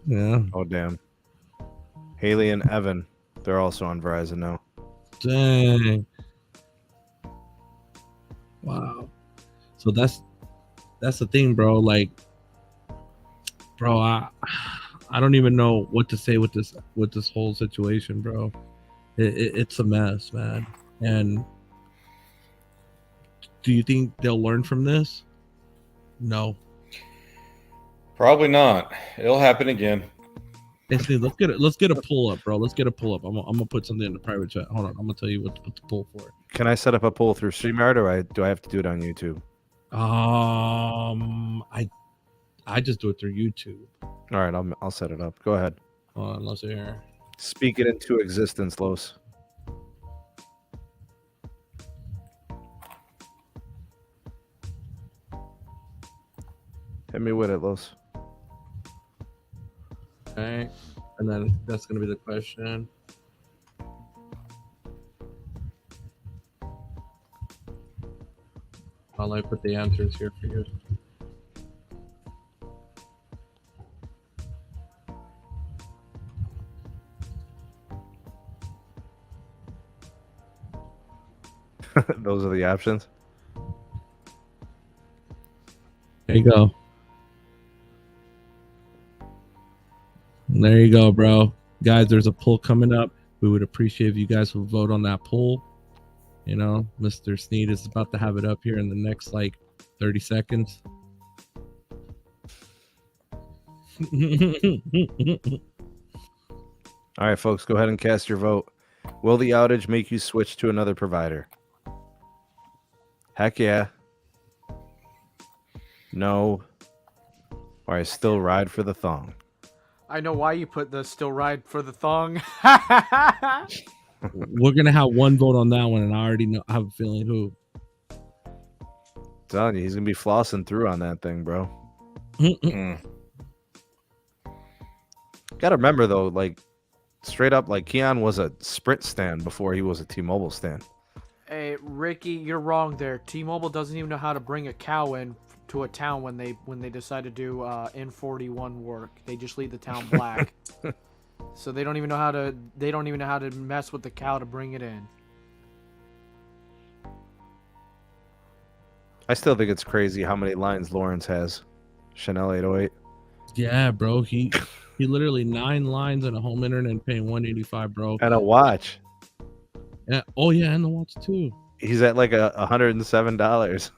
Yeah. Oh, damn. Haley and Evan, they're also on Verizon now. Dang. Wow. So that's the thing, bro. Like, bro, I don't even know what to say with this whole situation, bro. It's a mess, man. And do you think they'll learn from this? No. Probably not. It'll happen again. Hey, Steve, let's get a pull up, bro. Let's get a pull up. I'm gonna put something in the private chat. Hold on, I'm gonna tell you what to pull for. Can I set up a poll through StreamYard, or do I have to do it on YouTube? I just do it through YouTube. All right, I'll set it up. Go ahead. Hold on, let's see here. Speak it into existence, Los. Hit me with it, Los. Okay, and then that's gonna be the question. I'll put the answers here for you. Those are the options. There you go. There you go, bro. Guys, there's a poll coming up. We would appreciate if you guys would vote on that poll. You know, Mr. Sneed is about to have it up here in the next, 30 seconds. All right, folks, go ahead and cast your vote. Will the outage make you switch to another provider? Heck yeah. No. Or I still ride for the thong. I know why you put the still ride for the thong. We're going to have one vote on that one, and I already know. I have a feeling who. I'm telling you, he's going to be flossing through on that thing, bro. Got to remember, though, straight up, Keon was a Sprint stand before he was a T-Mobile stand. Hey, Ricky, you're wrong there. T-Mobile doesn't even know how to bring a cow in to a town when they decide to do N41 work. They just leave the town black. So they don't even know how to mess with the cow to bring it in. I still think it's crazy how many lines Lawrence has. Chanel 808. Yeah, bro. He literally 9 lines and a home internet and paying $185, bro. And a watch. Yeah. Oh yeah, and the watch too. He's at $107.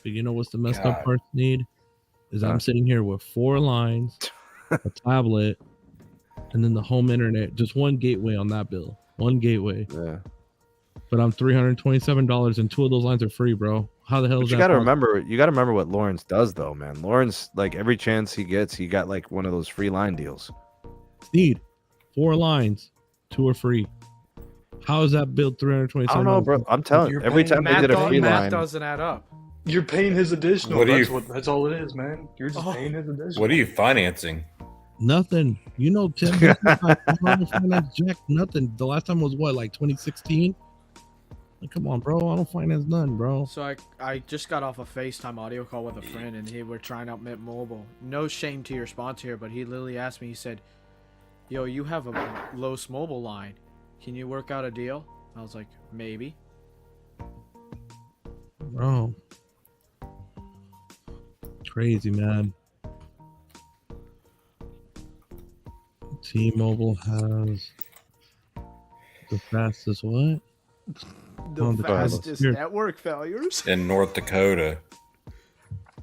But you know what's the messed up part, Need? Is I'm sitting here with 4 lines, a tablet, and then the home internet. Just one gateway on that bill. One gateway. Yeah. But I'm $327, and 2 of those lines are free, bro. How the hell is that? You gotta remember what Lawrence does, though, man. Lawrence, every chance he gets, he got one of those free line deals. Need 4 lines, 2 are free. How is that billed $327? I don't know, bro. I'm telling you, every time they did a free math line, doesn't add up. You're paying his additional. What do That's all it is, man. You're just paying his additional. What are you financing? Nothing. You know, Tim, I don't finance jack nothing. The last time was what, like 2016? Like, come on, bro. I don't finance none, bro. So I just got off a FaceTime audio call with a friend, and we're trying out Mint Mobile. No shame to your sponsor here, but he literally asked me, he said, yo, you have a Los Mobile line. Can you work out a deal? I was like, maybe. Bro. Crazy, man. T-Mobile has the fastest what? The fastest network failures In North Dakota.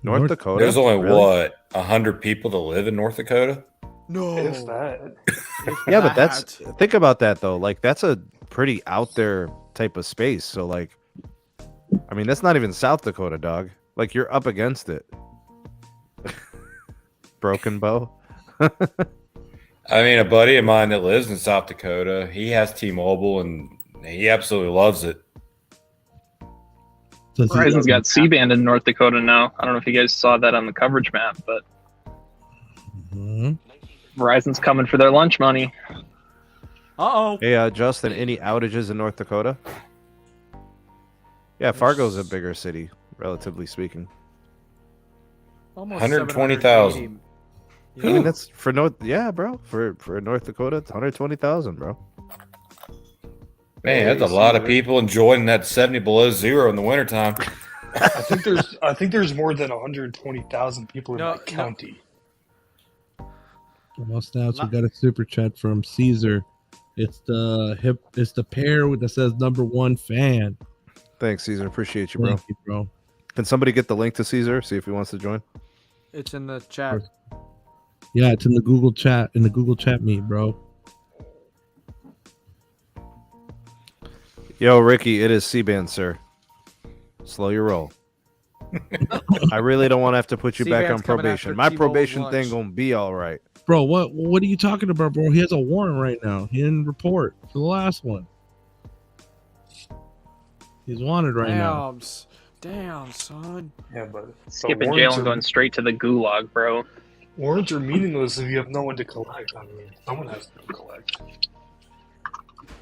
North Dakota. There's only Really? what 100 people that live in North Dakota. No. If that. Yeah, but that's think about that though. Like that's a pretty out there type of space. So like, I mean, that's not even South Dakota, dog. Like you're up against it. Broken Bow. I mean, a buddy of mine that lives in South Dakota, he has T-Mobile and he absolutely loves it. Verizon's got C-band in North Dakota now. I don't know if you guys saw that on the coverage map, but Verizon's coming for their lunch money. Uh-oh. Hey, Justin, any outages in North Dakota? Yeah, Fargo's a bigger city, relatively speaking. Almost 120,000. I mean, that's for yeah, bro. For North Dakota, it's 120,000, bro. Man, that's a lot of people enjoying that 70 below zero in the wintertime. I think there's more than 120,000 people in the county. Well, stats, we got a super chat from Caesar. It's the pair that says #1 fan. Thanks, Caesar. Appreciate you, bro. Thank you, bro. Can somebody get the link to Caesar? See if he wants to join. It's in the chat. Yeah, it's in the Google chat. In the Google chat meet, bro. Yo, Ricky, it is C-band, sir. Slow your roll. I really don't want to have to put you back on probation. My probation thing gonna be all right. Bro, what are you talking about, bro? He has a warrant right now. He didn't report for the last one. He's wanted right now. Damn, son. Yeah, but Skipping jail and going straight to the gulag, bro. Warrants are meaningless if you have no one to collect. I mean, someone has to collect.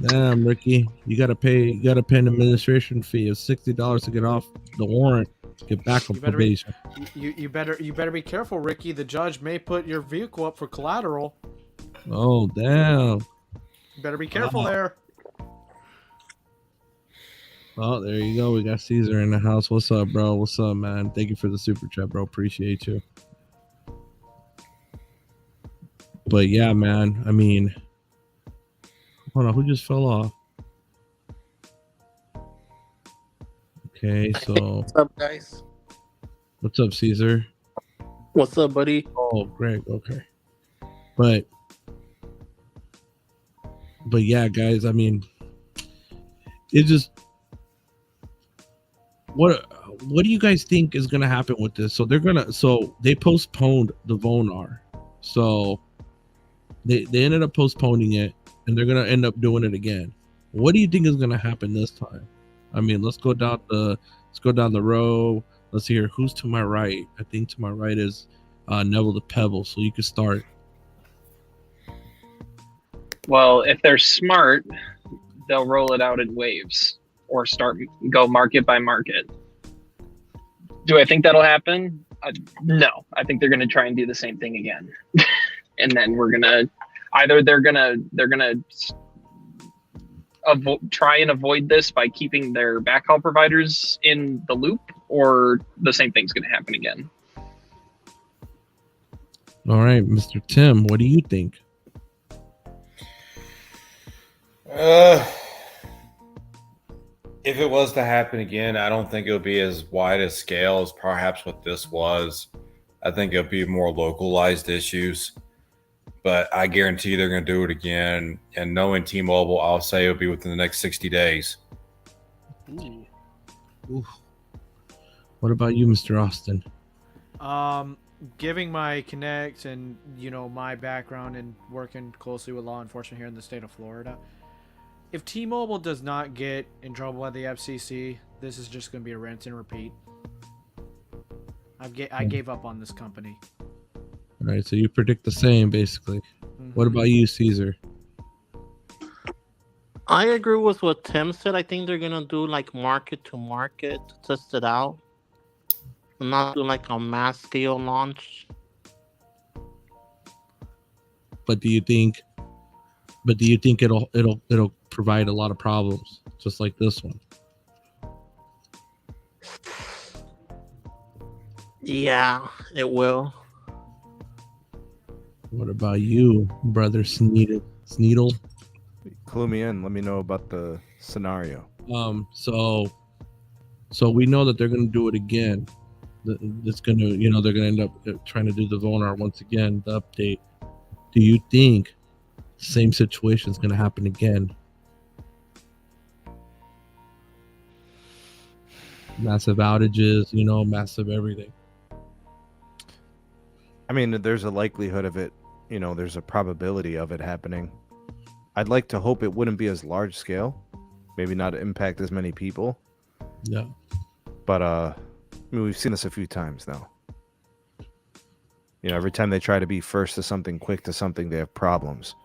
Damn, Ricky, you gotta pay an administration fee of $60 to get off the warrant to get back on probation. You better be careful, Ricky. The judge may put your vehicle up for collateral. Oh, damn. You better be careful there. Oh, there you go. We got Caesar in the house. What's up, bro? What's up, man? Thank you for the super chat, bro. Appreciate you. But yeah, man. I mean, hold on. Who just fell off? Okay, so what's up, guys? What's up, Caesar? What's up, buddy? Oh, great. Okay, but yeah, guys. I mean, it just. What do you guys think is gonna happen with this? So they postponed the Vonar. So they ended up postponing it, and they're gonna end up doing it again. What do you think is gonna happen this time? I mean, let's go down the row. Let's hear who's to my right. I think to my right is Neville the Pebble. So you can start. Well, if they're smart, they'll roll it out in waves. Or go market by market. Do I think that'll happen? No, I think they're going to try and do the same thing again, and then we're gonna they're gonna try and avoid this by keeping their backhaul providers in the loop, or the same thing's going to happen again. All right, Mr. Tim, what do you think? If it was to happen again, I don't think it would be as wide a scale as perhaps what this was. I think it'll be more localized issues, but I guarantee they're going to do it again. And knowing T-Mobile, I'll say it'll be within the next 60 days. Ooh. What about you, Mr. Austin? giving my connect and my background and working closely with law enforcement here in the state of Florida, if T-Mobile does not get in trouble by the FCC, this is just going to be a rinse and repeat. I gave up on this company. All right, so you predict the same, basically. Mm-hmm. What about you, Caesar? I agree with what Tim said. I think they're going to do like market to market to test it out. Not do like a mass scale launch. But do you think it'll provide a lot of problems, just like this one? Yeah, it will. What about you, brother Sneedle? Clue me in. Let me know about the scenario. So we know that they're going to do it again. It's going to, they're going to end up trying to do the Vonar once again, the update. Do you think the same situation is going to happen again? Massive outages, massive everything. I mean, there's a likelihood of it, there's a probability of it happening. I'd like to hope it wouldn't be as large scale, maybe not impact as many people. Yeah. But, we've seen this a few times now. Every time they try to be first to something, quick to something, they have problems.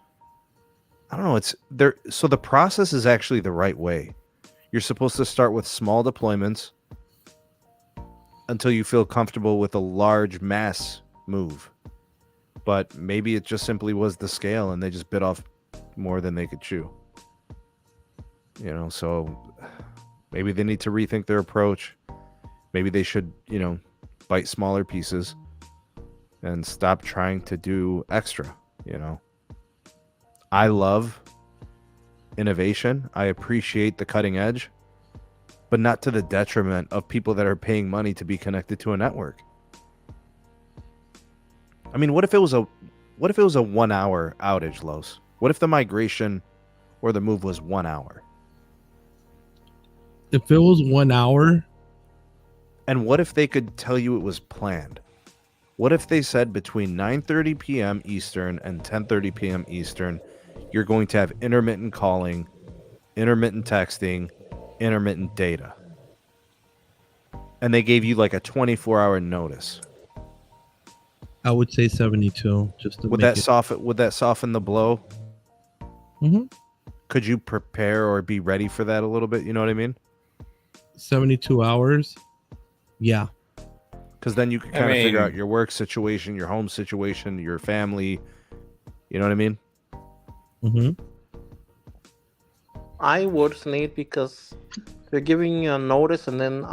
I don't know. So the process is actually the right way. You're supposed to start with small deployments until you feel comfortable with a large mass move. But maybe it just simply was the scale and they just bit off more than they could chew. So maybe they need to rethink their approach. Maybe they should, bite smaller pieces and stop trying to do extra, I love innovation. I appreciate the cutting edge, but not to the detriment of people that are paying money to be connected to a network. I mean, what if it was a 1 hour outage, Los? What if the migration or the move was 1 hour? If it was 1 hour, and what if they could tell you it was planned? What if they said between 9:30 p.m. Eastern and 10:30 p.m. Eastern, you're going to have intermittent calling, intermittent texting, intermittent data? And they gave you like a 24-hour notice. I would say 72. Just to would that soften the blow? Mm-hmm. Could you prepare or be ready for that a little bit? You know what I mean? 72 hours. Yeah. Because then you can kind of figure out your work situation, your home situation, your family. You know what I mean? Mm-hmm. I would Sneed because they're giving you a notice and then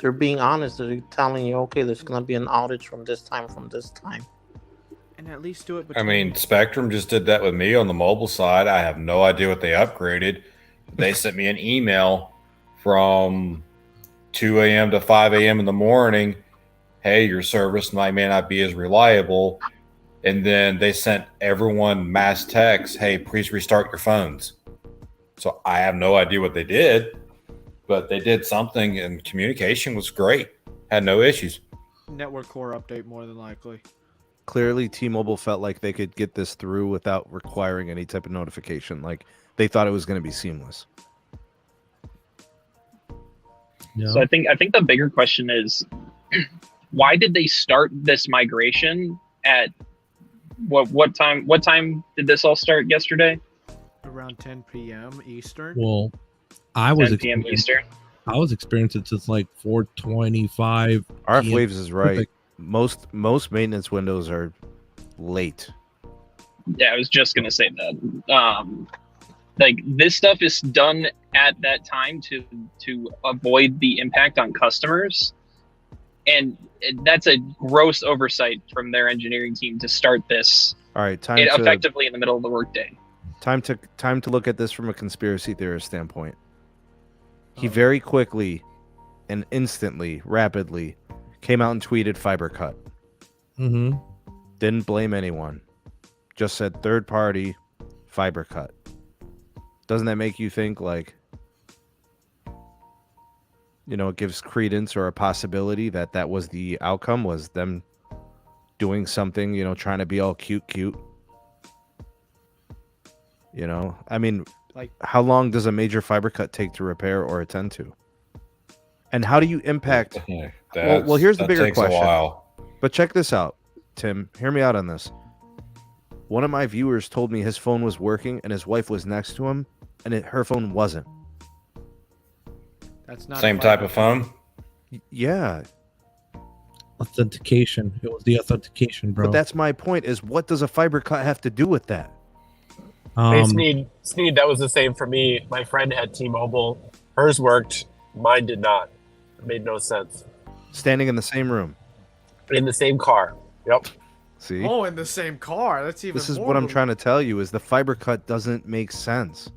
they're being honest. They're telling you, okay, there's going to be an outage from this time. And at least do it between... Spectrum just did that with me on the mobile side. I have no idea what they upgraded. They sent me an email from 2 a.m. to 5 a.m. in the morning. Hey, your service may not be as reliable. And then they sent everyone mass texts. Hey, please restart your phones. So I have no idea what they did, but they did something and communication was great. Had no issues. Network core update more than likely. Clearly, T-Mobile felt like they could get this through without requiring any type of notification. Like they thought it was going to be seamless. Yeah. So I think the bigger question is, why did they start this migration at what time? What time did this all start yesterday? Around 10 p.m. Eastern. Well, I was 10 p.m. Eastern. I was experiencing it since like 4:25. RF Waves is right. Most maintenance windows are late. Yeah, I was just gonna say that. Like this stuff is done at that time to avoid the impact on customers, and that's a gross oversight from their engineering team to start this. All right, effectively in the middle of the workday. Time to look at this from a conspiracy theorist standpoint. He very quickly and instantly, rapidly came out and tweeted fiber cut. Mm-hmm. Didn't blame anyone. Just said third party fiber cut. Doesn't that make you think like, it gives credence or a possibility that was the outcome, was them doing something, you know, trying to be all cute. You know, I mean, Like, how long does a major fiber cut take to repair or attend to? And how do you impact? Well, here's the bigger takes question. A while. But check this out, Tim. Hear me out on this. One of my viewers told me his phone was working and his wife was next to him, and her phone wasn't. that's not Same type of phone. Yeah, Authentication. It was the authentication, bro. but that's my point. Is what does a fiber cut have to do with that? Hey, Sneed, that was the same for me. My friend had T-Mobile. Hers worked. Mine did not. It made no sense. Standing in the same room. In the same car. Yep. See? Oh, in the same car. That's even. This is more what I'm of a- trying to tell you, is the fiber cut doesn't make sense.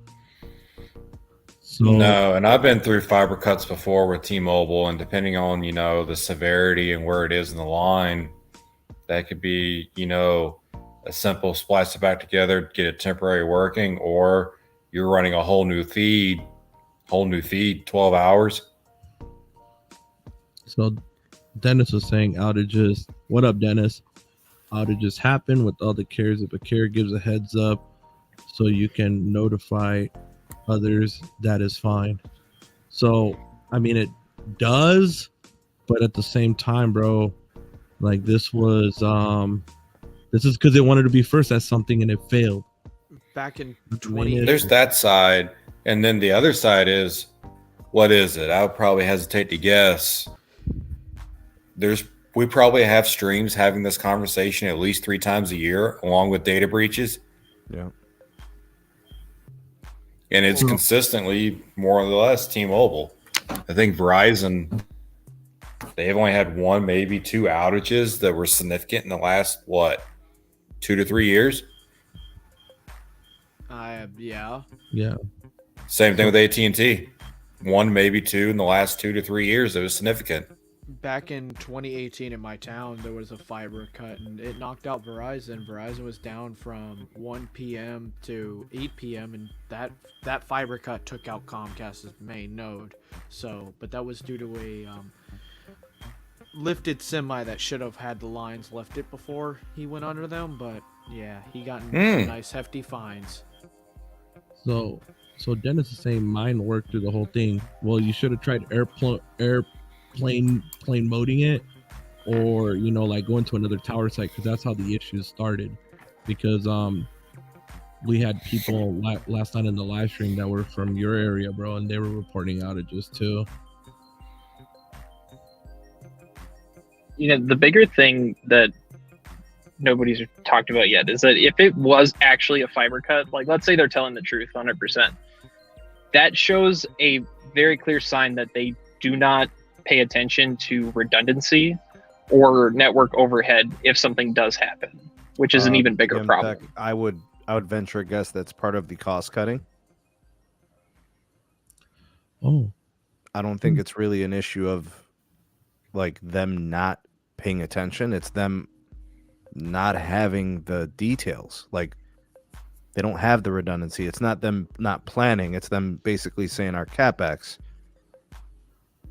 So, No, and I've been through fiber cuts before with T-Mobile, and depending on, you know, the severity and where it is in the line, that could be, you know, a simple splice it back together, get it temporary working, or you're running a whole new feed, 12 hours. So Dennis was saying outages. What up, Dennis? Outages happen with all the carriers. If a carrier gives a heads up, so you can notify others, that is fine. So, I mean, it does, but at the same time, bro, like this is because they wanted to be first at something and it failed. Back in I mean, 20. There's that side, and then the other side is, what is it? I would probably hesitate to guess. We probably have streams having this conversation at least 3 times a year, along with data breaches. Yeah. And it's consistently more or less T-Mobile. I think Verizon, they've only had 1, maybe 2 outages that were significant in the last, 2 to 3 years? Yeah. Yeah. Same thing with AT&T. 1, maybe 2 in the last 2 to 3 years that was significant. Back in 2018 in my town, there was a fiber cut and it knocked out Verizon. Verizon was down from 1 p.m. to 8 p.m. and that fiber cut took out Comcast's main node. So, but that was due to a lifted semi that should have had the lines lifted before he went under them. But yeah, he got some nice hefty fines. So Dennis is saying mine worked through the whole thing. Well, you should have tried plane moding it, or you know, like going to another tower site, because that's how the issues started. Because we had people last night in the live stream that were from your area, bro, and they were reporting outages too. You know, the bigger thing that nobody's talked about yet is that if it was actually a fiber cut, like let's say they're telling the truth 100%, that shows a very clear sign that they do not pay attention to redundancy or network overhead if something does happen, which is an even bigger problem. I would venture a guess that's part of the cost cutting. Oh, I don't think it's really an issue of like them not paying attention. It's them not having the details. Like they don't have the redundancy. It's not them not planning. It's them basically saying our CapEx,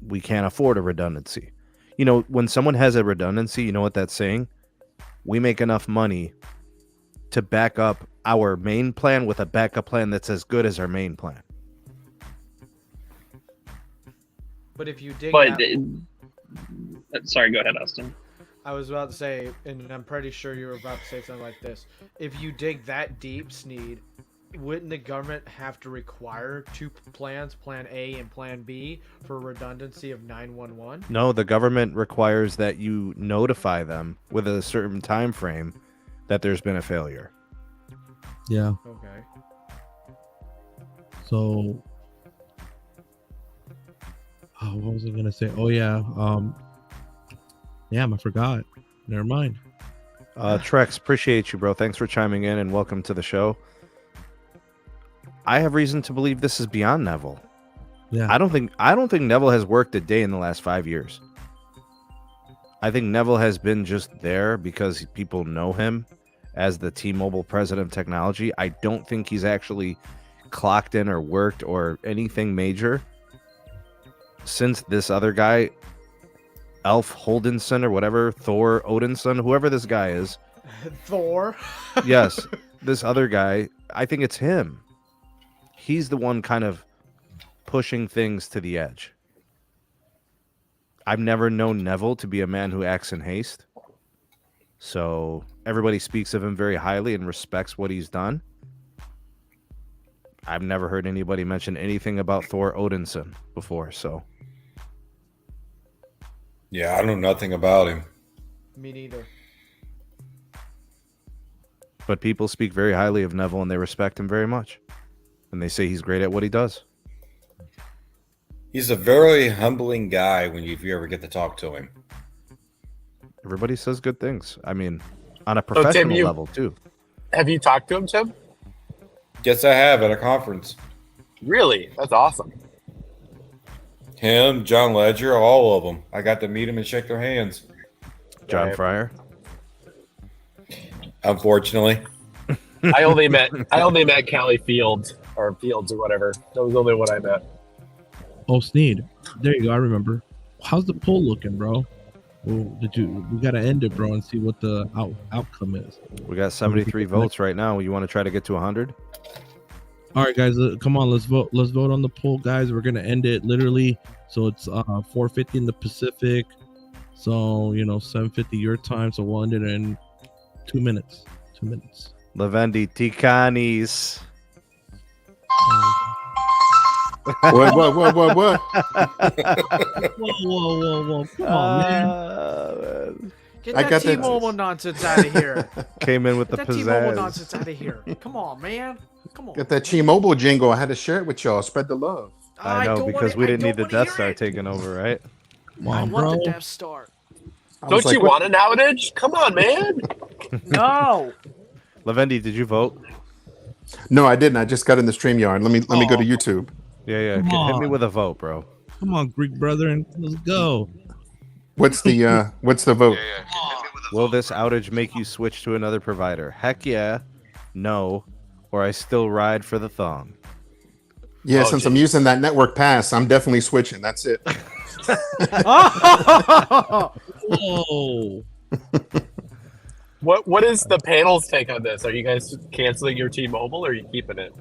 we can't afford a redundancy. You know, when someone has a redundancy, you know what that's saying? We make enough money to back up our main plan with a backup plan that's as good as our main plan. But if you dig Sorry, go ahead, Austin. I was about to say, and I'm pretty sure you were about to say something like this. If you dig that deep, Sneed, wouldn't the government have to require 2 plans, Plan A and Plan B, for redundancy of 911? No, the government requires that you notify them with a certain time frame that there's been a failure. yeah. Okay. So, what was I gonna say? Oh yeah. Damn, I forgot. Never mind. Trex, appreciate you, bro. Thanks for chiming in and welcome to the show. I have reason to believe this is beyond Neville. Yeah. I don't think Neville has worked a day in the last 5 years. I think Neville has been just there because people know him as the T-Mobile president of technology. I don't think he's actually clocked in or worked or anything major since this other guy Elf Holdenson or whatever, Thor Odinson, whoever this guy is. Thor. Yes, this other guy. I think it's him. He's the one kind of pushing things to the edge. I've never known Neville to be a man who acts in haste. So everybody speaks of him very highly and respects what he's done. I've never heard anybody mention anything about Thor Odinson before, so. Yeah, I know nothing about him. Me neither. But people speak very highly of Neville and they respect him very much. And they say he's great at what he does. He's a very humbling guy if you ever get to talk to him. Everybody says good things. I mean, on a professional level, too. Have you talked to him, Tim? Yes, I have at a conference. Really? That's awesome. Him, John Ledger, all of them. I got to meet him and shake their hands. John Fryer. Unfortunately. I only met Callie Fields or whatever. That was the only one I met. Oh, Sneed. There you go. I remember. How's the poll looking, bro? Well, we got to end it, bro, and see what the outcome is. We got 73 votes right now. You want to try to get to 100? All right, guys, come on. Let's vote. Let's vote on the poll, guys. We're going to end it literally. So it's 4:50 in the Pacific. So, 7:50 your time. So we'll end it in 2 minutes. 2 minutes. Lavendi Ticanis. What? Whoa. Come on, man. Get that T-Mobile nonsense out of here. Came in with the Get pizzazz. that T-Mobile nonsense out of here. Come on, man. Come on. Get that T-Mobile jingle. I had to share it with y'all. Spread the love. I know, because we didn't need the Death Star taking over, right? Come on, I bro. want the Death Star. Don't you want an outage? Come on, man. No. Lavendi, did you vote? No, I didn't. I just got in the StreamYard. Let me go to YouTube. Yeah. Come Hit on. me with a vote, bro. Come on, Greek brethren. Let's go. What's the vote? Will this outage make you switch to another provider? Heck yeah, no, or I still ride for the thong. Yeah, since I'm using that network pass, I'm definitely switching. That's it. Whoa. What is the panel's take on this? Are you guys canceling your T-Mobile or are you keeping it?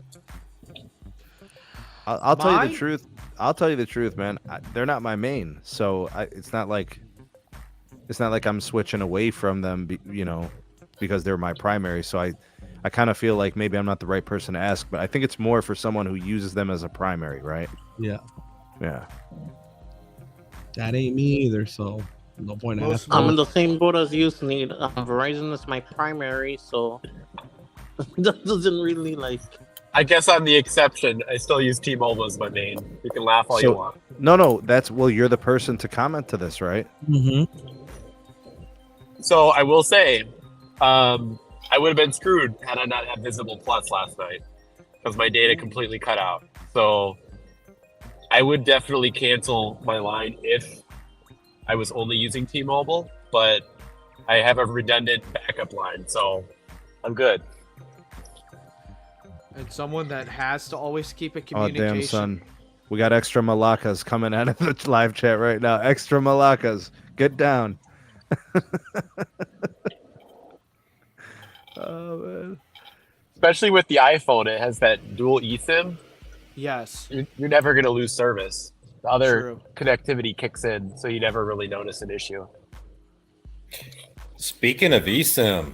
I'll tell you the truth. I'll tell you the truth, man. They're not my main, so it's not like I'm switching away from them, because they're my primary. So I kind of feel like maybe I'm not the right person to ask, but I think it's more for someone who uses them as a primary, right? Yeah. Yeah. That ain't me either, so no point in asking. I'm in the same boat as you, Sneed. Verizon is my primary, so that doesn't really I guess I'm the exception. I still use T-Mobile as my main. You can laugh all you want. No, you're the person to comment to this, right? Mm-hmm. So I will say, I would have been screwed had I not had Visible Plus last night because my data completely cut out. So I would definitely cancel my line if I was only using T-Mobile, but I have a redundant backup line, so I'm good. And someone that has to always keep a Oh, communication. damn, son. We got extra malakas coming out of the live chat right now. Extra malakas. Get down. Oh, man. Especially with the iPhone, it has that dual eSIM. Yes. You're never going to lose service. The other True. connectivity kicks in, so you never really notice an issue. Speaking of eSIM,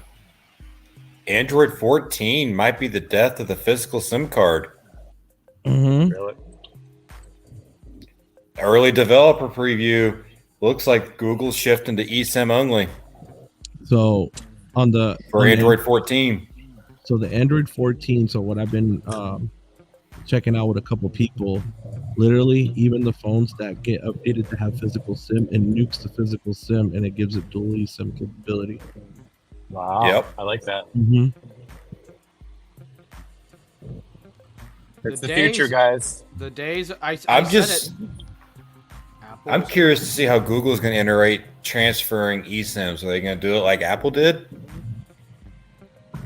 Android 14 might be the death of the physical SIM card. Mm-hmm. Really? Early developer preview looks like Google's shifting to eSIM only So for Android 14. So the Android 14. So what I've been checking out with a couple people, literally even the phones that get updated to have physical SIM, and nukes the physical SIM, and it gives it dual eSIM capability. Wow. Yep. I like that. Mm-hmm. It's the future, guys. The days I'm curious to see how Google's going to iterate transferring eSIMs. Are they going to do it like Apple did? Well,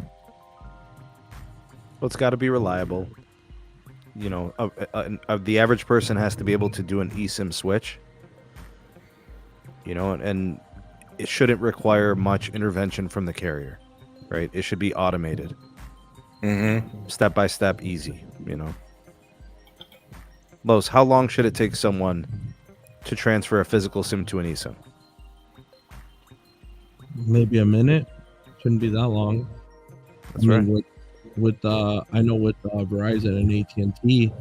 it's got to be reliable. The average person has to be able to do an eSIM switch. you know, and it shouldn't require much intervention from the carrier, right? It should be automated. Step by step, easy, you know. Los, how long should it take someone to transfer a physical SIM to an eSIM? Maybe a minute. Shouldn't be that long. That's right. With I know with Verizon and AT&T,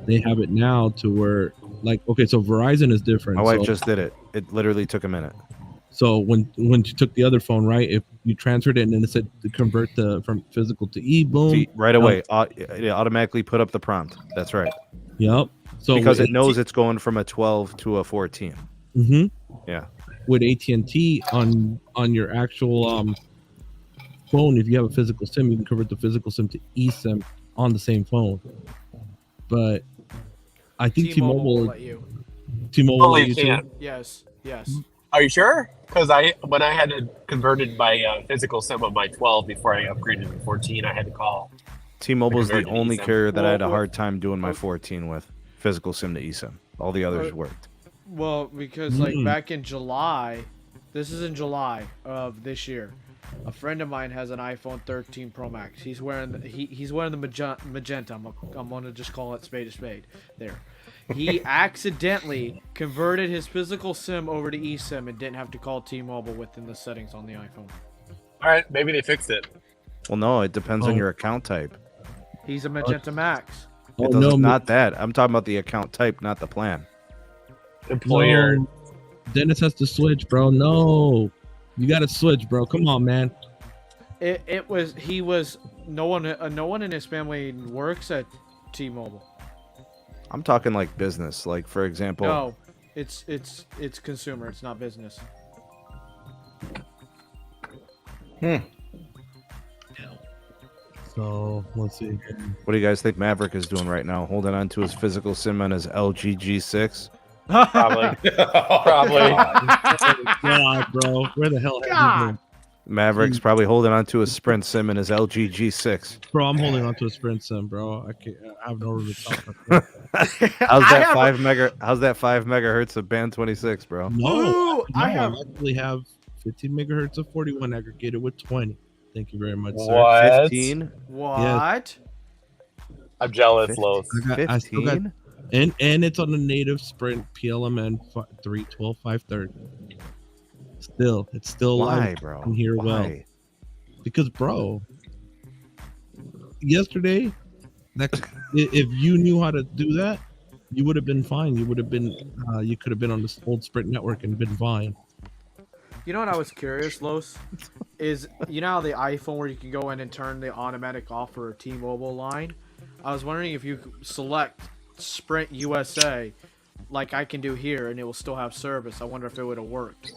they have it now to where, like, okay, so Verizon is different. My wife just did it. It literally took a minute. So when she took the other phone, right, if you transferred it and then it said to convert from physical to boom. See, right away, it automatically put up the prompt. That's right. Yep. So because it knows it's going from a 12 to a 14. Yeah. With AT&T on your actual phone, if you have a physical SIM, you can convert the physical SIM to eSIM on the same phone. But I think T-Mobile will let you. T-Mobile will let you can. too? Yes. Are you sure? Because when I had to converted my physical SIM on my 12 before I upgraded to 14, I had to call. T-Mobile's the only carrier that I had a hard time doing my 14 with. Physical SIM to eSIM. All the others worked. Well, because like back in July, this is in July of this year, a friend of mine has an iPhone 13 Pro Max. He's wearing the magenta. I'm gonna just call it spade a spade. There. He accidentally converted his physical SIM over to eSIM and didn't have to call T-Mobile within the settings on the iPhone. All right, maybe they fixed it. Well, no, it depends on your account type. He's a Magenta MAX. Not that. I'm talking about the account type, not the plan. Employer. No. Dennis has to switch, bro. No, you got to switch, bro. Come on, man. No one in his family works at T-Mobile. I'm talking like business, like for example. No, it's consumer. It's not business. So let's see. What do you guys think Maverick is doing right now? Holding on to his physical SIM on his LG G6? Probably. God, bro, where the hell? God. Maverick's probably holding on to a Sprint SIM in his LG G6. Bro, I'm holding on to a Sprint SIM, bro. I have no room to talk. How's that 5 megahertz of band 26, bro? No, I actually have 15 megahertz of 41 aggregated with 20. Thank you very much, sir. What? 15? What? Yes. I'm jealous, Los. I still got, and it's on the native Sprint PLMN 312.530. It's still Why, live bro? in here. Why? Well, because, bro, yesterday, if you knew how to do that, you would have been fine. You would have been, you could have been on this old Sprint network and been fine. You know what I was curious, Los? Is you know how the iPhone where you can go in and turn the automatic off for a T-Mobile line? I was wondering if you could select Sprint USA like I can do here and it will still have service. I wonder if it would have worked.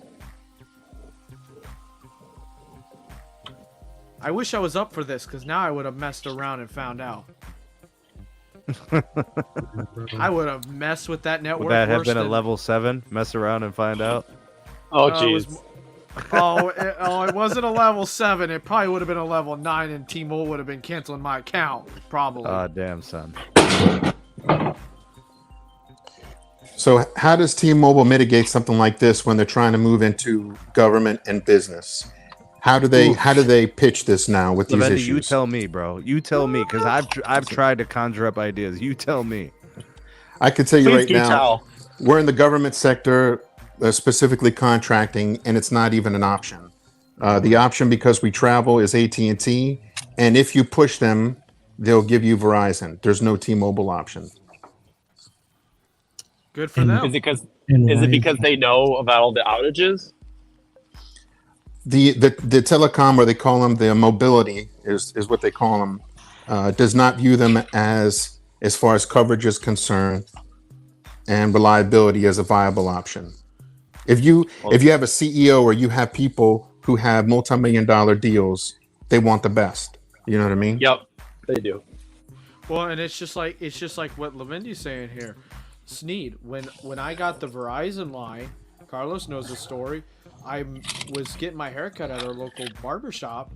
I wish I was up for this because now I would have messed around and found out. I would have messed with that network. Would that have been a level 7? Mess around and find out? Oh, jeez. It wasn't a level 7. It probably would have been a level 9, and T-Mobile would have been canceling my account, probably. Damn, son. So how does T-Mobile mitigate something like this when they're trying to move into government and business? How do they pitch this now with these issues? You tell me, bro. You tell me, because I've tried to conjure up ideas. You tell me. I can tell you right now, we're in the government sector, specifically contracting, and it's not even an option. The option, because we travel, is AT&T, and if you push them, they'll give you Verizon. There's no T-Mobile option. Good for them. Is it because they know about all the outages? The telecom, or they call them the mobility, is what they call them, does not view them as far as coverage is concerned and reliability as a viable option. If you have a CEO or you have people who have multi-million-dollar deals, they want the best. You know what I mean? Yep, they do. Well, and it's just like what Lavindi's saying here. Sneed, when I got the Verizon line, Carlos knows the story. I was getting my haircut at our local barbershop,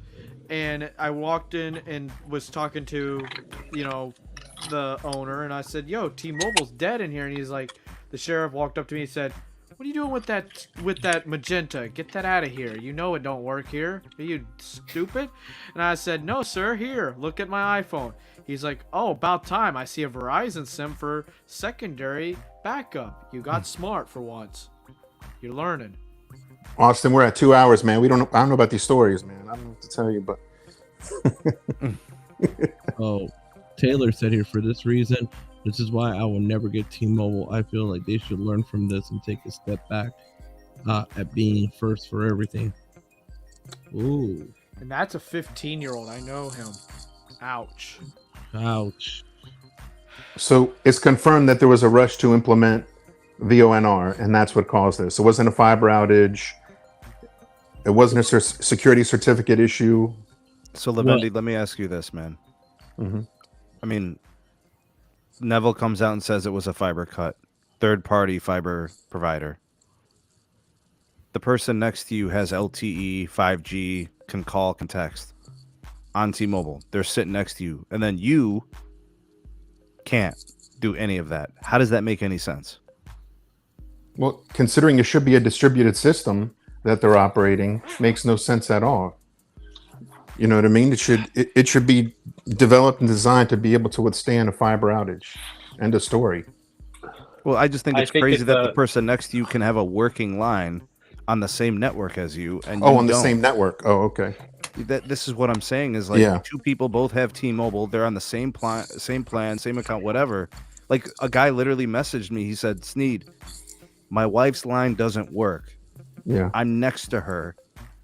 and I walked in and was talking to, the owner, and I said, "Yo, T-Mobile's dead in here." And he's like, the sheriff walked up to me and said, What are you doing with that magenta? Get that out of here. You know it don't work here. Are you stupid? And I said, no, sir. Here, look at my iPhone. He's like, oh, about time. I see a Verizon SIM for secondary backup. You got smart for once. You're learning. Austin, we're at 2 hours, man. I don't know about these stories, man. I don't know what to tell you, but. Oh, Taylor said here, for this reason, this is why I will never get T-Mobile. I feel like they should learn from this and take a step back at being first for everything. Ooh. And that's a 15-year-old. I know him. Ouch. Ouch. So it's confirmed that there was a rush to implement VONR, and that's what caused this. It wasn't a fiber outage. It wasn't a security certificate issue. So, Levendi, let me ask you this, man. Mm-hmm. I mean, Neville comes out and says it was a fiber cut, third-party fiber provider. The person next to you has LTE, 5G, can call, can text on T-Mobile. They're sitting next to you, and then you can't do any of that. How does that make any sense? Well, considering it should be a distributed system that they're operating, makes no sense at all. You know what I mean? It should be developed and designed to be able to withstand a fiber outage. End of story. Well, I just think it's crazy that the person next to you can have a working line on the same network as you, and on the same network. Oh, okay. This is what I'm saying is like two people both have T-Mobile. They're on the same plan, same account, whatever. Like a guy literally messaged me. He said, "Sneed, my wife's line doesn't work. Yeah, I'm next to her,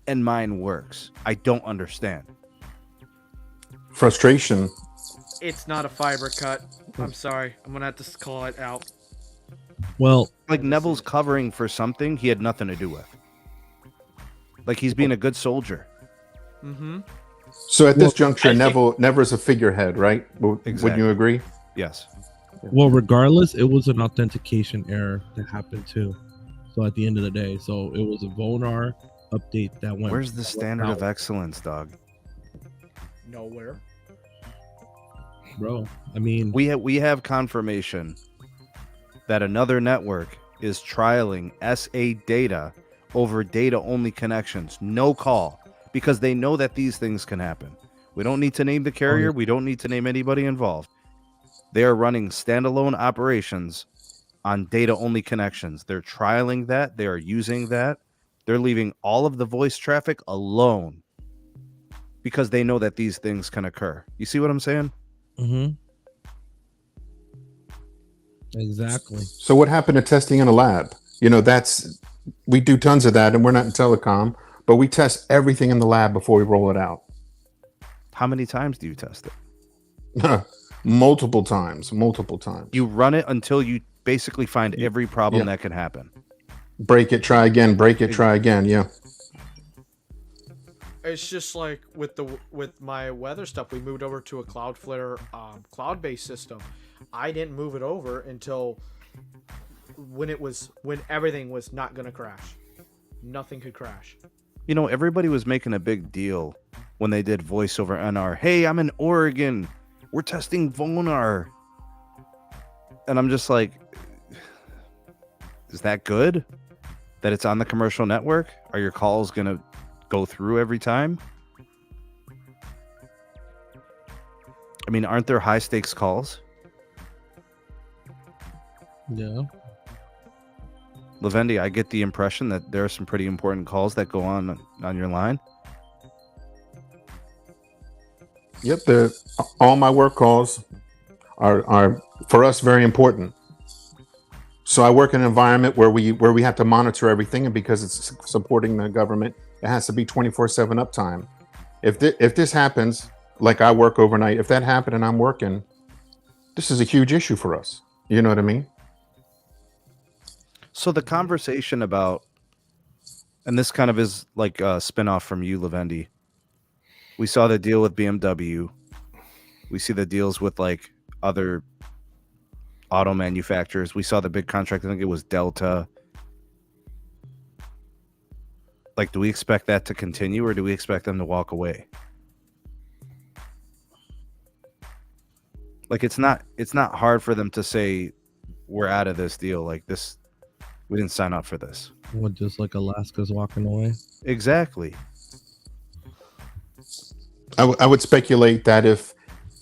and mine works. I don't understand." Frustration. It's not a fiber cut. I'm sorry. I'm gonna have to call it out. Well, like Neville's covering for something he had nothing to do with. Like he's being a good soldier. Mm-hmm. So at this juncture, Neville's a figurehead, right? Exactly. Wouldn't you agree? Yes. Well, regardless, it was an authentication error that happened too. So at the end of the day, so it was a VONR update that went. Where's the standard of excellence, dog? Nowhere. Bro, I mean, we have confirmation that another network is trialing SA data over data-only connections, no call, because they know that these things can happen. We don't need to name the carrier. We don't need to name anybody involved. They are running standalone operations on data-only connections. They're trialing that. They are using that. They're leaving all of the voice traffic alone because they know that these things can occur. You see what I'm saying? Mm-hmm. Exactly. So what happened to testing in a lab? You know, we do tons of that, and we're not in telecom, but we test everything in the lab before we roll it out. How many times do you test it? Multiple times. You run it until you basically find every problem that can happen. Break it, try again, break it, try again. Yeah. It's just like with my weather stuff, we moved over to a Cloudflare cloud-based system. I didn't move it over until when everything was not going to crash. Nothing could crash. You know, everybody was making a big deal when they did voice over NR. Hey, I'm in Oregon. We're testing VONR. And I'm just like, is that good? That it's on the commercial network? Are your calls going to go through every time? I mean, aren't there high stakes calls? Yeah. Levendi, I get the impression that there are some pretty important calls that go on your line. Yep, all my work calls are for us very important. So I work in an environment where we have to monitor everything, and because it's supporting the government, it has to be 24/7 uptime. If this happens, like I work overnight, if that happened and I'm working, this is a huge issue for us. You know what I mean? So the conversation about, and this kind of is like a spinoff from you, Levendi. We saw the deal with BMW. We see the deals with like other auto manufacturers. We saw the big contract. I think it was Delta. Like, do we expect that to continue, or do we expect them to walk away? Like, it's not hard for them to say we're out of this deal. Like this, We didn't sign up for this. What, just like Alaska's walking away? Exactly. I would speculate that if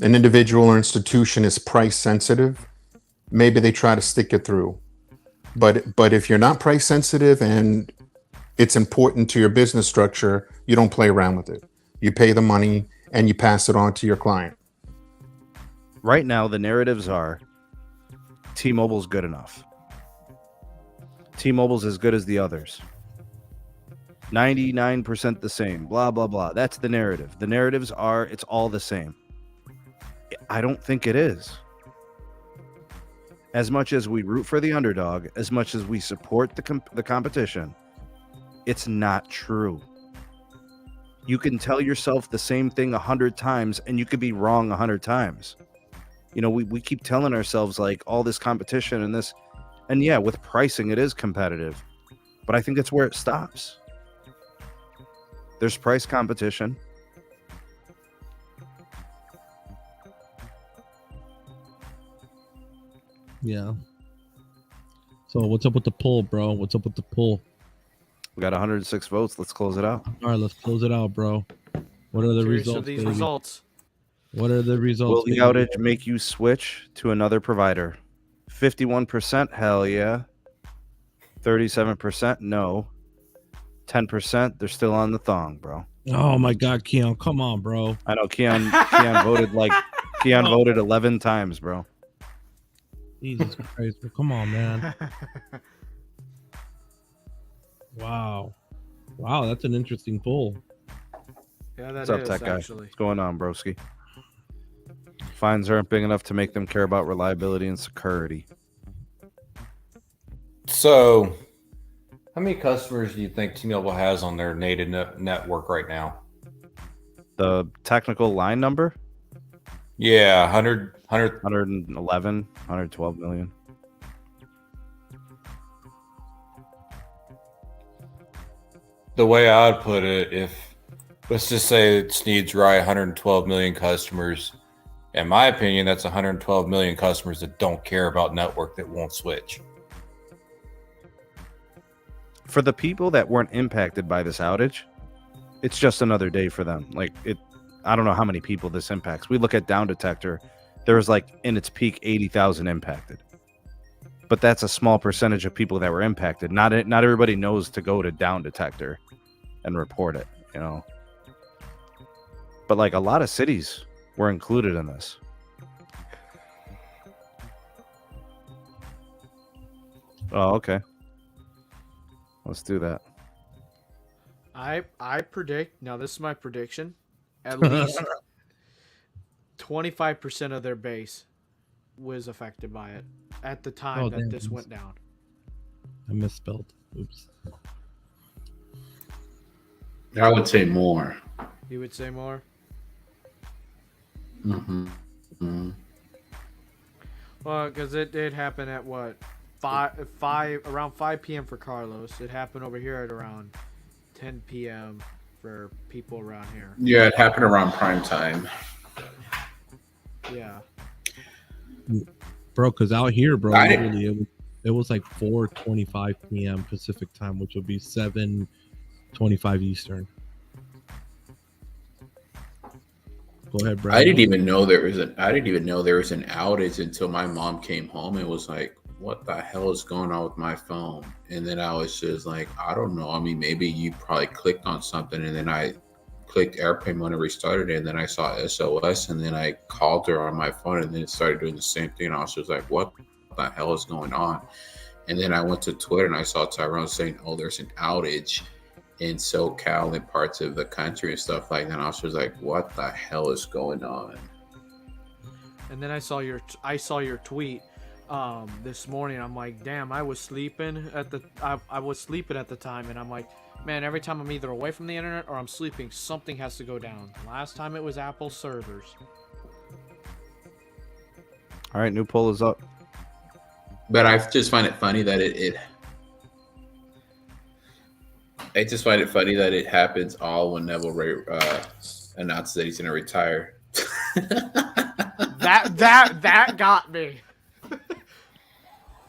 an individual or institution is price sensitive, maybe they try to stick it through. But if you're not price sensitive and it's important to your business structure, you don't play around with it. You pay the money and you pass it on to your client. Right now, the narratives are T-Mobile's good enough. T-Mobile's as good as the others. 99% the same. Blah, blah, blah. That's the narrative. The narratives are it's all the same. I don't think it is. As much as we root for the underdog, as much as we support the competition, it's not true. You can tell yourself the same thing 100 times and you could be wrong 100 times. You know, we keep telling ourselves like all this competition and this, and yeah, with pricing, it is competitive, but I think it's where it stops. There's price competition. Yeah. So what's up with the poll, bro? What's up with the poll? We got 106 votes. Let's close it out. All right, let's close it out, bro. What are the results? Of these results? What are the results? Will the outage make you switch to another provider? 51%, hell yeah. 37%, no. 10%, they're still on the thong, bro. Oh my God, Keon, come on, bro. I know Keon voted 11 times, bro. Jesus Christ, come on, man. Wow, that's an interesting poll. Yeah, that What's up, is, tech guy? actually. What's going on, broski? Fines aren't big enough to make them care about reliability and security. So, how many customers do you think T-Mobile has on their native network right now? The technical line number? Yeah, 111, 112 million. The way I would put it, if let's just say it's needs right 112 million customers, in my opinion, that's 112 million customers that don't care about network that won't switch. For the people that weren't impacted by this outage, it's just another day for them. Like I don't know how many people this impacts. We look at Down Detector, there was like in its peak 80,000 impacted. But that's a small percentage of people that were impacted. Not everybody knows to go to Down Detector and report it, you know. But like a lot of cities were included in this. Oh, okay. Let's do that. I predict, now this is my prediction, at least 25% of their base was affected by it at the time that this went down. I misspelled. Oops. I would say more. You would say more? Mm-hmm. Mm-hmm. Well, because it did happen at what? Around 5 p.m. for Carlos. It happened over here at around 10 p.m. for people around here. Yeah, it happened around prime time. Yeah. Bro, because out here, bro, literally, it was like 4:25 p.m. Pacific time, which would be 7:25 Eastern. Go ahead, bro. I didn't even know there was an outage until my mom came home and was like, "What the hell is going on with my phone?" And then I was just like, "I don't know. I mean, maybe you probably clicked on something." And then I clicked airplane mode and restarted it, and then I saw SOS, and then I called her on my phone, and then it started doing the same thing. And I was just like, "What the hell is going on?" And then I went to Twitter and I saw Tyrone saying, "Oh, there's an outage in SoCal and parts of the country and stuff like that." And I was just like, "What the hell is going on?" And then I saw your tweet this morning. I'm like, damn, I was sleeping at the time, and I'm like, man, every time I'm either away from the internet or I'm sleeping, something has to go down. Last time it was Apple servers. All right, new poll is up. But I just find it funny that I just find it funny that it happens all when Neville announces that he's going to retire. That got me.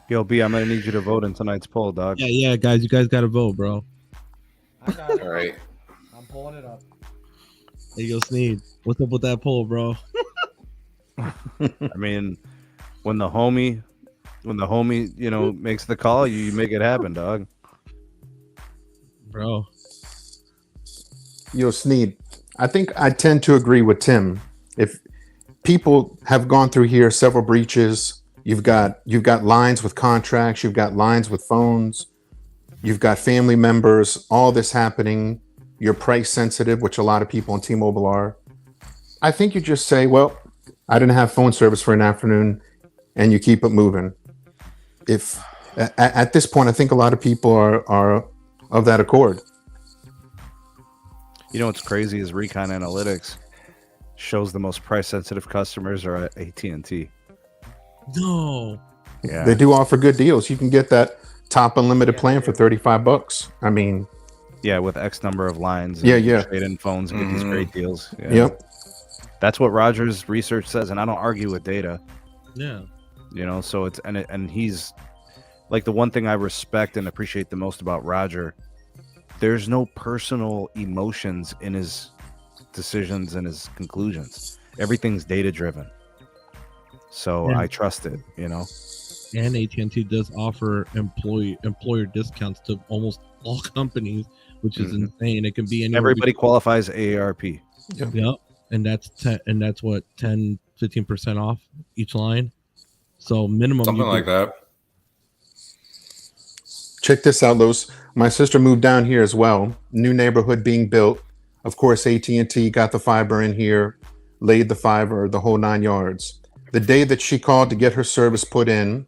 Yo, B, I'm gonna need you to vote in tonight's poll, dog. Yeah, guys, you guys gotta vote, bro. I got it. All right. I'm pulling it up. There you go, Sneed. What's up with that poll, bro? I mean, when the homie, makes the call, you make it happen, dog. Bro. Yo, Sneed, I think I tend to agree with Tim. If people have gone through here several breaches, you've got lines with contracts, you've got lines with phones, you've got family members, all this happening. You're price sensitive, which a lot of people on T-Mobile are. I think you just say, well, I didn't have phone service for an afternoon, and you keep it moving. If at this point, I think a lot of people are of that accord. You know what's crazy is Recon Analytics shows the most price sensitive customers are at AT&T. No. Yeah, They do offer good deals. You can get that top unlimited plan for $35. I mean, yeah, with X number of lines. Yeah. Trade in phones and get these great deals. Yeah. Yep. That's what Roger's research says, and I don't argue with data. Yeah. So it's and he's like, the one thing I respect and appreciate the most about Roger, there's no personal emotions in his decisions and his conclusions. Everything's data driven. So I trust it, And AT&T does offer employer discounts to almost all companies, which is insane. It can be anywhere. Everybody qualifies AARP. Yep. And that's 10-15% off each line. So minimum Something like that. check this out, Los. My sister moved down here as well. New neighborhood being built. Of course, AT&T got the fiber in here, laid the fiber, the whole 9 yards. The day that she called to get her service put in,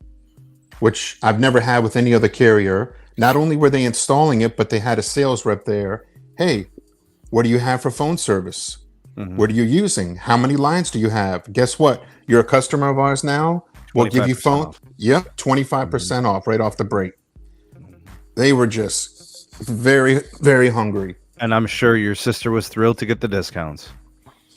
which I've never had with any other carrier, not only were they installing it, but they had a sales rep there. Hey, what do you have for phone service? What are you using? How many lines do you have? Guess what? You're a customer of ours now. We'll give you phone. Off. Yep, 25% off right off the break. They were just very, very hungry. And I'm sure your sister was thrilled to get the discounts.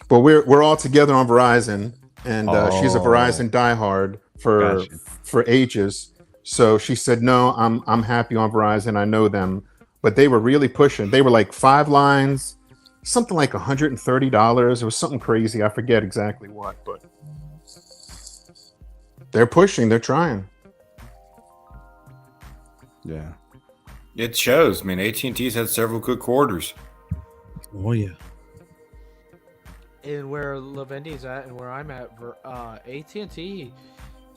But we're all together on Verizon, and she's a Verizon diehard for ages. So she said, "No, I'm happy on Verizon. I know them." But they were really pushing. They were like 5 lines, something like $130. It was something crazy. I forget exactly what, but they're pushing. They're trying. Yeah. It shows. I mean, AT&T's had several good quarters. Oh yeah. And where Lavendi's at and where I'm at, AT&T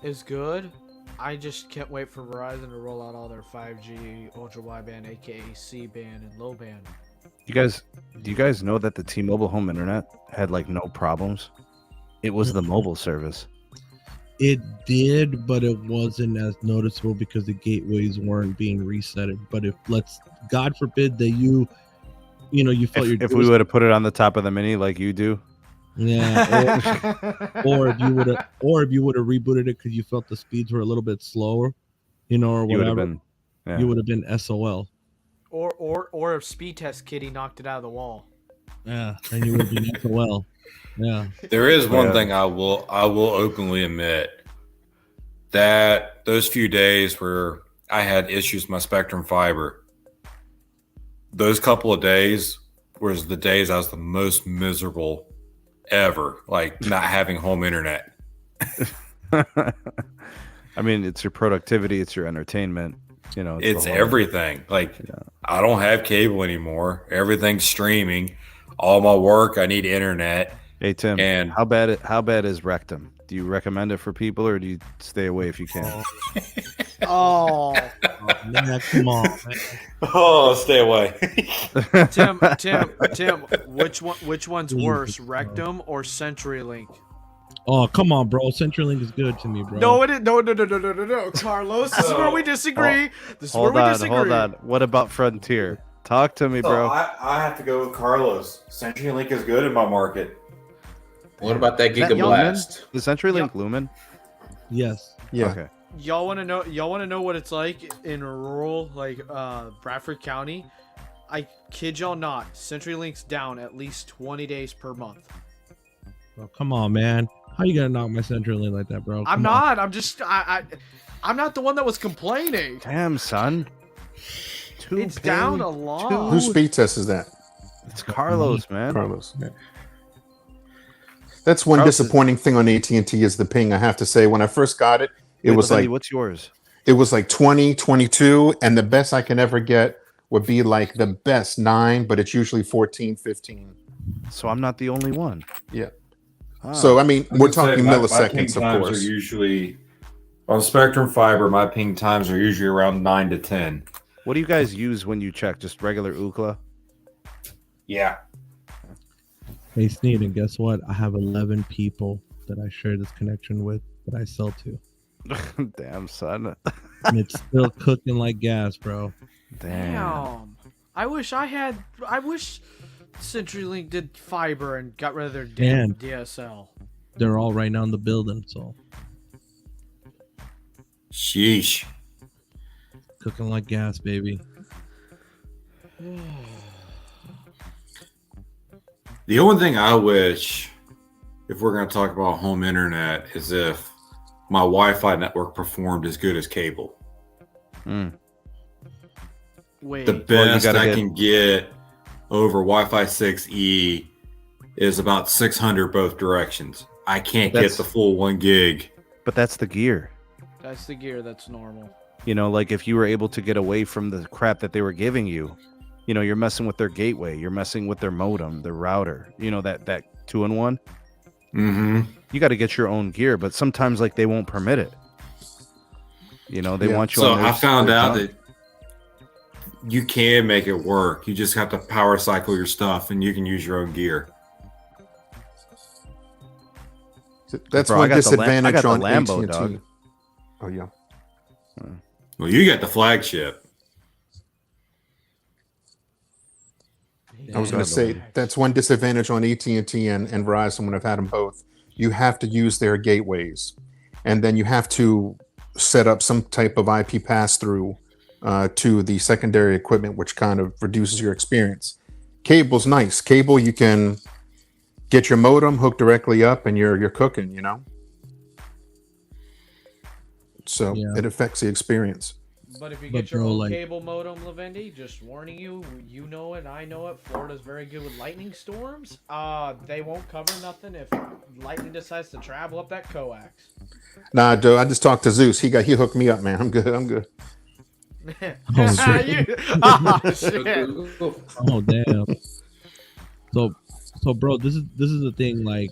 is good. I just can't wait for Verizon to roll out all their 5G ultra-wide band, aka C-band and low band. Do you guys know that the T-Mobile home internet had like no problems? It was the mobile service. It did, but it wasn't as noticeable because the gateways weren't being reset. But God forbid that you felt If we would have put it on the top of the mini like you do. Yeah. or if you would have rebooted it because you felt the speeds were a little bit slower, or whatever, you would have been SOL. Or if speed test kitty knocked it out of the wall. Yeah, and you would have been SOL. Yeah. There is one thing I will openly admit, that those few days where I had issues with my Spectrum fiber, those couple of days was the days I was the most miserable ever, like not having home internet. I mean, it's your productivity, it's your entertainment, it's everything. Like, I don't have cable anymore. Everything's streaming. All my work, I need internet. Hey Tim, and how bad is Rectum? Do you recommend it for people, or do you stay away if you can? Oh man, come on, man. Oh, stay away. Tim, which one's worse, Rectum or CenturyLink? Oh, come on, bro. CenturyLink is good to me, bro. No, it is. No, Carlos. This is where we disagree. Hold on. What about Frontier? Talk to me, bro. I have to go with Carlos. CenturyLink is good in my market. What about that Gigablast? Is CenturyLink Lumen? Yes. Yeah. Okay. Y'all want to know what it's like in rural, like Bradford County? I kid y'all not. CenturyLink's down at least 20 days per month. Oh, come on, man. How you gonna knock my CenturyLink like that, bro? I'm not. I'm just. I'm not the one that was complaining. Damn, son. It's down a lot. Whose speed test is that? It's Carlos, man. Carlos. Yeah. That's one disappointing thing on AT&T is the ping. I have to say, when I first got it, it was like, what's yours? It was like 20, 22, and the best I can ever get would be like the best 9, but it's usually 14, 15. So I'm not the only one. Yeah. So I mean, we're talking milliseconds, my of course. Are usually on Spectrum Fiber. My ping times are usually around 9 to 10. What do you guys use when you check? Just regular ookla? Yeah. Hey, Sneed, and guess what? I have 11 people that I share this connection with that I sell to. Damn, son. And it's still cooking like gas, bro. Damn. I wish CenturyLink did fiber and got rid of their damn DSL. They're all right now in the building, so. Sheesh. Cooking like gas, baby. The only thing I wish, if we're going to talk about home internet, is if my Wi-Fi network performed as good as cable. Wait. The best I can get over Wi-Fi 6E is about 600 both directions. I can't get the full 1 gig. But that's the gear. That's the gear. That's normal. You know, like if you were able to get away from the crap that they were giving you, you know, you're messing with their gateway, you're messing with their modem, their router, you know, that 2-in-1. Mm-hmm. You got to get your own gear, but sometimes like they won't permit it. You know, they want you. So I found out that you can make it work. You just have to power cycle your stuff, and you can use your own gear. That's Bro, one disadvantage on Lambo, AT&T. dog. Oh yeah. Well, you got the flagship. I was going to say that's one disadvantage on AT&T and Verizon when I've had them both. You have to use their gateways, and then you have to set up some type of IP pass-through to the secondary equipment, which kind of reduces your experience. Cable's nice. Cable, you can get your modem hooked directly up, and you're cooking. You know, so it affects the experience. But if you get your own cable modem, Lavendi, just warning you, you know it, I know it. Florida's very good with lightning storms. They won't cover nothing if lightning decides to travel up that coax. Nah, dude, I just talked to Zeus. He hooked me up, man. I'm good. Oh, shit. Oh, damn. So, bro, this is the thing. Like,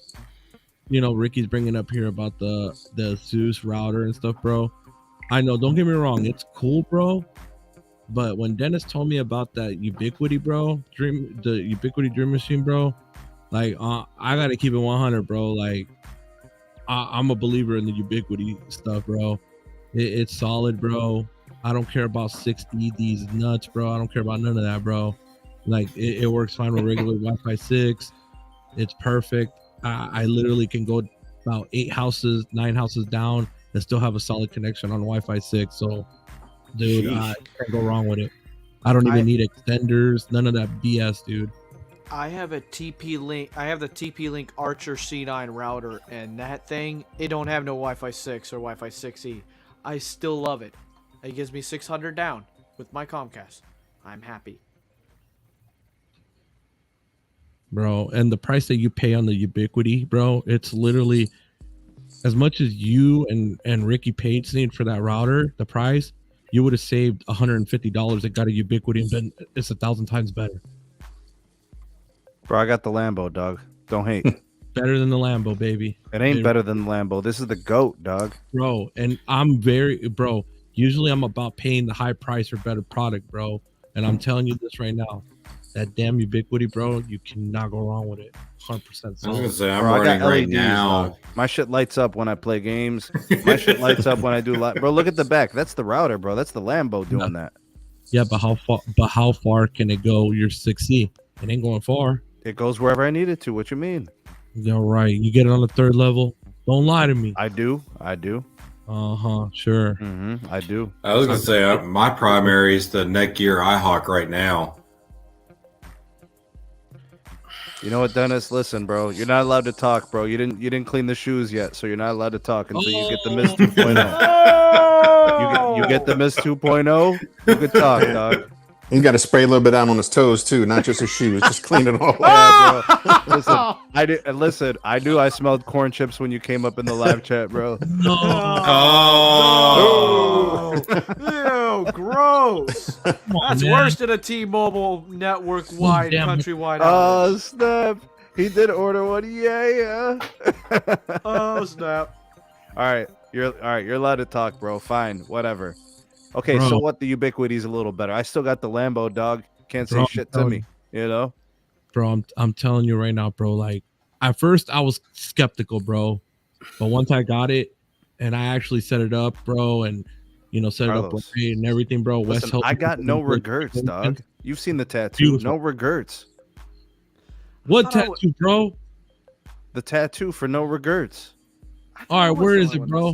you know, Ricky's bringing up here about the Zeus router and stuff, bro. I know, don't get me wrong, it's cool, bro. But when Dennis told me about that Ubiquity, bro, the Ubiquity Dream Machine, bro, like, I gotta keep it 100, bro. Like, I'm a believer in the Ubiquity stuff, bro. It's solid, bro. I don't care about 60 these nuts, bro. I don't care about none of that, bro. Like, it works fine with regular Wi-Fi 6. It's perfect. I literally can go about 9 houses down and still have a solid connection on Wi-Fi 6. So, dude, I can't go wrong with it. I don't even need extenders, none of that BS, dude. I have a TP-Link. I have the TP-Link Archer C9 router, and that thing, it don't have no Wi-Fi 6 or Wi-Fi 6E. I still love it. It gives me 600 down with my Comcast. I'm happy. Bro, and the price that you pay on the Ubiquity, bro, it's literally as much as you and Ricky paid for that router, the price, you would have saved $150 that got a Ubiquity, and then it's 1,000 times better. Bro, I got the Lambo, dog. Don't hate. Better than the Lambo, baby. It ain't better than the Lambo. This is the GOAT, dog. Bro, and usually I'm about paying the high price for better product, bro. And I'm telling you this right now. That damn Ubiquity, bro, you cannot go wrong with it. 100%. I was gonna say, I'm running right LEDs, now. Dog. My shit lights up when I play games. My shit lights up when I do bro, look at the back. That's the router, bro. That's the Lambo doing that. Yeah, but how far can it go? Your 6E. It ain't going far. It goes wherever I need it to. What you mean? Yeah, right. You get it on the 3rd level. Don't lie to me. I do. Sure. I do. I was gonna say my primary is the Netgear iHawk right now. You know what, Dennis? Listen, bro. You're not allowed to talk, bro. You didn't clean the shoes yet, so you're not allowed to talk until you get the Mist 2.0. You get the Mist 2.0, you can talk, dog. He's got to spray a little bit out on his toes too, not just his shoes. Just clean it all Yeah, bro. Listen, I knew I smelled corn chips when you came up in the live chat, bro. No. Oh. Ew, gross. That's worse than a T-Mobile network-wide, countrywide. Oh, snap. He did order one. Yeah. Oh, snap. All right. You're allowed to talk, bro. Fine. Whatever. Okay, Bro. so what? The Ubiquity's a little better. I still got the Lambo, dog. Can't say shit to me, you know? Bro, I'm telling you right now, bro. Like, at first I was skeptical, bro. But once I got it and I actually set it up, bro, and, set it up right and everything, bro. Listen, I got no regrets, dog. You've seen the tattoo. Beautiful. No regrets. What tattoo, bro? The tattoo for no regrets. All right, where is it, bro?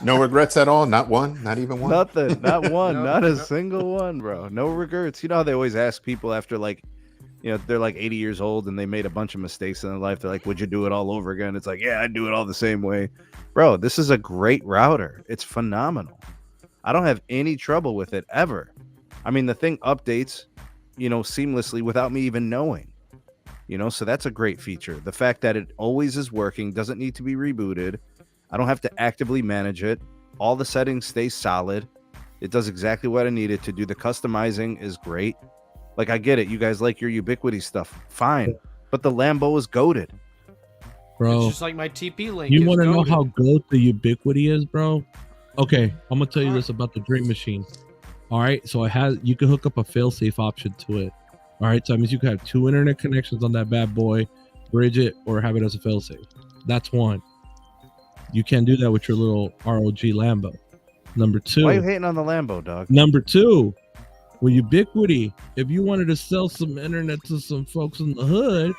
No regrets at all? Not one? Not even one? Nothing. Not one. Not a single one, bro. No regrets. You know how they always ask people after, like, they're like 80 years old and they made a bunch of mistakes in their life. They're like, would you do it all over again? It's like, yeah, I'd do it all the same way. Bro, this is a great router. It's phenomenal. I don't have any trouble with it ever. I mean, the thing updates, seamlessly without me even knowing. So that's a great feature. The fact that it always is working, doesn't need to be rebooted. I don't have to actively manage it. All the settings stay solid. It does exactly what I need it to do. The customizing is great. Like, I get it. You guys like your Ubiquity stuff. Fine. But the Lambo is goated. Bro. It's just like my TP link. You want to know how good the Ubiquity is, bro? Okay, I'm going to tell you this about the Dream Machine. All right, so you can hook up a fail-safe option to it. All right, so that means you can have 2 internet connections on that bad boy, bridge it, or have it as a fail-safe. That's one. You can't do that with your little ROG Lambo. Number 2. Why are you hating on the Lambo, dog? Number 2, with Ubiquity, if you wanted to sell some internet to some folks in the hood,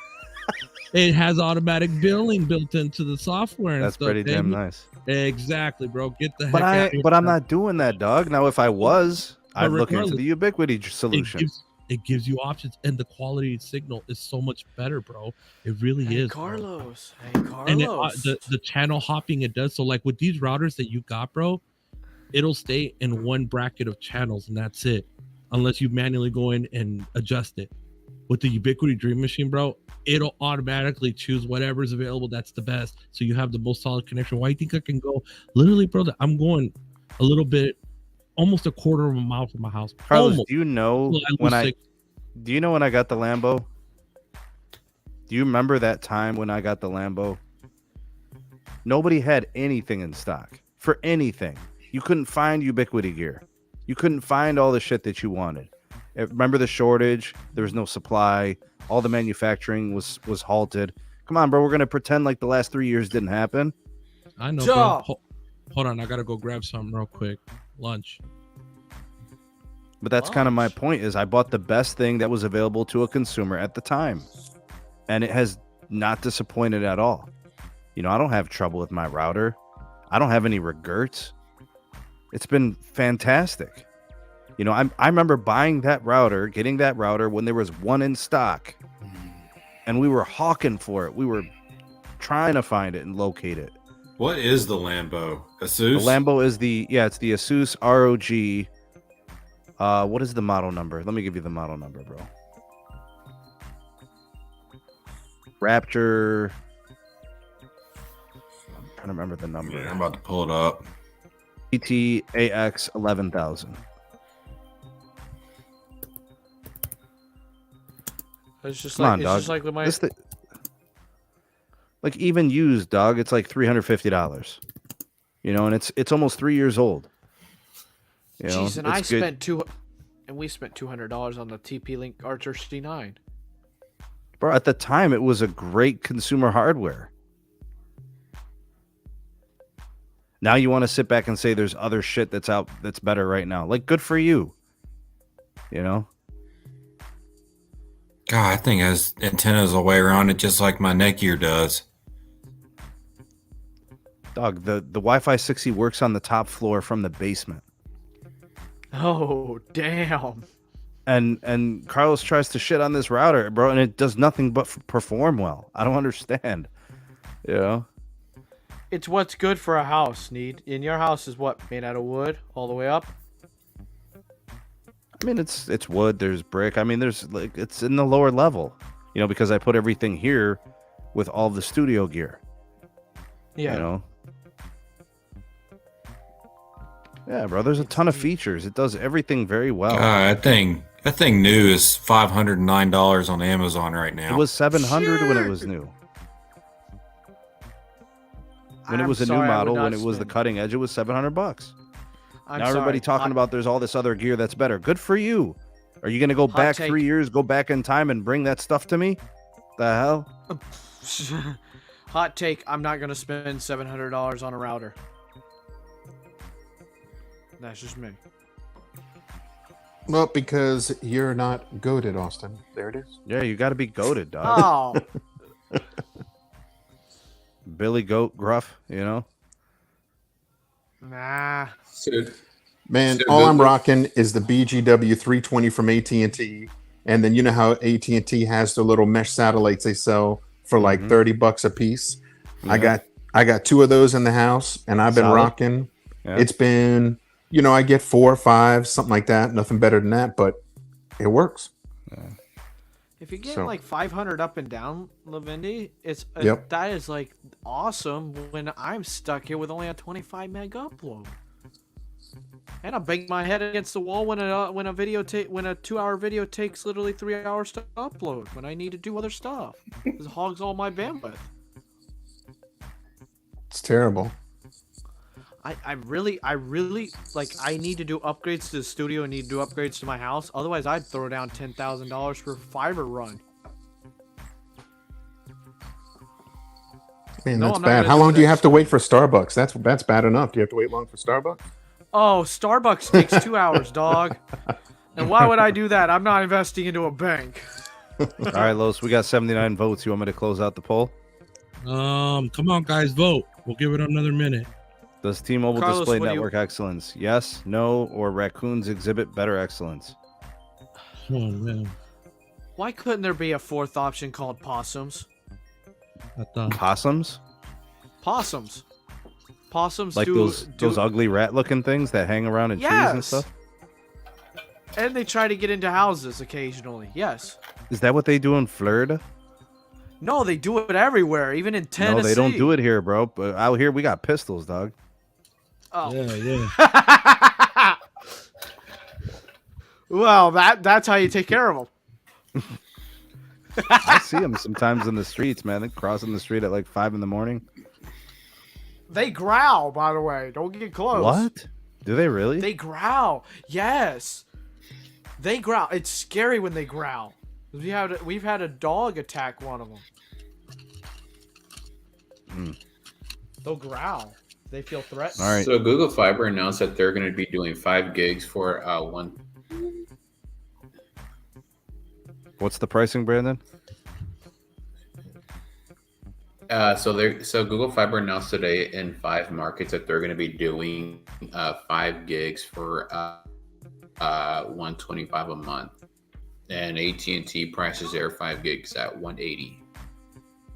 it has automatic billing built into the software. And That's stuff, pretty damn nice. Exactly, bro. Get the heck out of here. But I'm not doing that, dog. Now, if I was, I'd look into the Ubiquity solution. It gives you options, and the quality signal is so much better, bro. It really is. Carlos. And the channel hopping it does. So, like, with these routers that you got, bro, it'll stay in one bracket of channels, and that's it. Unless you manually go in and adjust it. With the Ubiquity Dream Machine, bro, it'll automatically choose whatever's available that's the best. So you have the most solid connection. Why do you think I can go? Literally, bro, I'm going a little bit, almost a quarter of a mile from my house. Carlos, almost. do you know when I got the Lambo? Do you remember that time when I got the Lambo? Nobody had anything in stock for anything. You couldn't find Ubiquity gear. You couldn't find all the shit that you wanted. Remember the shortage? There was no supply. All the manufacturing was halted. Come on, bro. We're gonna pretend like the last 3 years didn't happen. I know, bro. Hold on, I gotta go grab something real quick. Lunch. But that's kind of my point. Is I bought the best thing that was available to a consumer at the time, and it has not disappointed at all. I don't have trouble with my router. I don't have any regrets. It's been fantastic. I remember buying that router, getting that router when there was one in stock, and we were hawking for it. We were trying to find it and locate it. What is the Lambo? Asus? The Lambo is it's the Asus ROG. What is the model number? Let me give you the model number, bro. Raptor. I'm trying to remember the number. Yeah, I'm about to pull it up. ETAX 11,000. It's just Come like on, it's dog. just like my like even used, dog. It's like $350. And it's almost 3 years old. Jeez, and we spent $200 on the TP-Link Archer C9. Bro, at the time it was a great consumer hardware. Now you want to sit back and say there's other shit that's out that's better right now. Like, good for you. God, I think it has antennas all the way around it, just like my Netgear does. Dog, the Wi-Fi 6E works on the top floor from the basement. Oh, damn. And Carlos tries to shit on this router, bro, and it does nothing but perform well. I don't understand. You know? It's what's good for a house, Need. In your house is what? Made out of wood all the way up? I mean, it's wood, there's brick. I mean, there's like it's in the lower level. You know, because I put everything here with all the studio gear. Yeah. You know? Yeah, bro, there's a ton of features. It does everything very well. That thing new is $509 on Amazon right now. It was $700 when it was new. When it was a new model, when it was the cutting edge, it was $700. Now everybody talking about there's all this other gear that's better. Good for you. Are you going to go back 3 years, go back in time and bring that stuff to me? The hell? Hot take, I'm not going to spend $700 on a router. That's just me. Well, because you're not goated, Austin. There it is. Yeah, you got to be goated, dog. Oh. Billy Goat Gruff, you know? Nah. Man, all I'm rocking is the BGW 320 from AT&T. And then you know how AT&T has the little mesh satellites they sell for like $30 a piece. Yeah. I got 2 of those in the house, and I've been rocking. Yeah. It's been, you know, I get 4 or 5, something like that. Nothing better than that, but it works. Yeah. If you get like 500 up and down, Lavendi, that is like awesome when I'm stuck here with only a 25 meg upload. And I bang my head against the wall when a 2-hour video takes literally 3 hours to upload when I need to do other stuff. It hogs all my bandwidth. It's terrible. I really like. I need to do upgrades to the studio. I need to do upgrades to my house. Otherwise, I'd throw down $10,000 for a fiber run. Man, that's bad. How long do you have to wait for Starbucks? That's bad enough. Do you have to wait long for Starbucks? Oh, Starbucks takes 2 hours, dog. And why would I do that? I'm not investing into a bank. All right, Los, we got 79 votes. You want me to close out the poll? Come on, guys, vote. We'll give it another minute. Does T-Mobile display network excellence? Yes, no, or raccoons exhibit better excellence? Oh, man. Why couldn't there be a fourth option called possums? Possums? Possums. Possums like those ugly rat-looking things that hang around in trees and stuff? And they try to get into houses occasionally, yes. Is that what they do in Florida? No, they do it everywhere, even in Tennessee. No, they don't do it here, bro. But out here, we got pistols, dog. Oh. Yeah. Well, that's how you take care of them. I see them sometimes in the streets, man. They crossing the street at like 5 a.m. They growl, by the way. Don't get close. What? Do they really? They growl. Yes. They growl. It's scary when they growl. We've had a dog attack one of them. They'll growl. They feel threatened. All right. So Google Fiber announced that they're going to be doing 5 gigs for one. What's the pricing, Brandon? So Google Fiber announced today in 5 markets that they're going to be doing 5 gigs for $125 a month, and AT&T prices their 5 gigs at $180.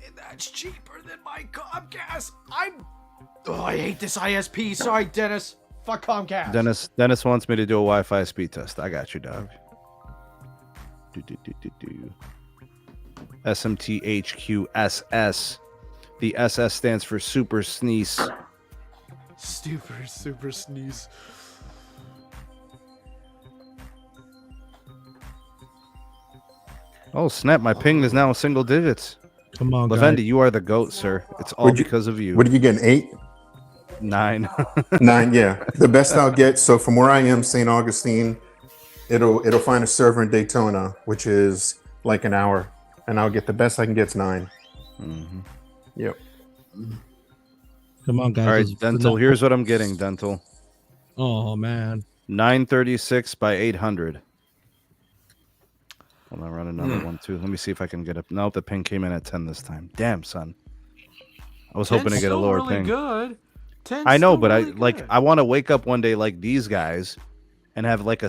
And that's cheaper than my Comcast. I hate this ISP. Sorry, Dennis. Fuck Comcast. Dennis wants me to do a Wi-Fi speed test. I got you, dog. SMT HQSS. The SS stands for Super Sneeze. Super Sneeze. Oh, snap. My ping is now single digits. Come on, Lavendi, guys. you are the GOAT, sir. It's all because of you. What did you get, an 8? 9. 9, yeah. The best I'll get, so from where I am, St. Augustine, it'll find a server in Daytona, which is like an hour. And I'll get the best I can get is 9. Mm-hmm. Yep. Come on, guys. All right, Dental. Here's what I'm getting, Dental. Oh, man. 936 by 800. Hold on, run another one, too. Let me see if I can get up. No, the ping came in at 10 this time. Damn, son. I was hoping to get a lower really ping. Good. I know, but really I want to wake up one day like these guys and have like a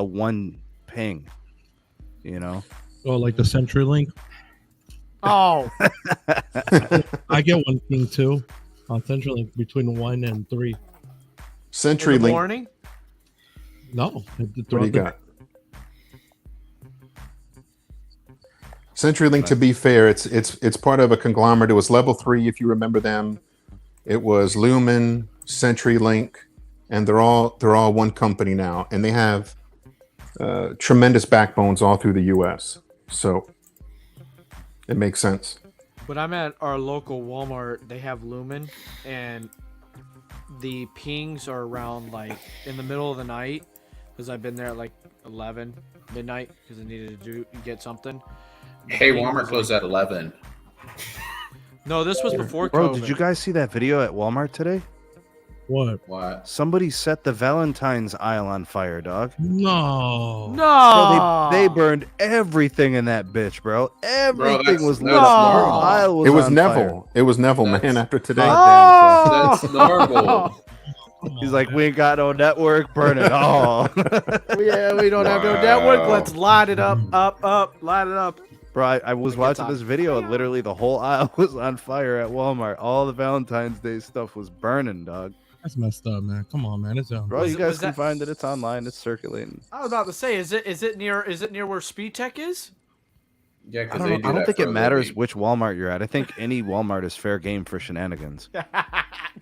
1 ping. You know. Oh, like the CenturyLink. Oh, I get one ping too on CenturyLink between 1 and 3. in the CenturyLink. morning. No, What do you got? CenturyLink, to be fair, it's part of a conglomerate. It was Level 3, if you remember them. It was Lumen, CenturyLink, and they're all one company now, and they have tremendous backbones all through the U.S. So it makes sense. When I'm at our local Walmart, they have Lumen, and the pings are around like in the middle of the night, because I've been there at like 11 midnight because I needed to get something. Hey, Walmart closed at 11. No, this was before Bro, COVID. did you guys see that video at Walmart today? What? Somebody set the Valentine's aisle on fire, dog. No. No. Bro, they burned everything in that bitch, bro. Everything was lit that's up. The normal. aisle It was on Neville. fire. It was Neville, That's- man. After today, Oh! That's normal. He's like, we ain't got no network, burn it all. Yeah, we don't have no network. Let's light it up, light it up. Bro, I was Like, watching it's this video, and literally the whole aisle was on fire at Walmart. All the Valentine's Day stuff was burning, dog. That's messed up, man. Come on, man. It's Bro, Was you it- guys was can that- find it. It's online. It's circulating. I was about to say, is it near where Speed Tech is? Yeah, I because don't, they know, do I don't that think for it a matters living. which Walmart you're at. I think any Walmart is fair game for shenanigans.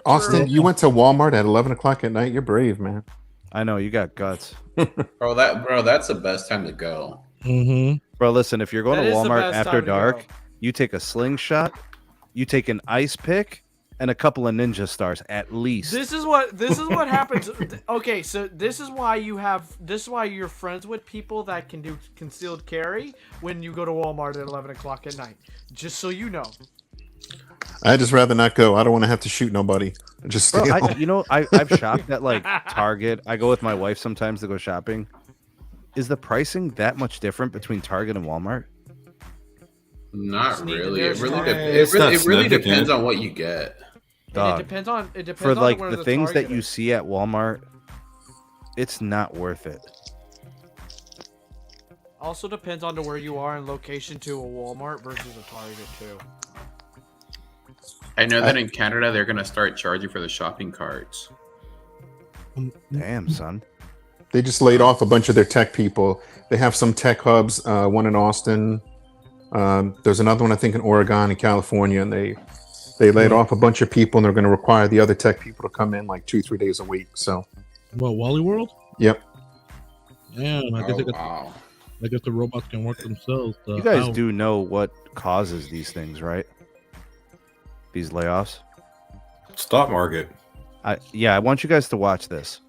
Austin, you went to Walmart at 11 o'clock at night. You're brave, man. I know, you got guts. Bro, that's the best time to go. Mm-hmm. Bro, listen, if you're going That to is the Walmart best after time to dark, go. you take a slingshot, you take an ice pick, and a couple of ninja stars at least. This is what happens. Okay, so this is why you're friends with people that can do concealed carry when you go to Walmart at 11 o'clock at night. Just so you know. I'd just rather not go. I don't want to have to shoot nobody. Just stay Bro, home. I've shopped at like Target. I go with my wife sometimes to go shopping. Is the pricing that much different between Target and Walmart? Not Sneak really. the It really, bears. It's not it really significant. depends on what you get. And Dog. it depends on For like where the things that Target you is. see at Walmart, it's not worth it. Also depends on to where you are in location to a Walmart versus a Target too. I know that in Canada they're gonna start charging for the shopping carts. Damn, son. They just laid off a bunch of their tech people. They have some tech hubs, one in Austin. There's another one, I think, in Oregon and California, and they laid off a bunch of people, and they're going to require the other tech people to come in like 2-3 days a week. So, What, Wally World? yep. Damn, I guess, Oh, wow. I guess the robots can work themselves. You guys do know what causes these things, right? These layoffs? Stock market. I want you guys to watch this.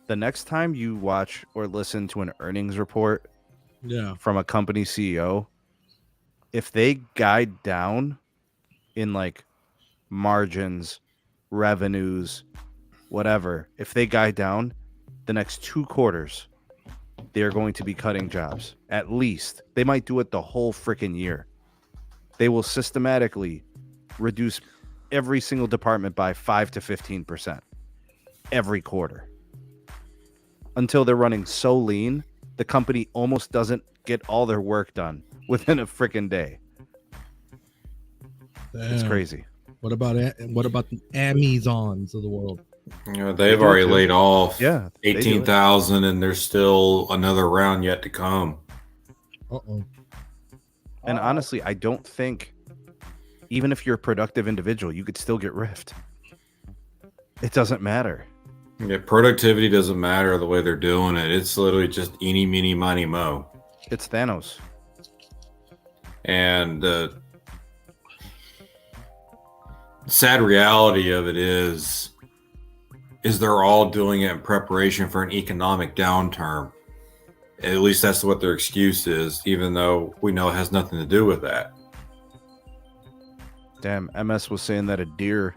The next time you watch or listen to an earnings report from a company CEO, if they guide down in like margins, revenues, whatever, if they guide down the next 2 quarters, they're going to be cutting jobs. At least. They might do it the whole freaking year. They will systematically reduce every single department by 5 to 15% every quarter. Until they're running so lean, the company almost doesn't get all their work done within a freaking day. It's Damn. crazy. What about the Amazons of the world? You know, They they've do already too. laid off Yeah, they do it. 18,000, and there's still another round yet to come. Uh-oh. And honestly, I don't think, even if you're a productive individual, you could still get riffed. It doesn't matter. Yeah, productivity doesn't matter the way they're doing it. It's literally just eeny, meeny, miny, mo. It's Thanos. And the sad reality of it is they're all doing it in preparation for an economic downturn. At least that's what their excuse is, even though we know it has nothing to do with that. Damn, MS was saying that a deer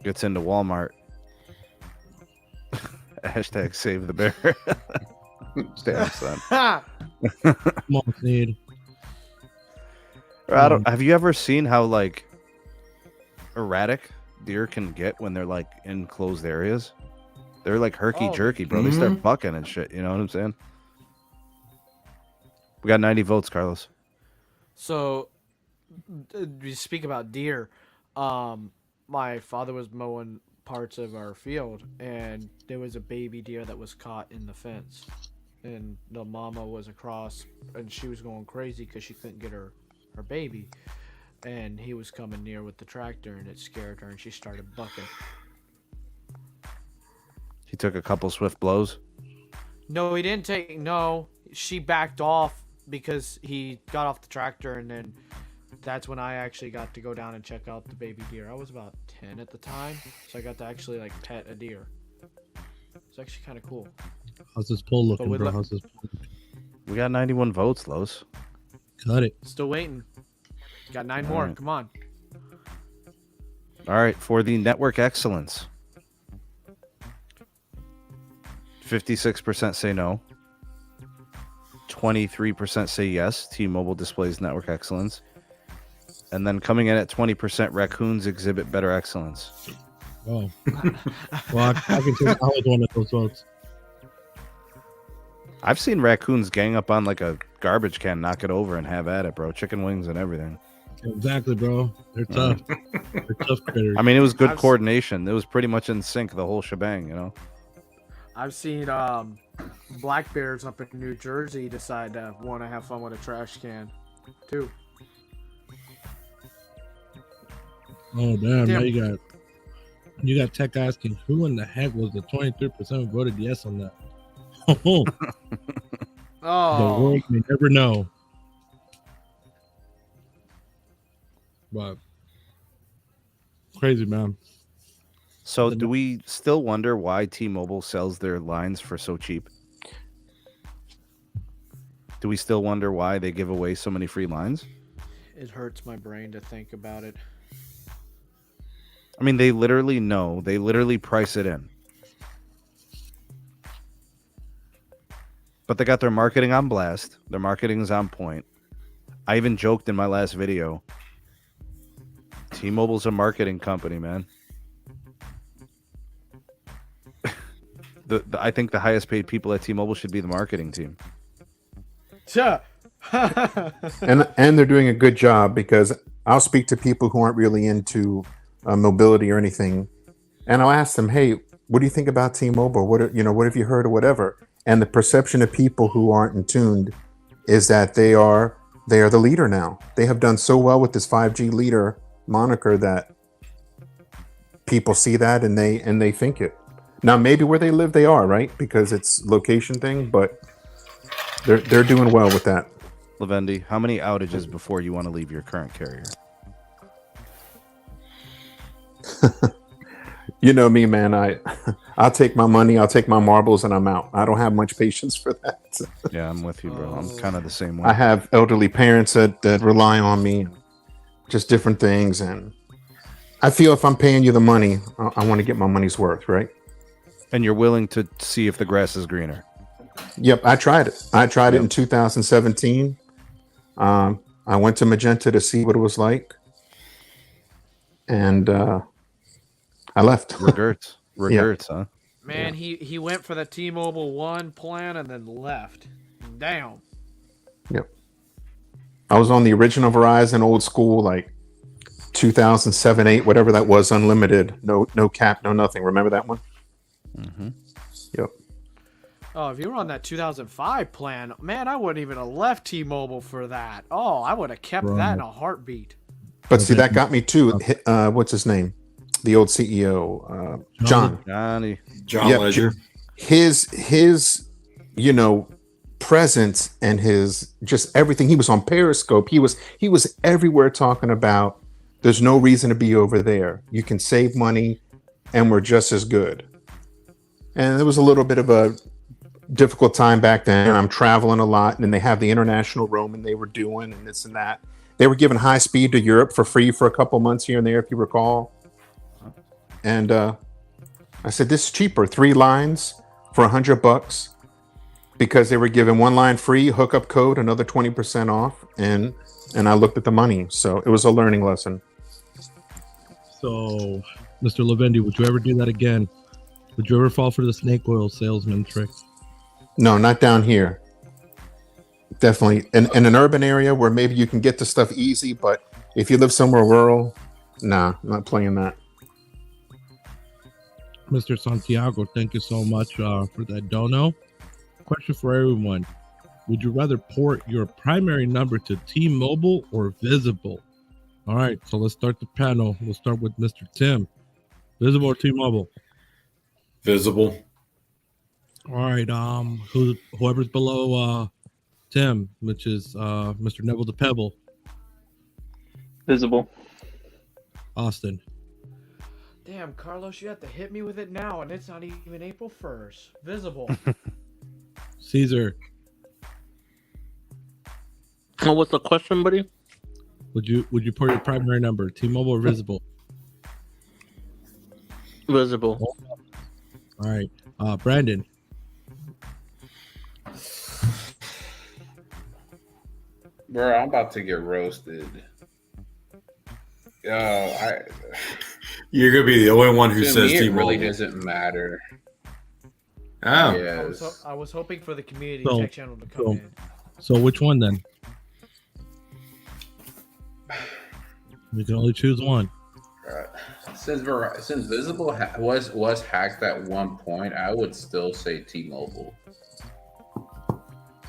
gets into Walmart. Hashtag save the bear. Damn, son. Come on, Sneed. Have you ever seen how like erratic deer can get when they're like in closed areas? They're like herky jerky, bro. They start bucking and shit. You know what I'm saying? We got 90 votes, Carlos. So, we speak about deer. My father was mowing parts of our field, and there was a baby deer that was caught in the fence. And the mama was across, and she was going crazy because she couldn't get her baby. And he was coming near with the tractor, and it scared her, and she started bucking. He took a couple swift blows. No, he didn't take. No, she backed off because he got off the tractor, and then that's when I actually got to go down and check out the baby deer. I was about 10 at the time, so I got to actually like pet a deer. It's actually kind of cool. How's this poll looking, bro? How's this poll? We got 91 votes, Los. Cut it. Still waiting. Got 9 more. Right. Come on. All right, for the network excellence. 56% say no. 23% say yes. T-Mobile displays network excellence. And then coming in at 20%, raccoons exhibit better excellence. Oh. Well, I can tell I was one of those votes. I've seen raccoons gang up on like a garbage can, knock it over, and have at it, bro. Chicken wings and everything. Exactly, bro. They're tough. They're tough critters. I mean, it was good coordination. It was pretty much in sync, the whole shebang, you know? I've seen black bears up in New Jersey decide to want to have fun with a trash can, too. Oh, damn. Now you got tech asking, who in the heck was the 23% who voted yes on that? Oh. The world may never know. But crazy, man. So do we still wonder why T-Mobile sells their lines for so cheap? Do we still wonder why they give away so many free lines? It hurts my brain to think about it. I mean, they literally know. They literally price it in. But they got their marketing on blast. Their marketing is on point. I even joked in my last video. T-Mobile's a marketing company, man. I think the highest paid people at T-Mobile should be the marketing team. Yeah. and they're doing a good job, because I'll speak to people who aren't really into mobility or anything, and I'll ask them, "Hey, what do you think about T-Mobile? What have you heard or whatever?" And the perception of people who aren't in tuned is that they are the leader now. They have done so well with this 5G leader moniker that people see that and they think it. Now, maybe where they live, they are, right? Because it's location thing, but they're doing well with that. Lavendi, how many outages before you want to leave your current carrier? You know me, man. I'll take my money, I'll take my marbles, and I'm out. I don't have much patience for that. Yeah, I'm with you, bro. I'm kind of the same way. I have elderly parents that rely on me, just different things, and I feel if I'm paying you the money, I want to get my money's worth, right? And you're willing to see if the grass is greener. Yep, I tried it. It in 2017. I went to Magenta to see what it was like, and I left. Regrets, Yeah. huh? Man, he went for the T-Mobile One plan and then left. Damn. Yep. I was on the original Verizon, old school, like 2007, 8, whatever that was, unlimited, no cap, no nothing. Remember that one? Mm-hmm. Yep. Oh, if you were on that 2005 plan, man, I wouldn't even have left T-Mobile for that. Oh, I would have kept that in a heartbeat. But see, that got me too. What's his name? The old CEO, John Ledger. His, presence and his just everything. He was on Periscope. He was everywhere talking about there's no reason to be over there. You can save money, and we're just as good. And there was a little bit of a difficult time back then. I'm traveling a lot, and then they have the international roaming they were doing, and this and that. They were giving high speed to Europe for free for a couple months here and there, if you recall. And I said, this is cheaper. 3 lines for $100, because they were giving 1 line free, hookup code, another 20% off. And I looked at the money. So it was a learning lesson. So, Mr. Lavendi, would you ever do that again? Would you ever fall for the snake oil salesman trick? No, not down here. definitely in an urban area where maybe you can get the stuff easy, but if you live somewhere rural, nah, I'm not playing that. Mr. Santiago, thank you so much for that dono. Question for everyone. Would you rather port your primary number to T-Mobile or Visible? All right, so let's start the panel. We'll start with Mr. Tim. Visible or T-Mobile? Visible. All right, whoever's below Tim, which is Mr. Neville the Pebble. Visible. Austin. Damn, Carlos, you have to hit me with it now, and it's not even April 1st. Visible. Caesar. Oh, what's the question, buddy? Would you port your primary number, T-Mobile or Visible? Visible. All right, Brandon. Bro, I'm about to get roasted. You're gonna be the only one who to says me, it T-Mobile. really doesn't matter. Oh, Yes. I was hoping for the community So- tech channel to come in. So which one then? You can only choose one. Since Visible was hacked at one point, I would still say T-Mobile.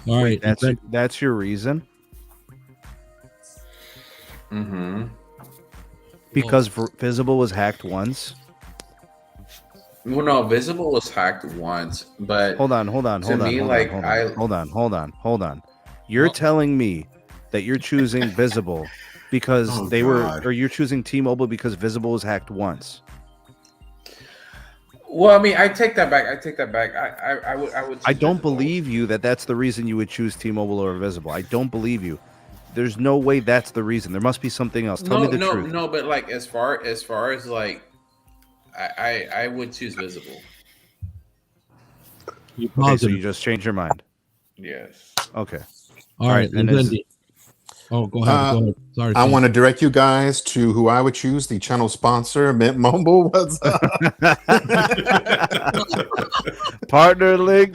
All right, That's your reason? Mm-hmm. Because Visible was hacked once? Well, no, Visible was hacked once, but Hold on. Hold on. You're telling me that you're choosing Visible because you're choosing T-Mobile because Visible was hacked once. Well, I mean, I take that back. I would. I don't believe you that's the reason you would choose T-Mobile over Visible. I don't believe you. There's no way that's the reason. There must be something else. Tell me the truth. No, but like as far as like, I would choose Visible. Okay, so you just changed your mind. Yes. Okay. All right, and Lindy. Oh, go ahead. Sorry. I want to direct you guys to who I would choose, the channel sponsor, Mint Mobile. What's up? Partner link.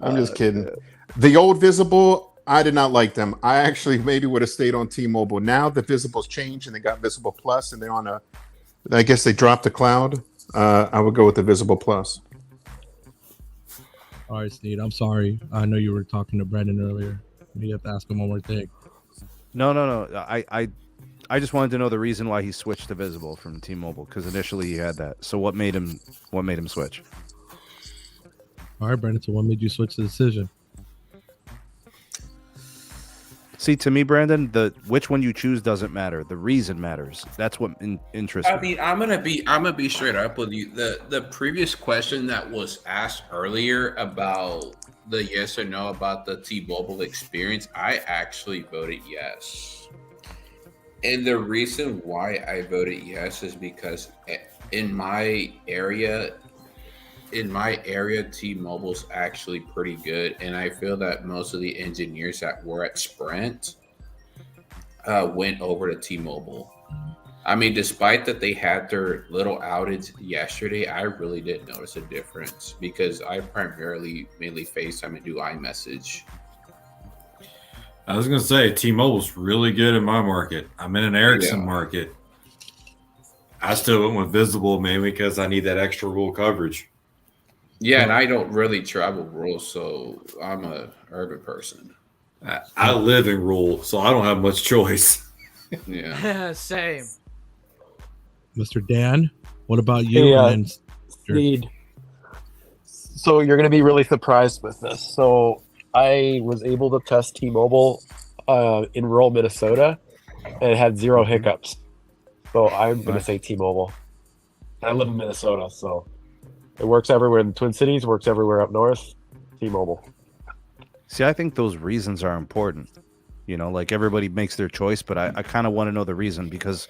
I'm just kidding. The old Visible, I did not like them. I actually maybe would have stayed on T-Mobile. Now the Visible's changed and they got Visible Plus and they're on I guess they dropped the cloud. I would go with the Visible Plus. All right, Sneed. I'm sorry. I know you were talking to Brandon earlier. You have to ask him one more thing. No. I just wanted to know the reason why he switched to Visible from T-Mobile because initially he had that. So what made him switch? All right, Brandon. So what made you switch the decision? See, to me, Brandon, which one you choose doesn't matter. The reason matters. That's what interests me. I mean, I'm gonna be straight up with you. The previous question that was asked earlier about the yes or no about the T-Mobile experience, I actually voted yes. And the reason why I voted yes is because in my area, T-Mobile's actually pretty good, and I feel that most of the engineers that were at Sprint went over to T-Mobile. I mean, despite that they had their little outage yesterday, I really didn't notice a difference because I mainly FaceTime and do iMessage. I was gonna say T-Mobile's really good in my market. I'm in an Ericsson market. I still went with Visible mainly because I need that extra rural coverage. Yeah, and I don't really travel rural, so I'm a urban person. I live in rural, so I don't have much choice. Yeah. Same. Mr. Dan, what about you? Hey, Sneed. So you're going to be really surprised with this. So I was able to test T-Mobile in rural Minnesota, and it had zero hiccups. So I'm going to say T-Mobile. I live in Minnesota, so it works everywhere in the Twin Cities, works everywhere up north. T-Mobile. See, I think those reasons are important. You know, like everybody makes their choice, but I kind of want to know the reason because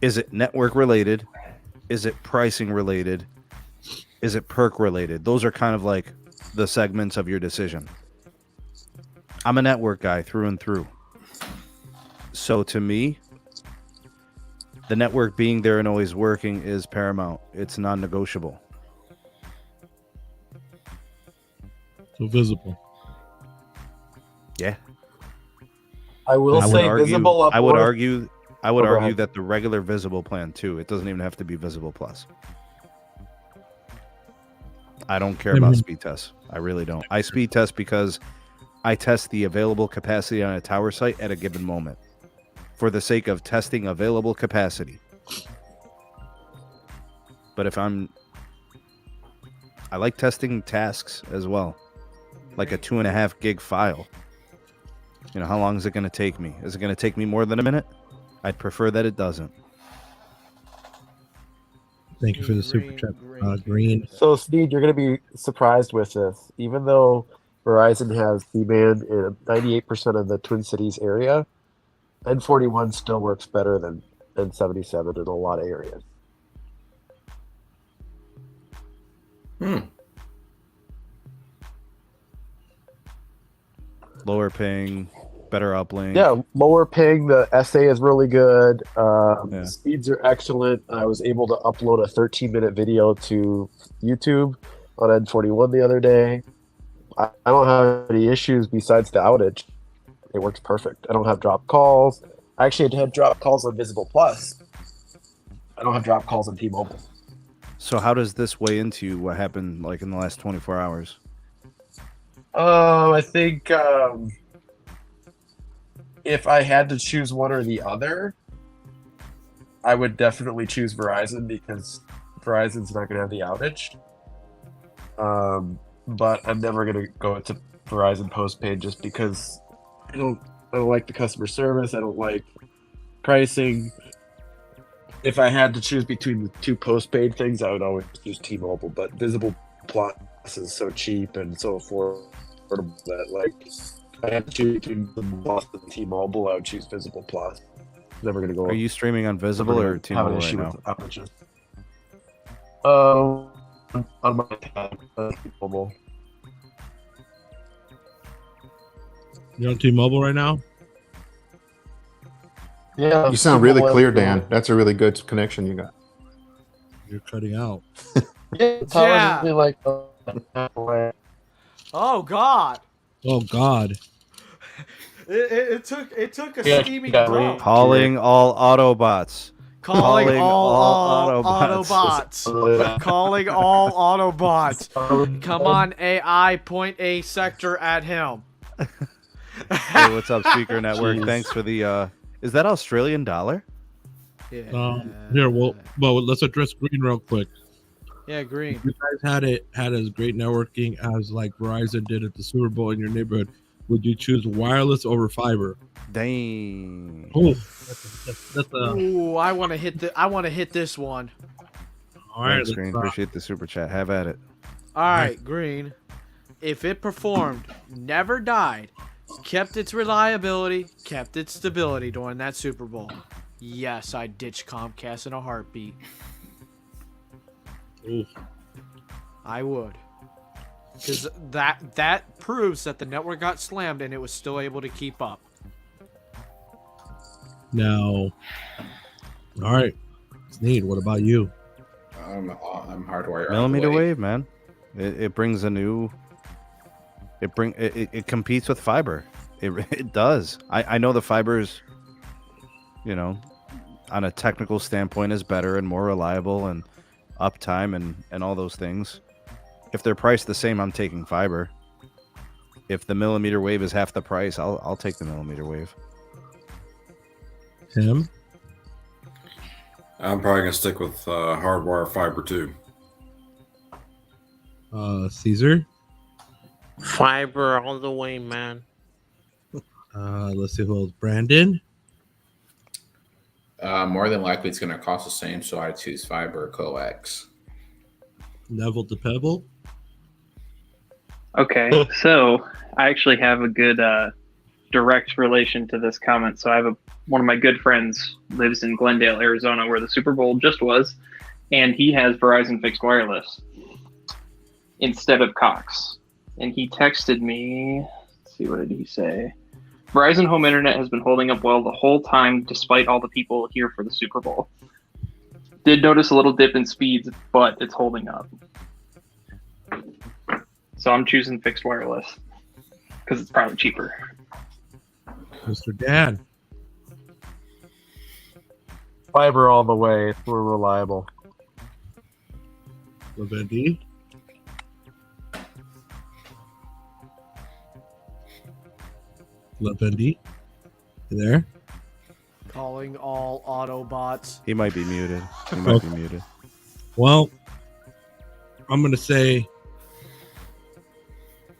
is it network related? Is it pricing related? Is it perk related? Those are kind of like the segments of your decision. I'm a network guy through and through. So to me, the network being there and always working is paramount. It's non-negotiable. So visible. Yeah. I will say visible up. I would argue ahead. that the regular visible plan too. It doesn't even have to be visible plus. I don't care about speed tests. I really don't. I speed test because I test the available capacity on a tower site at a given moment for the sake of testing available capacity. But if I like testing tasks as well, like a 2.5 gig file. You know, how long is it going to take me? Is it going to take me more than a minute? I'd prefer that it doesn't. Thank you for the super chat, Green. So, Sneed, you're going to be surprised with this. Even though Verizon has C-band in 98% of the Twin Cities area, N41 still works better than N77 in a lot of areas. Lower ping, better uplink. Yeah, lower ping. The SA is really good. Speeds are excellent. I was able to upload a 13-minute video to YouTube on N41 the other day. I don't have any issues besides the outage. It works perfect. I don't have drop calls. I actually had drop calls on Visible Plus. I don't have drop calls on T-Mobile. So how does this weigh into what happened like in the last 24 hours? I think if I had to choose one or the other, I would definitely choose Verizon because Verizon's not going to have the outage. But I'm never going to go into Verizon postpaid just because I don't like the customer service. I don't like pricing. If I had to choose between the two postpaid things, I would always choose T-Mobile. But Visible Plus is so cheap and so affordable that, like, if I had to choose between Visible Plus and T-Mobile, I would choose Visible Plus. Never gonna go. Are you streaming on Visible or T-Mobile right now? On my tab, T-Mobile. You're on T-Mobile right now? Yeah. You sound really clear, Dan. That's a really good connection you got. You're cutting out. Yeah. Like, oh God. Oh God. It took a steaming drum. Calling all Autobots. Calling all Autobots. Calling all Autobots. Come on, AI, point a sector at him. Hey, what's up, Speaker Network? Thanks for the. Is that Australian dollar? Yeah. Here, well, let's address Green real quick. Yeah, Green. If you guys had as great networking as like Verizon did at the Super Bowl in your neighborhood, would you choose wireless over fiber? Dang. Oh, Ooh, I want to hit this one. All right, thanks, Green. Appreciate the super chat. Have at it. All right, Green. If it performed, never died, kept its reliability, kept its stability during that Super Bowl, yes, I'd ditch Comcast in a heartbeat. Ooh. I would. Because that proves that the network got slammed and it was still able to keep up. Now, all right, Sneed, what about you? I'm hardwired. Millimeter wave, man. It brings a new. It competes with fiber. It does. I know the fiber's, you know, on a technical standpoint is better and more reliable and uptime and all those things. If they're priced the same, I'm taking fiber. If the millimeter wave is half the price, I'll take the millimeter wave. Tim? I'm probably gonna stick with hardwire fiber too. Caesar? Fiber all the way, man. Let's see who else. Brandon? More than likely, it's going to cost the same, so I choose fiber or coax. Neville to Pebble? Okay, so I actually have a good direct relation to this comment. So I have one of my good friends lives in Glendale, Arizona, where the Super Bowl just was, and he has Verizon fixed wireless instead of Cox. And he texted me, let's see, what did he say? Verizon Home Internet has been holding up well the whole time, despite all the people here for the Super Bowl. Did notice a little dip in speeds, but it's holding up. So I'm choosing fixed wireless because it's probably cheaper. Mr. Dan. Fiber all the way. We're reliable. Lavendi. Lavendi. You there? Calling all Autobots. He might be muted. He might be muted. Well, I'm gonna say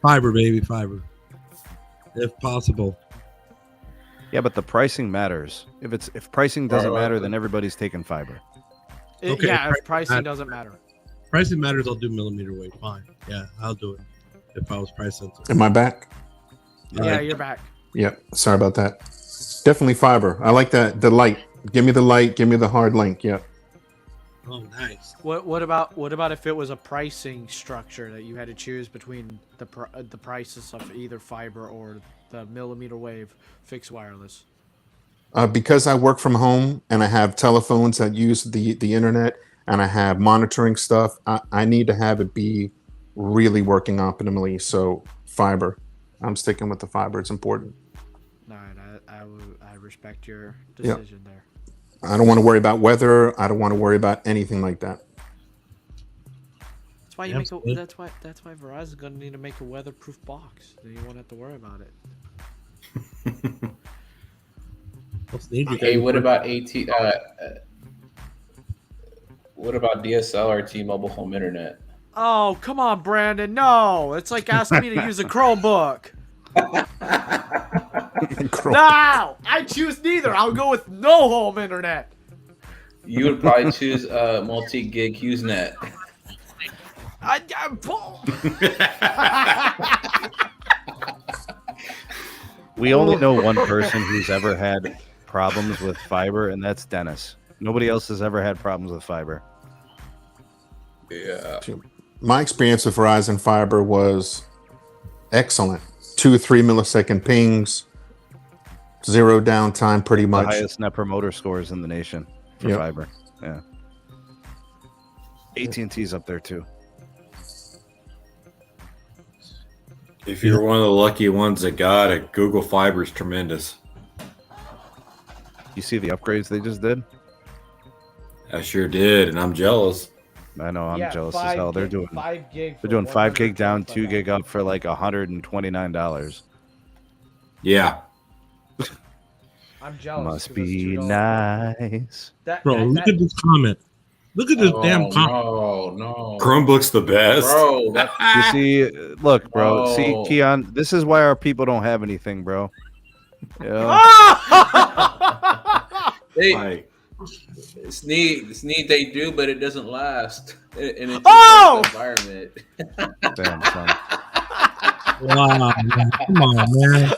fiber, baby, fiber, if possible. Yeah, but the pricing matters. If pricing doesn't matter, then everybody's taking fiber. Okay, Yeah, if pricing doesn't matter. Pricing matters. I'll do millimeter wave. Fine. Yeah, I'll do it if I was price sensitive. Am I back? Yeah, you're back. Yep. Sorry about that. Definitely fiber. I like that. The light. Give me the light. Give me the hard link. Yep. Oh, nice. What about if it was a pricing structure that you had to choose between the prices of either fiber or the millimeter wave fixed wireless? Because I work from home and I have telephones that use the internet and I have monitoring stuff, I need to have it be really working optimally. So fiber. I'm sticking with the fiber. It's important. All right, I respect your decision there. I don't want to worry about weather. I don't want to worry about anything like that. That's why you make a, that's why Verizon's gonna need to make a weatherproof box. Then you won't have to worry about it. Hey, what about what about DSL or T-Mobile Home Internet? Oh, come on, Brandon. No, it's like asking me to use a Chromebook. No, I choose neither. I'll go with no home internet. You would probably choose multi-gig HughesNet. We only know one person who's ever had problems with fiber, and that's Dennis. Nobody else has ever had problems with fiber. Yeah. My experience with Verizon Fiber was excellent. 2-3 millisecond pings, zero downtime, pretty much. The highest net promoter scores in the nation for fiber. Yeah. AT&T's up there too. If you're one of the lucky ones that got it, Google Fiber is tremendous. You see the upgrades they just did? I sure did, and I'm jealous. I know, I'm jealous as hell. They're doing 5 gig. They're doing 5 gig down, 2 gig up for like $129. Yeah. I'm jealous. Must be nice. Bro, look at this comment. Look at this damn comment. No. Chromebook's the best. Bro, You see, look, bro. See, Keon, this is why our people don't have anything, bro. Yeah. Hey, Sneed, they do, but it doesn't last in an environment. Damn, son. Wow, man. Come on, man.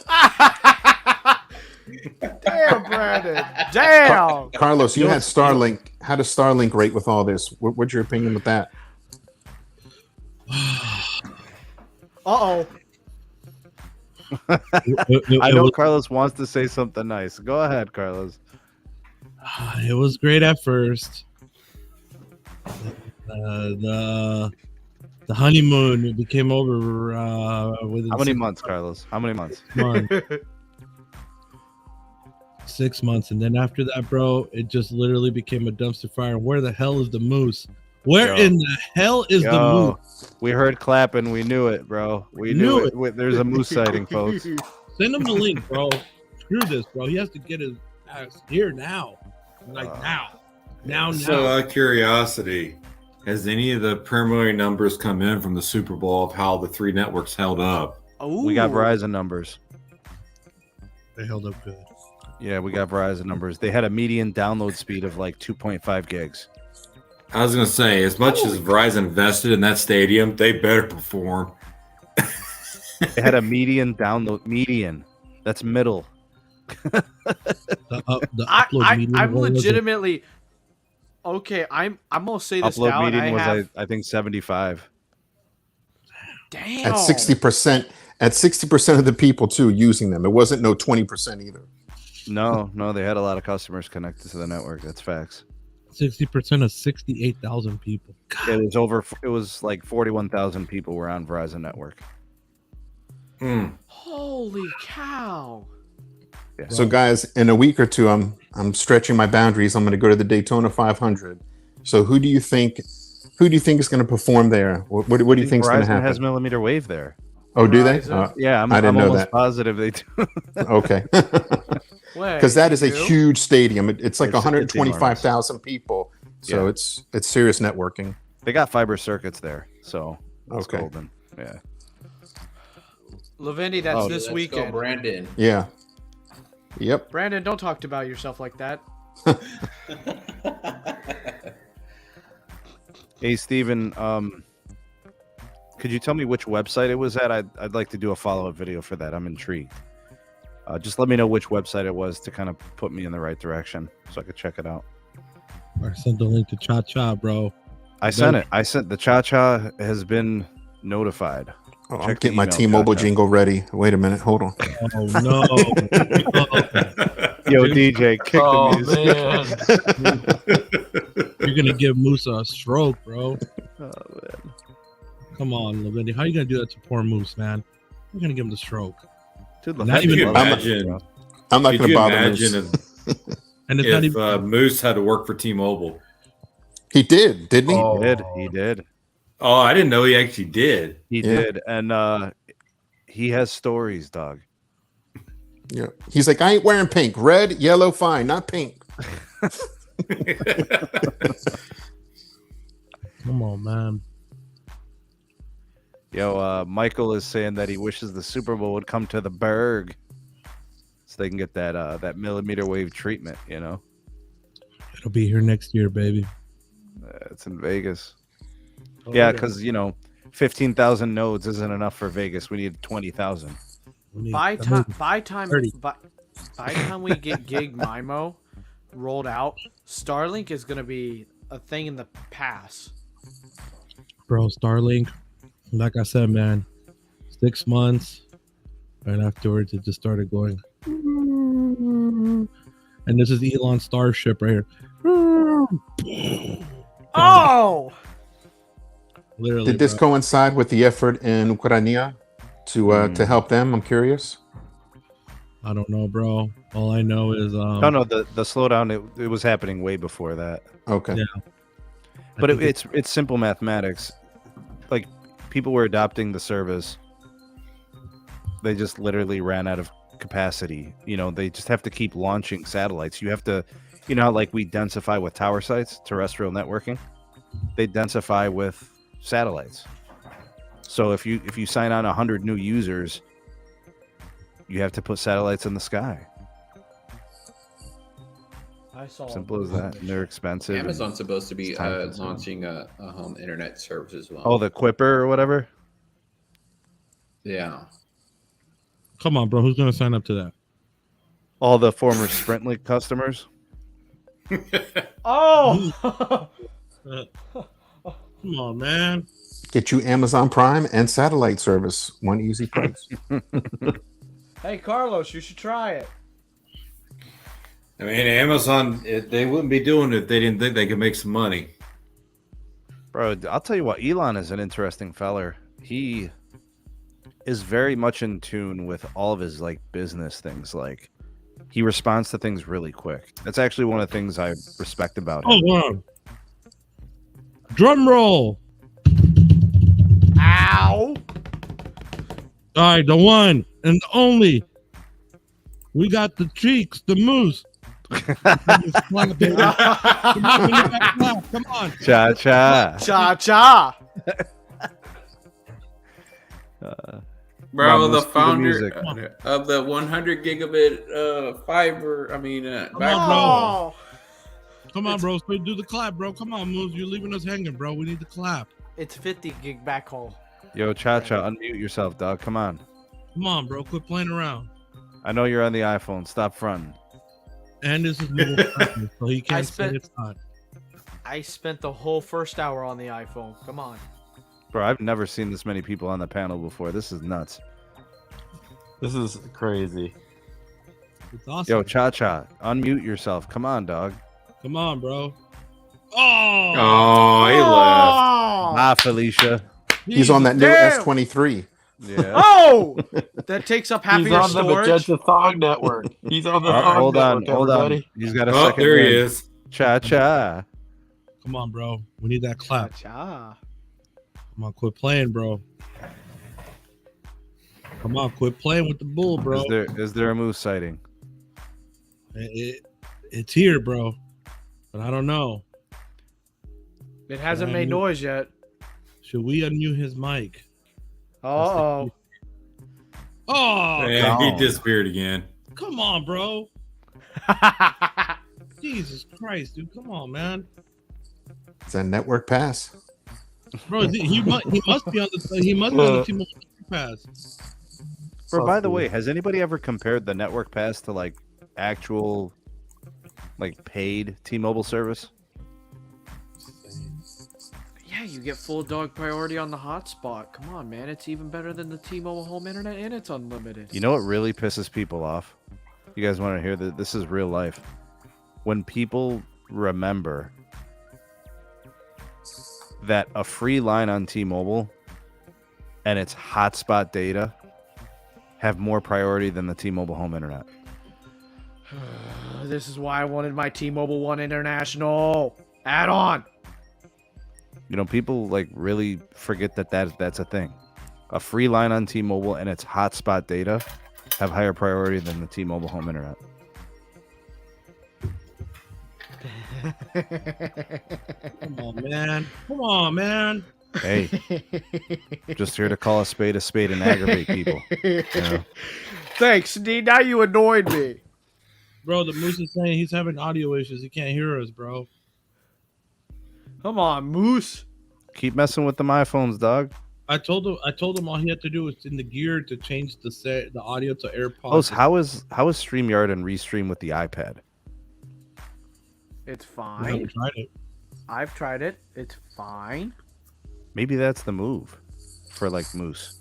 Damn, Brandon. Damn. Carlos, you had Starlink. How does Starlink rate with all this? What's your opinion with that? Uh-oh. I know Carlos wants to say something nice. Go ahead, Carlos. It was great at first. The honeymoon, it became over within How many months, Carlos? How many months? 6 months, and then after that, bro, it just literally became a dumpster fire. Where the hell is the moose? Where in the hell is the moose? We heard clapping. We knew it, bro. We knew it. There's a moose sighting, folks. Send him the link, bro. Screw this, bro. He has to get his ass here now. Like now. So out of curiosity, has any of the preliminary numbers come in from the Super Bowl of how the three networks held up? Ooh. We got Verizon numbers. They held up good. Yeah, we got Verizon numbers. They had a median download speed of like 2.5 gigs. I was going to say, as much as Verizon invested in that stadium, they better perform. They had a median download. Median. That's middle. I'm legitimately okay. I'm gonna say this upload now. median was I think 75. Damn. At 60%. At 60% of the people too using them. It wasn't no 20% either. No, they had a lot of customers connected to the network. That's facts. 60% of 68,000 people. It was like 41,000 people were on Verizon network. Holy cow! Yeah. So, guys, in a week or two, I'm stretching my boundaries. I'm going to go to the Daytona 500. So, who do you think is going to perform there? What do you think is going to happen? Verizon has millimeter wave there. Oh, do they? Yeah, I didn't know almost that. positive they do. Okay. Because that is a huge stadium. It's like 125,000 people. So it's serious networking. They got fiber circuits there, so it's okay. golden. Yeah. Lavendi, that's this let's weekend. Go Brandon. Yeah. Yep. Brandon, don't talk about yourself like that. Hey, Steven, could you tell me which website it was at? I'd like to do a follow-up video for that. I'm intrigued. Just let me know which website it was to kind of put me in the right direction so I could check it out. I sent the link to Cha Cha, bro. I sent it. The Cha Cha has been notified. Oh, I'm getting my T-Mobile jingle ready. Wait a minute. Hold on. Oh, no. Yo, DJ, kick the music. You're going to give Musa a stroke, bro. Oh, man. Come on, Lavendi. How are you going to do that to poor Moose, man? You're going to give him the stroke. Dude, not even, I'm not going to bother Moose. And it's if not even... Moose had to work for T-Mobile. He did, didn't he? He did. Oh, I didn't know he actually did. He did. And he has stories, dog. Yeah. He's like, I ain't wearing pink. Red, yellow, fine. Not pink. Come on, man. Yo, Michael is saying that he wishes the Super Bowl would come to the Berg so they can get that millimeter wave treatment, you know? It'll be here next year, baby. It's in Vegas. Yeah, because, 15,000 nodes isn't enough for Vegas. We need 20,000. By time we get Gig MIMO rolled out, Starlink is going to be a thing in the past. Bro, Starlink, like I said, man, 6 months, and afterwards it just started going. And this is Elon's Starship right here. Oh! Literally, did this coincide with the effort in Ukraine to help them? I'm curious. I don't know, bro. All I know is no, the slowdown it was happening way before that. Okay. Yeah. But it's simple mathematics. Like, people were adopting the service. They just literally ran out of capacity. They just have to keep launching satellites. You have to, how like we densify with tower sites, terrestrial networking. They densify with satellites. So if you sign on 100 new users, you have to put satellites in the sky. Simple as that. And they're expensive. Amazon's supposed to be launching a home internet service as well. Oh, the Quipper or whatever? Yeah. Come on, bro. Who's going to sign up to that? All the former SprintLink customers? Oh! Come on, man. Get you Amazon Prime and satellite service. One easy price. Hey, Carlos, you should try it. I mean, Amazon, they wouldn't be doing it if they didn't think they could make some money. Bro, I'll tell you what, Elon is an interesting feller. He is very much in tune with all of his like business things. Like, he responds to things really quick. That's actually one of the things I respect about him. Oh, wow. Drum roll. Ow. All right, the one and the only. We got the cheeks, the moose. Come on, baby. Come on. Cha cha. Cha cha. Bro, the founder of the 100 gigabit fiber. Backbone. Come on, bro. So do the clap, bro. Come on, Moose. You're leaving us hanging, bro. We need the clap. It's 50 gig backhaul. Yo, Cha Cha, unmute yourself, dog. Come on. Come on, bro. Quit playing around. I know you're on the iPhone. Stop fronting. And this is mobile friendly, so he can't say it's not. I spent the whole first hour on the iPhone. Come on. Bro, I've never seen this many people on the panel before. This is nuts. This is crazy. It's awesome. Yo, Cha Cha, unmute yourself. Come on, dog. Come on, bro. Oh, he left. Bye, Felicia. He's on that new Damn. S23. Yeah. Oh, that takes up half He's of your on the storage. Magenta Thong Network. He's on the Thong Hold on, Network, hold on. everybody. He's got a Oh, second. there he win. is. Cha. Come on, bro. We need that clap. Cha. Come on, quit playing, bro. Come on, quit playing with the bull, bro. Is there a moose sighting? It's here, bro. But I don't know. It hasn't made noise yet. Should we unmute his mic? Oh. Oh, Man, he disappeared again. come on, bro. Jesus Christ, dude. Come on, man. It's a network pass. Bro, he must be on the T-Mobile pass. Bro, by the way, has anybody ever compared the network pass to like actual like paid T-Mobile service? Yeah, you get full dog priority on the hotspot. Come on, man. It's even better than the T-Mobile home internet, and it's unlimited. You know what really pisses people off? You guys want to hear that? This is real life. When people remember that a free line on T-Mobile and its hotspot data have more priority than the T-Mobile home internet. This is why I wanted my T-Mobile One International add-on. You know, people like really forget that's a thing. A free line on T-Mobile and its hotspot data have higher priority than the T-Mobile home internet. Come on, man. Come on, man. Hey, just here to call a spade and aggravate people. You know? Thanks, Sneed. Now you annoyed me. Bro, the Moose is saying he's having audio issues. He can't hear us, bro. Come on, Moose. Keep messing with them iPhones, dog. I told him all he had to do was in the gear to change the audio to AirPods. Oh, how is StreamYard and Restream with the iPad? It's I haven't fine. tried it. I've tried it. It's fine. Maybe that's the move for like Moose.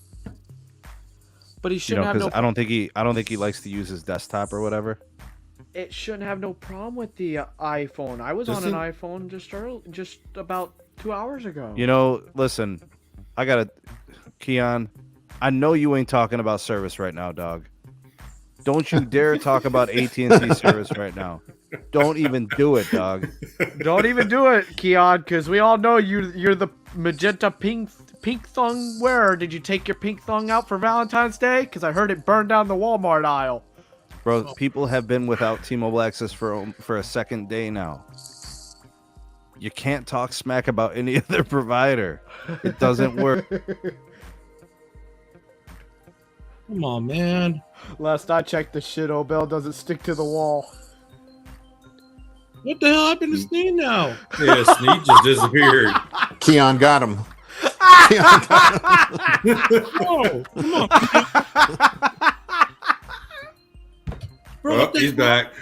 But he You shouldn't know, have because no. I don't think he likes to use his desktop or whatever. It shouldn't have no problem with the iPhone. I was on an iPhone just about 2 hours ago. You know, listen, I gotta, Keon, I know you ain't talking about service right now, dog. Don't you dare talk about AT&T service right now. Don't even do it, dog. Don't even do it, Keon, because we all know you're the magenta pink thong wearer. Did you take your pink thong out for Valentine's Day? Because I heard it burned down the Walmart aisle. Bro, people have been without T-Mobile access for a second day now. You can't talk smack about any other provider. It doesn't work. Come on, man. Last I checked, the shit bell doesn't stick to the wall. What the hell happened to Sneed now? Yeah, Sneed just disappeared. Keon got him. Bro, come on. Bro, Oh, what the he's back.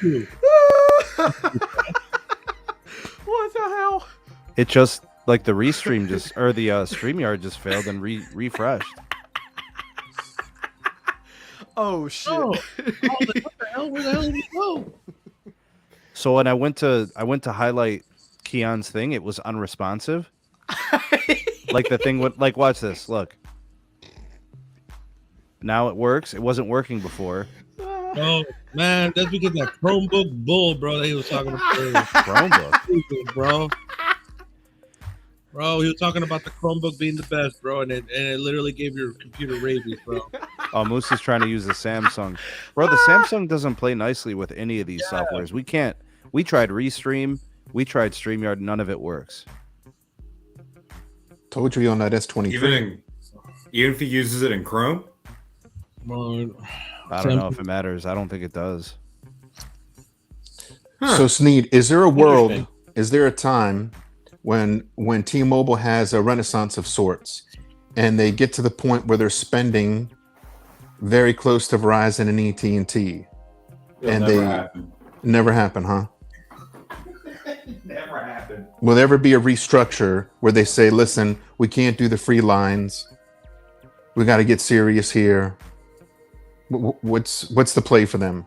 What the hell? It just like the Restream just or the StreamYard just failed and refreshed. Oh shit! Oh, what the hell? Where the hell did he go? So when I went to highlight Keon's thing, it was unresponsive. Like the thing would like watch this. Look. Now it works. It wasn't working before. Oh man, that's because that Chromebook bull, bro, that he was talking about. Chromebook, bro. Bro, he was talking about the Chromebook being the best, bro, and it literally gave your computer rabies, bro. Oh, Moose is trying to use the Samsung. Bro, the Samsung doesn't play nicely with any of these softwares. We can't. We tried Restream. We tried StreamYard. None of it works. Told you on that S23. Even if he uses it in Chrome? Bro, I don't know if it matters. I don't think it does. So Sneed, is there a world, is there a time when T-Mobile has a renaissance of sorts and they get to the point where they're spending very close to Verizon and AT&T? And Never they happen. never happen, huh? Never happen. Will there ever be a restructure where they say, listen, we can't do the free lines. We got to get serious here. What's the play for them?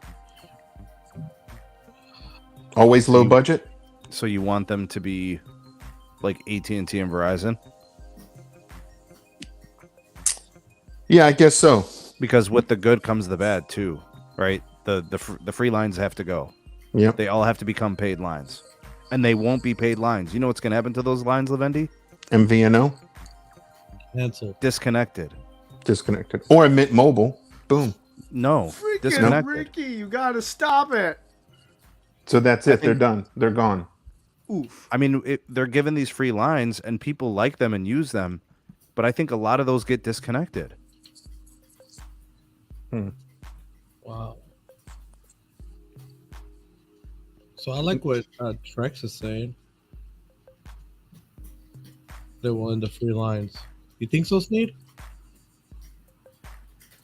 Always low budget? So you want them to be like AT&T and Verizon? Yeah, I guess so. Because with the good comes the bad too, right? The free lines have to go. Yep. They all have to become paid lines, and they won't be paid lines. You know what's going to happen to those lines, Lavendi? MVNO Cancelled. Disconnected. Or Mint Mobile. Boom. No, Freaking disconnected. Ricky, you gotta stop it. So that's it. They're done. They're gone. Oof. I mean, they're given these free lines, and people like them and use them, but I think a lot of those get disconnected. Wow. So I like what Trex is saying. They're one of the free lines. You think so, Sneed?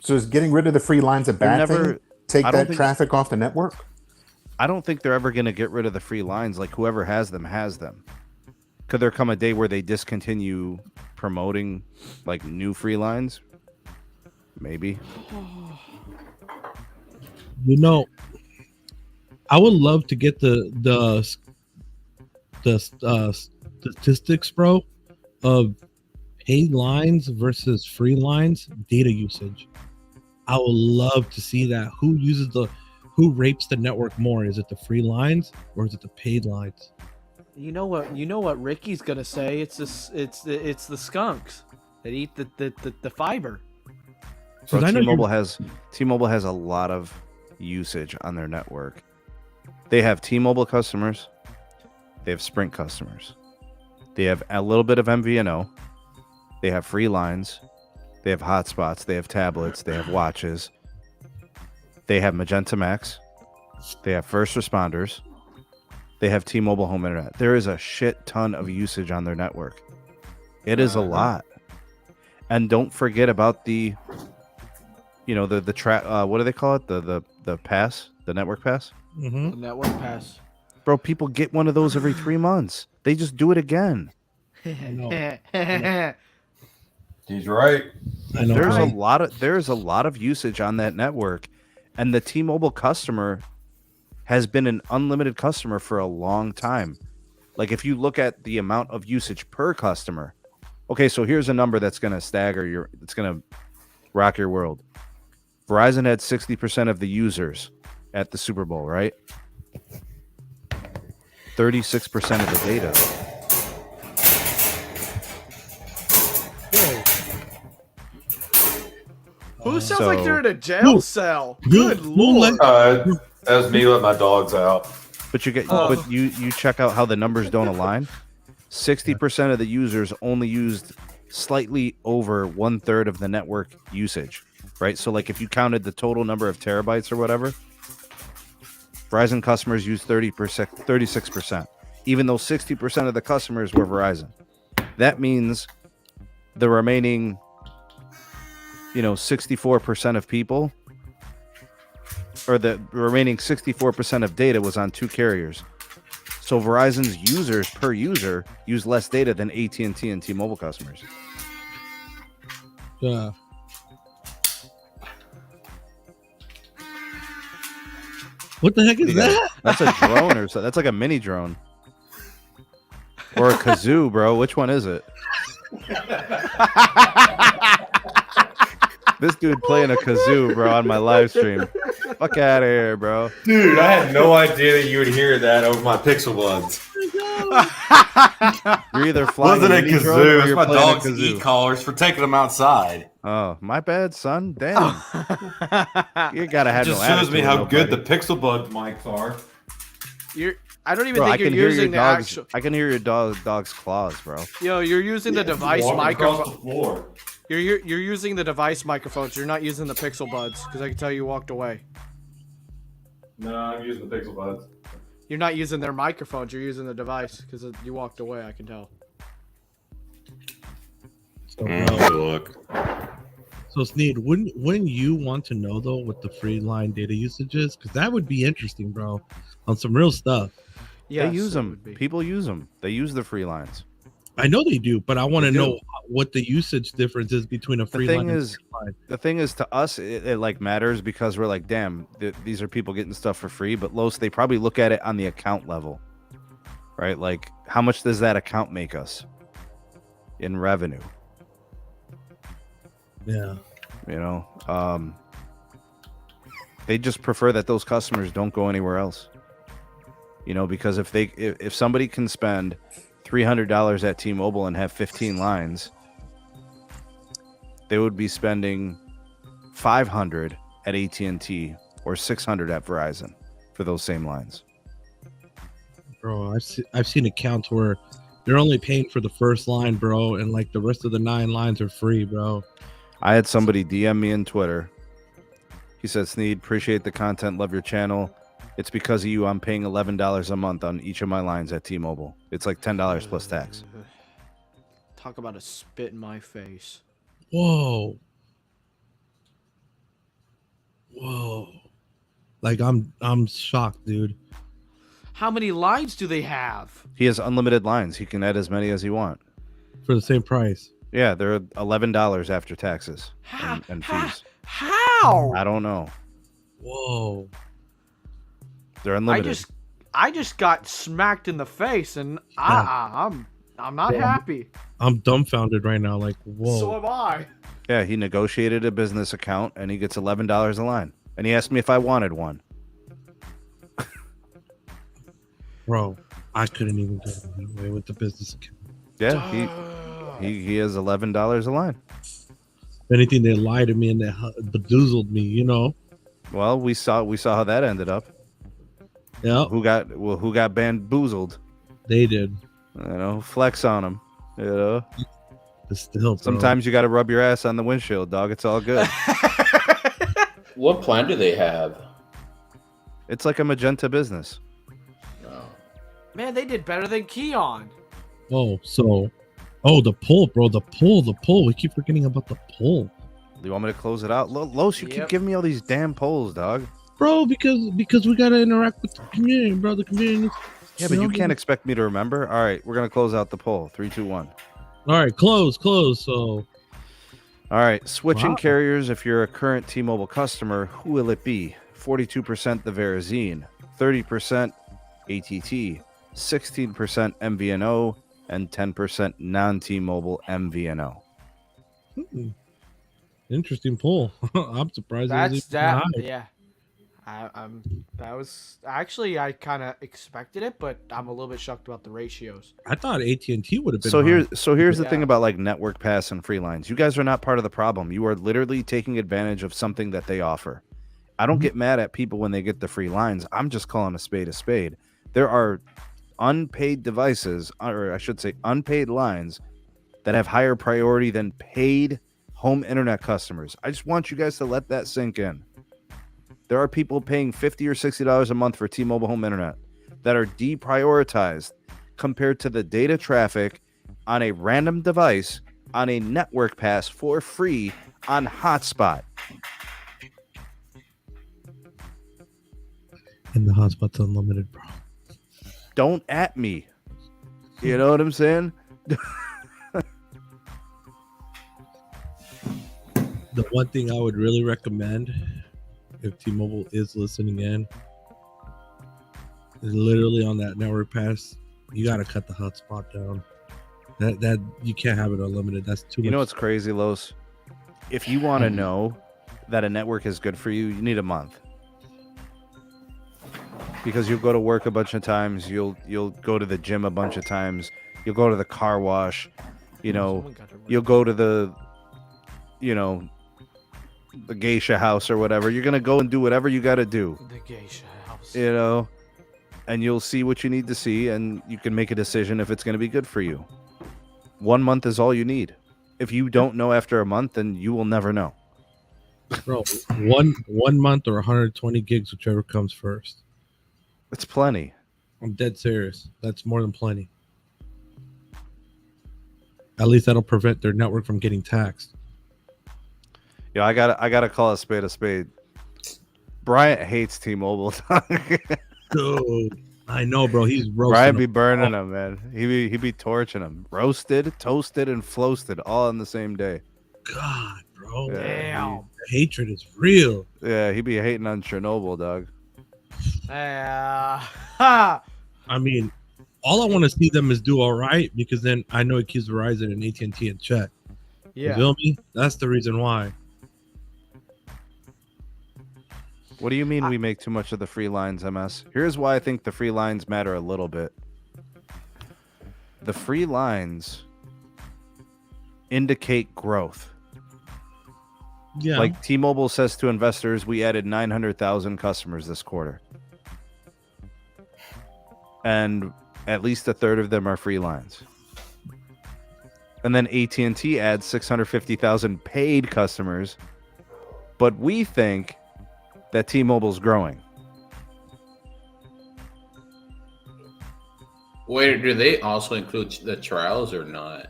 So is getting rid of the free lines a bad thing? Take I don't that think- traffic off the network? I don't think they're ever going to get rid of the free lines. Like, whoever has them has them. Could there come a day where they discontinue promoting like new free lines? Maybe. You know, I would love to get the statistics, bro, of paid lines versus free lines data usage. I would love to see that. Who rapes the network more? Is it the free lines or is it the paid lines? You know what Ricky's gonna say? It's the skunks that eat the fiber. So I know T-Mobile has a lot of usage on their network. They have T-Mobile customers. They have Sprint customers. They have a little bit of MVNO. They have free lines. They have hotspots. They have tablets. They have watches. They have Magenta MAX. They have first responders. They have T-Mobile Home Internet. There is a shit ton of usage on their network. It is a lot. And don't forget about the what do they call it? The pass, the network pass. Mm-hmm. The network pass. Bro, people get one of those every 3 months. They just do it again. He's right. I know. There's a lot of usage on that network, and the T-Mobile customer has been an unlimited customer for a long time. Like, if you look at the amount of usage per customer, okay, so here's a number that's going to it's going to rock your world. Verizon had 60% of the users at the Super Bowl, right? 36% of the data. Who sounds like they're in a jail cell? Who- Good who lord. let- That was me letting my dogs out. But you check out how the numbers don't align. 60% of the users only used slightly over 1/3 of the network usage, right? So like if you counted the total number of terabytes or whatever, Verizon customers used 36%, even though 60% of the customers were Verizon. That means the remaining 64% of people, or the remaining 64% of data was on two carriers. So Verizon's users per user use less data than AT&T and T-Mobile customers. Yeah. What the heck is that? That's a drone or so. That's like a mini drone. Or a kazoo, bro. Which one is it? This dude playing a kazoo, bro, on my live stream. Fuck out of here, bro. Dude, I had no idea that you would hear that over my Pixel Buds. You're either flying Wasn't a mini drone or kazoo. It's you're my playing a dog's kazoo. e-collars for taking them outside. Oh, my bad, son. Damn. You gotta have Just no shows me attitude, how good the nobody. Pixel Buds mics are. I don't even Bro, I think can you're hear your using the dog's. actual. I can hear your dog's claws, bro. Yo, you're using the device Walking across microphone. the floor. You're using the device microphones. You're not using the Pixel Buds because I can tell you walked away. No, I'm using the Pixel Buds. You're not using their microphones. You're using the device because you walked away. I can tell. So, Look. So Sneed, wouldn't you want to know though what the free line data usage is? Because that would be interesting, bro, on some real stuff. Yeah, They use them. People use them. They use the free lines. I know they do, but I want to They do. know what the usage difference is between a free line and a free line. The thing is, to us, it like matters because we're like, damn, these are people getting stuff for free. But Los, they probably look at it on the account level. right? Like, how much does that account make us in revenue? Yeah. You know, they just prefer that those customers don't go anywhere else. You know, because if somebody can spend $300 at T-Mobile and have 15 lines, they would be spending $500 at AT&T or $600 at Verizon for those same lines. Bro, I've seen accounts where they're only paying for the first line, bro, and like the rest of the 9 lines are free, bro. I had somebody DM me on Twitter. He said, Sneed, appreciate the content, love your channel. It's because of you I'm paying $11 a month on each of my lines at T-Mobile. It's like $10 plus tax. Talk about a spit in my face. Whoa. Like I'm shocked, dude. How many lines do they have? He has unlimited lines. He can add as many as he wants. For the same price. Yeah, they're $11 after taxes and fees. How? I don't know. Whoa. They're unlimited. I just got smacked in the face, and I'm not happy. I'm dumbfounded right now. Like, whoa. So am I. Yeah, he negotiated a business account, and he gets $11 a line. And he asked me if I wanted one. Bro, I couldn't even get away with the business account. Yeah, he has $11 a line. If anything, they lied to me and they bedoozled me, you know. Well, we saw how that ended up. Yeah. Who got bamboozled? They did. You know, flex on them. You know. But still, bro. Sometimes you got to rub your ass on the windshield, dog. It's all good. What plan do they have? It's like a Magenta business. Man, they did better than Keon. The pull, bro. The pull. We keep forgetting about the pull. Do you want me to close it out? Los, you keep giving me all these damn polls, dog. Bro, because we gotta interact with the community, bro. The community. Yeah, but you can't expect me to remember. All right, we're gonna close out the poll. 3, 2, 1. All right, close. So, all right, switching carriers. If you're a current T-Mobile customer, who will it be? 42% the Verizon, 30% AT&T, 16% MVNO, and 10% non-T-Mobile MVNO. Interesting poll. I'm surprised. That's that. Yeah. That was actually, I kind of expected it, but I'm a little bit shocked about the ratios. I thought AT&T would have been. So here's the thing about like network pass and free lines. You guys are not part of the problem. You are literally taking advantage of something that they offer. I don't get mad at people when they get the free lines. I'm just calling a spade a spade. There are unpaid devices, or I should say unpaid lines, that have higher priority than paid home internet customers. I just want you guys to let that sink in. There are people paying $50 or $60 a month for T-Mobile home internet that are deprioritized compared to the data traffic on a random device on a network pass for free on hotspot. And the hotspot's unlimited, bro. Don't at me. You know what I'm saying? The one thing I would really recommend, if T-Mobile is listening in, is literally on that network pass, you got to cut the hotspot down. That you can't have it unlimited. That's too much. You know what's crazy, Los? If you want to know that a network is good for you, you need a month. Because you'll go to work a bunch of times, you'll go to the gym a bunch of times, you'll go to the car wash, you know, you'll go to the geisha house or whatever. You're gonna go and do whatever you got to do. The geisha house. You know, and you'll see what you need to see, and you can make a decision if it's going to be good for you. 1 month is all you need. If you don't know after a month, then you will never know. Bro, one month or 120 gigs, whichever comes first. It's plenty. I'm dead serious. That's more than plenty. At least that'll prevent their network from getting taxed. Yeah, I gotta call a spade a spade. Bryant hates T-Mobile. Dude, I know, bro. He's roasting. Bryant be burning them, man. He be torching them. Roasted, toasted, and floasted all in the same day. God, bro. Yeah, Damn. The hatred is real. Yeah, he be hating on Chernobyl, dog. I mean, all I want to see them is do all right, because then I know it keeps Verizon and AT&T in check. Yeah. You feel me? That's the reason why. What do you mean we make too much of the free lines, MS? Here's why I think the free lines matter a little bit. The free lines indicate growth. Yeah. Like T-Mobile says to investors, we added 900,000 customers this quarter. And at least a third of them are free lines. And then AT&T adds 650,000 paid customers. But we think that T-Mobile's growing. Wait, do they also include the trials or not?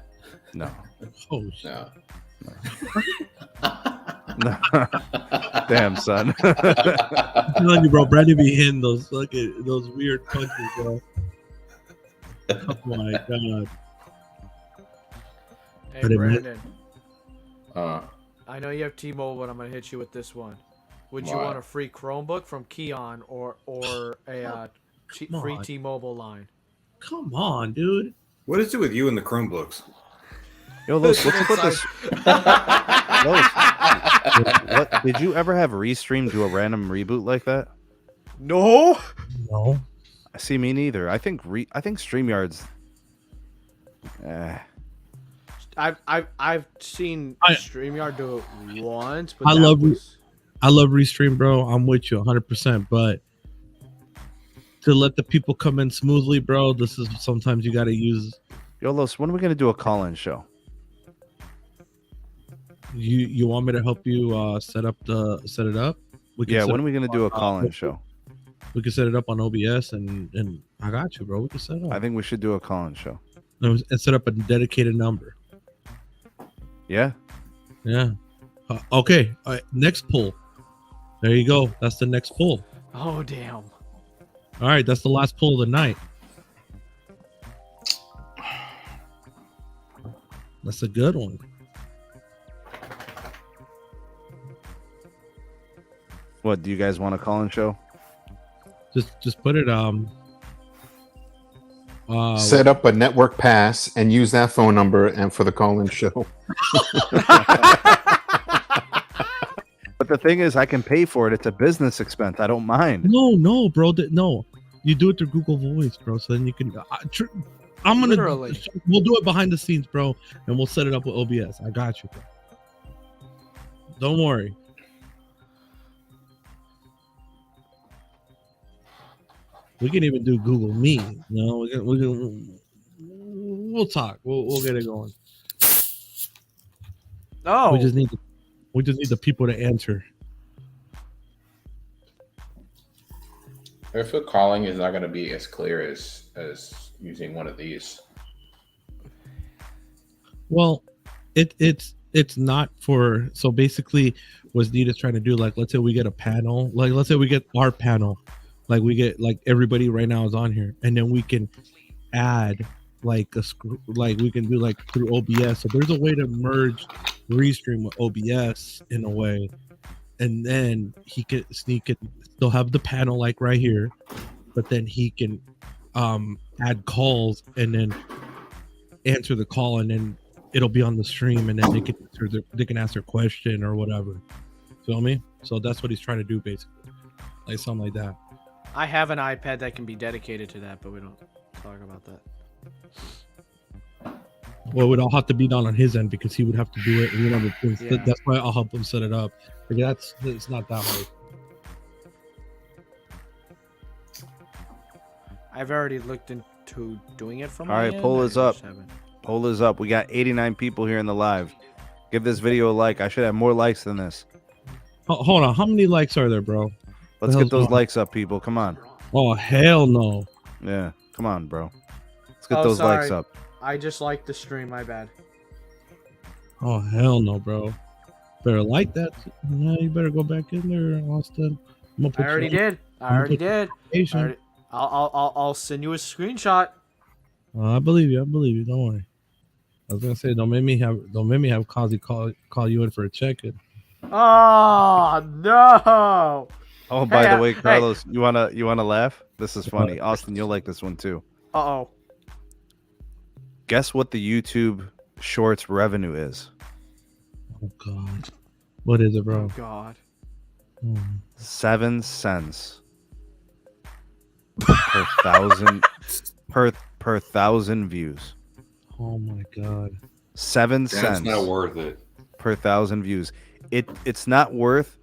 No. Oh, No. Damn, son. I'm telling you, bro, Brandon be hitting those weird punches, bro. Oh my god. Hey, But it Brandon. I know you have T-Mobile, but I'm gonna hit you with this one. Would you What? want a free Chromebook from Keon or a free T-Mobile line? Come on, dude. What is it with you and the Chromebooks? Yo, Los, what's up with this? Los, what, did you ever have Restream do a random reboot like that? No. No. I see, me neither. I think StreamYard's. I've seen StreamYard do it once, but I love Restream, bro. I'm with you 100%. But to let the people come in smoothly, bro, this is sometimes you got to use. Yo, Los, when are we gonna do a call-in show? You want me to help you set it up? Yeah, when are we gonna do a call-in show? We can set it up on OBS, and I got you, bro. We can set it up. I think we should do a call-in show. And set up a dedicated number. Yeah. Yeah. Okay. All right. Next poll. There you go. That's the next poll. Oh damn. All right. That's the last poll of the night. That's a good one. What do you guys want a call-in show? Just put it Set up a network pass and use that phone number and for the call-in show. But the thing is, I can pay for it. It's a business expense. I don't mind. No, bro. No, you do it through Google Voice, bro. So then you can. I'm gonna. Literally. We'll do it behind the scenes, bro, and we'll set it up with OBS. I got you, bro. Don't worry. We can even do Google Meet. You know, we'll talk. We'll get it going. Oh. We just need the people to answer. if the calling is not going to be as clear as using one of these. Well, it's not for, so basically what Nita's trying to do, like, let's say we get a panel, like let's say we get our panel, like we get, like everybody right now is on here, and then we can add like like we can do like through OBS. So there's a way to merge Restream with OBS in a way, and then he can still have the panel like right here, but then he can add calls and then answer the call, and then it'll be on the stream, and then they can ask their question or whatever. Feel me? So that's what he's trying to do, basically, like something like that. I have an iPad that can be dedicated to that, but we don't talk about that. Well, it would all have to be done on his end because he would have to do it. You know, Yeah. That's why I'll help him set it up. Like it's not that hard. I've already looked into doing it from All my right, end. poll I is up. just haven't. Poll is up. We got 89 people here in the live. Give this video a like. I should have more likes than this. Hold on, how many likes are there, bro? Let's The get hell's those wrong? likes up, people. Come on. Oh hell no! Yeah, come on, bro. Let's get Oh, those sorry. likes up. I just liked the stream. My bad. Oh hell no, bro! Better like that. Yeah, you better go back in there, Austin. I'm gonna I already you did. I already did. Patient. I'll send you a screenshot. I believe you. Don't worry. I was gonna say, don't make me have Kazi call you in for a check-in. Oh no! Oh, by Hey, the way, hey. Carlos, you wanna laugh? This is funny. Austin, you'll like this one too. Uh oh. Guess what the YouTube Shorts revenue is? Oh God, what is it, bro? Oh God. 7 cents per thousand per thousand views. Oh my God. 7 That's cents. not worth it. Per thousand views. It's not worth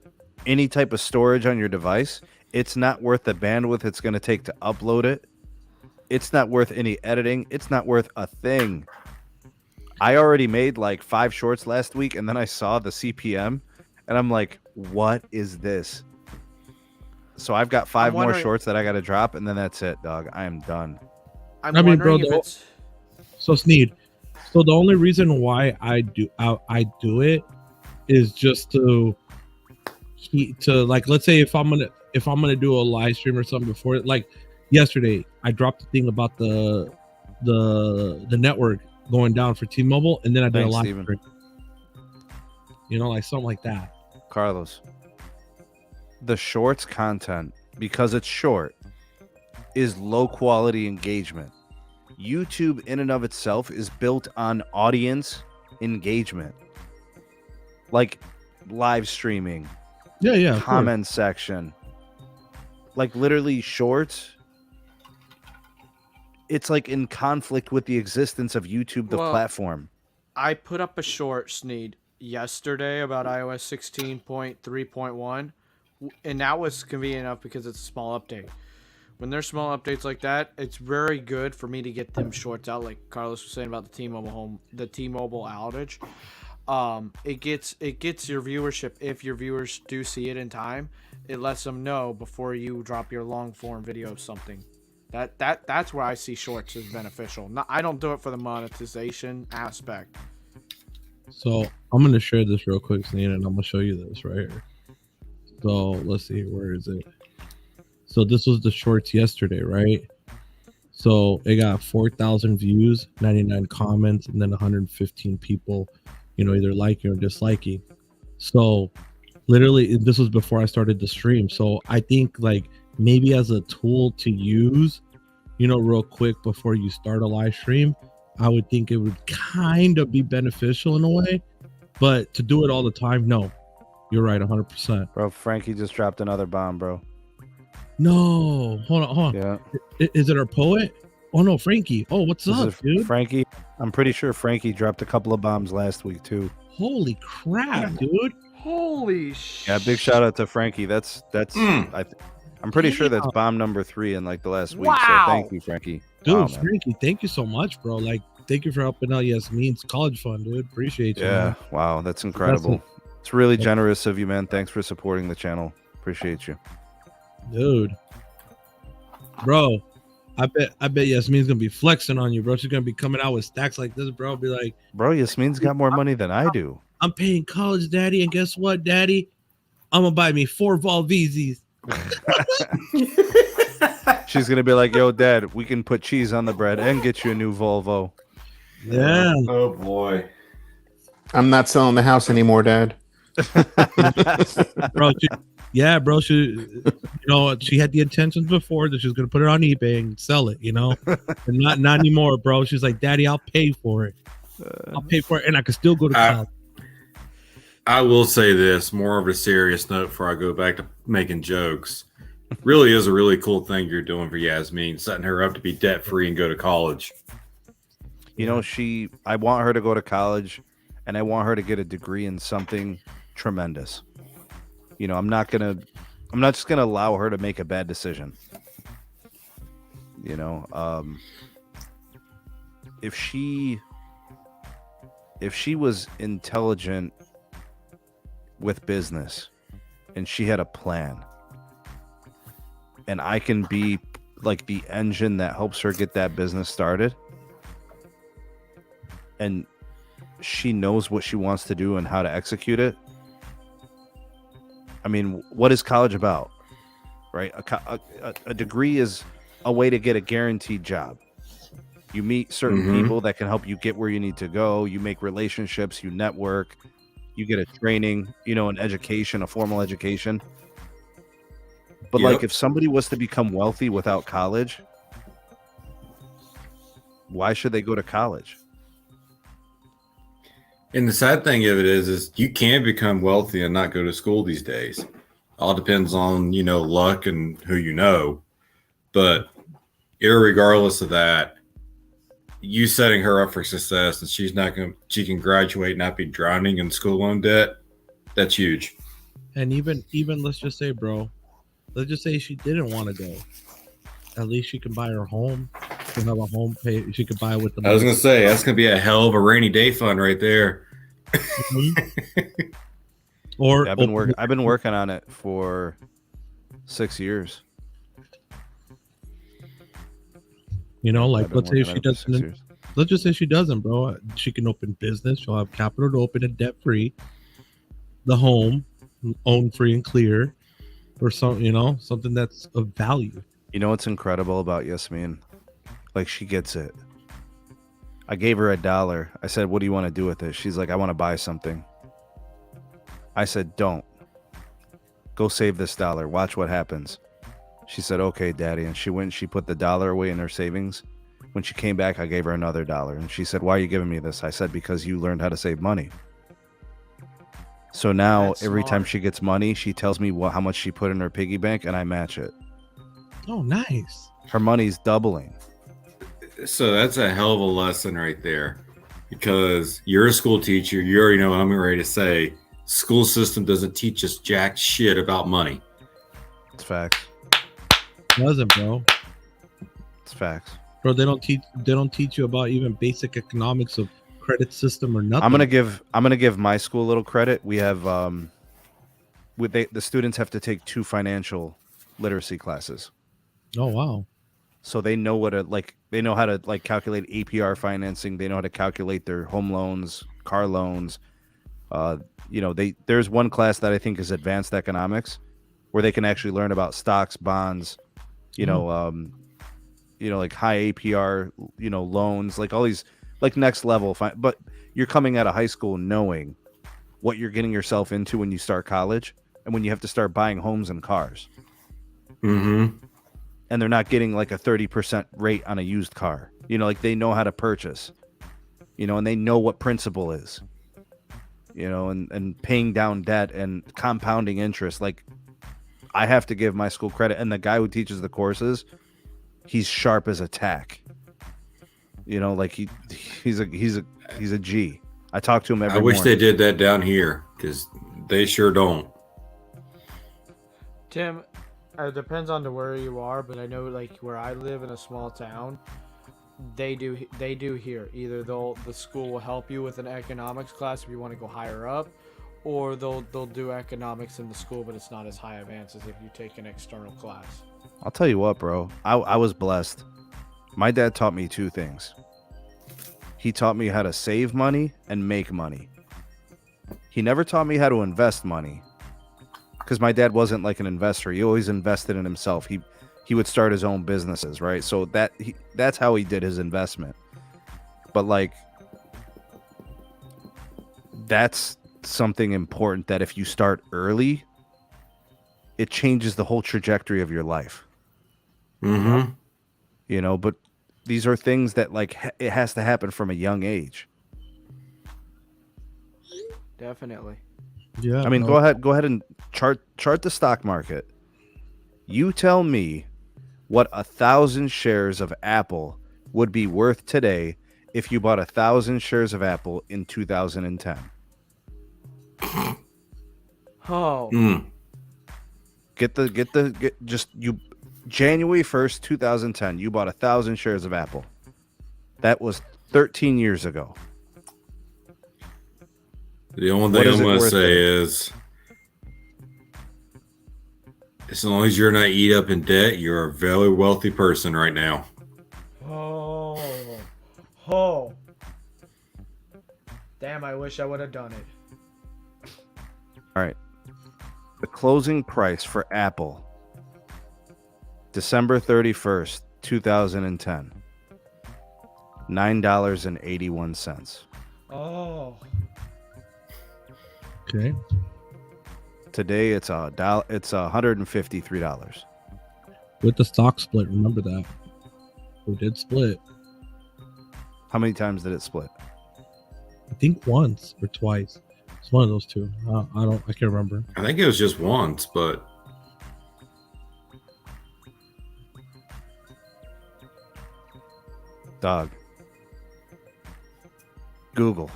any type of storage on your device. It's not worth the bandwidth it's going to take to upload it. It's not worth any editing. It's not worth a thing. I already made like 5 shorts last week, and then I saw the CPM, and I'm like, what is this? So I've got 5 more shorts that I got to drop, and then that's it, dog. I am done. I mean, bro, so Sneed. So the only reason why I do it is just to like, let's say if I'm gonna do a live stream or something before, like yesterday, I dropped the thing about the network going down for T-Mobile, and then I did a live stream. You know, like something like that. Carlos, the shorts content, because it's short, is low quality engagement. YouTube in and of itself is built on audience engagement, like live streaming, comment section, like literally shorts. It's like in conflict with the existence of YouTube, the platform. I put up a short, Sneed, yesterday about iOS 16.3.1, and that was convenient enough because it's a small update. When there's small updates like that, it's very good for me to get them shorts out, like Carlos was saying about the T-Mobile outage. It gets your viewership. If your viewers do see it in time, it lets them know before you drop your long form video of something. That's where I see shorts as beneficial. I don't do it for the monetization aspect. So I'm gonna share this real quick, Sneed, and I'm gonna show you this right here. So let's see, where is it? So this was the shorts yesterday, right? So it got 4,000 views, 99 comments, and then 115 people, either liking or disliking. So literally, this was before I started the stream. So I think like maybe as a tool to use, real quick before you start a live stream, I would think it would kind of be beneficial in a way. But to do it all the time, no. You're right, 100%. Bro, Frankie just dropped another bomb, bro. No, hold on. Yeah. Is it our poet? Oh no, Frankie. Oh, what's up, dude? Frankie. I'm pretty sure Frankie dropped a couple of bombs last week too. Holy crap, dude! Holy shit! Yeah, big shout out to Frankie. That's. I'm pretty sure that's bomb number 3 in like the last week. Wow. So thank you, Frankie. Dude, wow, Frankie, thank you so much, bro. Like, thank you for helping out Yasmin's college fund, dude. Appreciate you. Yeah, man. wow, that's incredible. It's really generous of you, man. Thanks for supporting the channel. Appreciate you. Dude, bro, I bet Yasmin's gonna be flexing on you, bro. She's gonna be coming out with stacks like this, bro. Be like, bro, Yasmin's got more money than I do. I'm paying college, daddy, and guess what, daddy? I'm gonna buy me 4 Volvizis. She's gonna be like, yo, dad, we can put cheese on the bread and get you a new Volvo. Yeah. Oh boy. I'm not selling the house anymore, Dad. Bro, she had the intentions before that she was gonna put it on eBay and sell it, and not anymore, bro. She's like, daddy, I'll pay for it. I'll pay for it, and I can still go to college. I will say this, more of a serious note before I go back to making jokes. Really is a really cool thing you're doing for Yasmin, setting her up to be debt free and go to college. I want her to go to college, and I want her to get a degree in something tremendous. I'm not just gonna allow her to make a bad decision. If she was intelligent with business and she had a plan, and I can be like the engine that helps her get that business started, and she knows what she wants to do and how to execute it. I mean, what is college about, right? A degree is a way to get a guaranteed job. You meet certain people that can help you get where you need to go. You make relationships, you network, you get a training, an education, a formal education. But like, if somebody was to become wealthy without college, Why should they go to college? And the sad thing of it is you can become wealthy and not go to school these days. All depends on, luck and who you know. But irregardless of that, you setting her up for success and she can graduate, not be drowning in school loan debt. That's huge. And even let's just say, bro, let's just say she didn't want to go. At least she can buy her home. She'll have a home pay. She could buy it with the money. I was gonna say that's gonna be a hell of a rainy day fund right there. Mm-hmm. Or I've been working on it for 6 years. Let's say if she doesn't. Let's just say she doesn't, bro. She can open business. She'll have capital to open it debt free. The home, own free and clear, or something that's of value. You know what's incredible about Yasmin? Like, she gets it. I gave her $1. I said, "What do you want to do with it?" She's like, "I want to buy something." I said, "Don't. Go save this $1. Watch what happens." She said, "Okay, Daddy." And she went and she put the $1 away in her savings. When she came back, I gave her another $1. And she said, "Why are you giving me this?" I said, "Because you learned how to save money." So now every time she gets money, she tells me how much she put in her piggy bank, and I match it. Oh, nice. Her money's doubling. So that's a hell of a lesson right there, because you're a school teacher. You already know what I'm ready to say. School system doesn't teach us jack shit about money. It's facts. Doesn't, bro. It's facts. Bro, they don't teach you about even basic economics of credit system or nothing. I'm gonna give my school a little credit. We have the students have to take 2 financial literacy classes. Oh wow. So they know they know how to calculate APR financing. They know how to calculate their home loans, car loans. There's one class that I think is advanced economics, where they can actually learn about stocks, bonds, like high APR, loans, like all these next level. But you're coming out of high school knowing what you're getting yourself into when you start college and when you have to start buying homes and cars. Mm-hmm. And they're not getting like a 30% rate on a used car. They know how to purchase, and they know what principal is, and paying down debt and compounding interest. Like, I have to give my school credit. And the guy who teaches the courses, he's sharp as a tack. He's a G. I talk to him every morning. I wish they did that down here, because they sure don't. Tim, it depends on where you are, but I know where I live in a small town, they do here. Either the school will help you with an economics class if you want to go higher up, or they'll do economics in the school, but it's not as high advanced as if you take an external class. I'll tell you what, bro. I was blessed. My dad taught me 2 things. He taught me how to save money and make money. He never taught me how to invest money, because my dad wasn't like an investor. He always invested in himself. He would start his own businesses, right? So that's how he did his investment. But that's something important, that if you start early, it changes the whole trajectory of your life. Mm-hmm. But these are things that it has to happen from a young age. Definitely. Yeah. I mean, go ahead and chart the stock market. You tell me what 1,000 shares of Apple would be worth today if you bought 1,000 shares of Apple in 2010. Oh. January 1st, 2010, you bought 1,000 shares of Apple. That was 13 years ago. The only thing I'm going to say is, as long as you're not eat up in debt, you're a very wealthy person right now. Oh. Damn, I wish I would have done it. All right. The closing price for Apple, December 31st, 2010, $9.81. Oh. Okay. Today it's $153. With the stock split, remember that. We did split. How many times did it split? I think once or twice. It's one of those two. I can't remember. I think it was just once, but Dog. Google.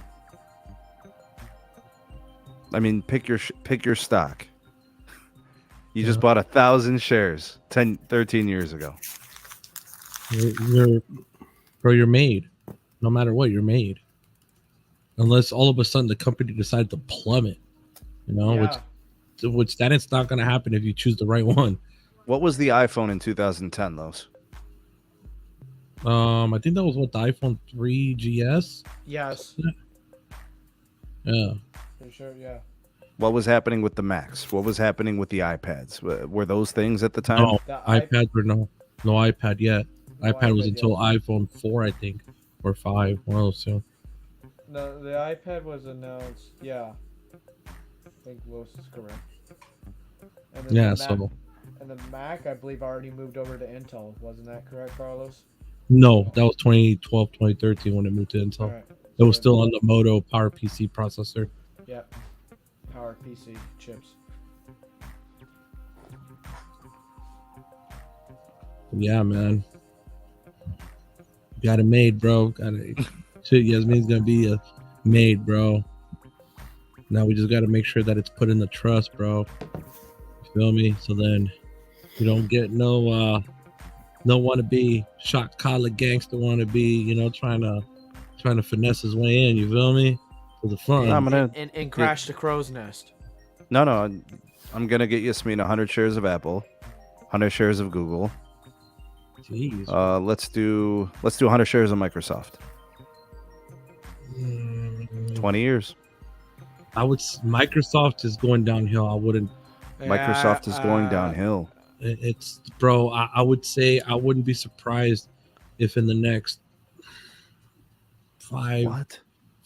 I mean, pick your stock. You just bought 1,000 shares 13 years ago. You're made. No matter what, you're made. Unless all of a sudden the company decides to plummet, which that is not going to happen if you choose the right one. What was the iPhone in 2010, Los? I think that was the iPhone 3GS. Yes. Yeah. For sure. Yeah. What was happening with the Max? What was happening with the iPads? Were those things at the time? No, iPads were no iPad yet. iPad was until iPhone 4, I think, or 5. One of those two. No, the iPad was announced. Yeah. I think Los is correct. And then and the Mac, I believe, already moved over to Intel. Wasn't that correct, Carlos? No, that was 2012, 2013 when it moved to Intel. Right. It was still on the Moto PowerPC processor. Yep. PowerPC chips. Yeah, man. Got it made, bro. Shit, Yasmin's gonna be a maid, bro. Now we just got to make sure that it's put in the trust, bro. You feel me? So then you don't get no wannabe shot collar gangster wannabe, trying to finesse his way in. You feel me? For the fun. And crash the crow's nest. No, I'm gonna get Yasmin 100 shares of Apple, 100 shares of Google. Jeez. Let's do 100 shares of Microsoft. 20 years. Microsoft is going downhill. I wouldn't. Microsoft is going downhill. It's bro. I would say I wouldn't be surprised if in the next 10 years.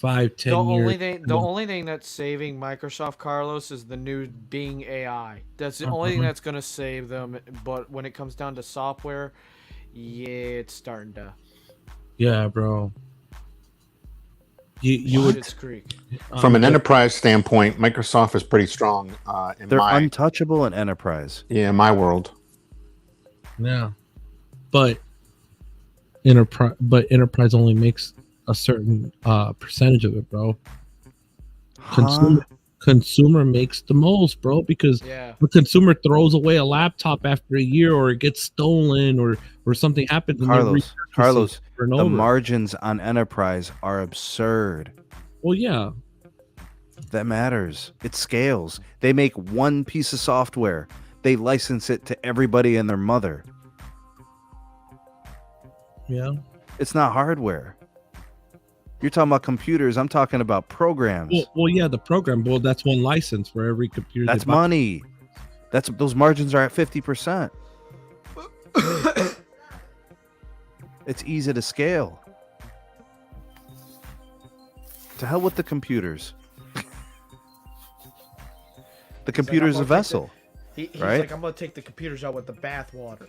The only thing that's saving Microsoft, Carlos, is the new Bing AI. That's the only thing that's gonna save them. But when it comes down to software, yeah, it's starting to. Yeah, bro. You would. From an enterprise standpoint, Microsoft is pretty strong. They're untouchable in enterprise. Yeah, in my world. Yeah, but enterprise only makes a certain percentage of it, bro. Consumer makes the most, bro, because the consumer throws away a laptop after a year, or it gets stolen, or something happens. Carlos, the margins on enterprise are absurd. Well, yeah, that matters. It scales. They make one piece of software. They license it to everybody and their mother. Yeah, it's not hardware. You're talking about computers. I'm talking about programs. Well, yeah, the program. Well, that's one license for every computer. That's money. Those margins are at 50%. It's easy to scale. To hell with the computers. The computer's a vessel. He's right? like, I'm gonna take the computers out with the bathwater.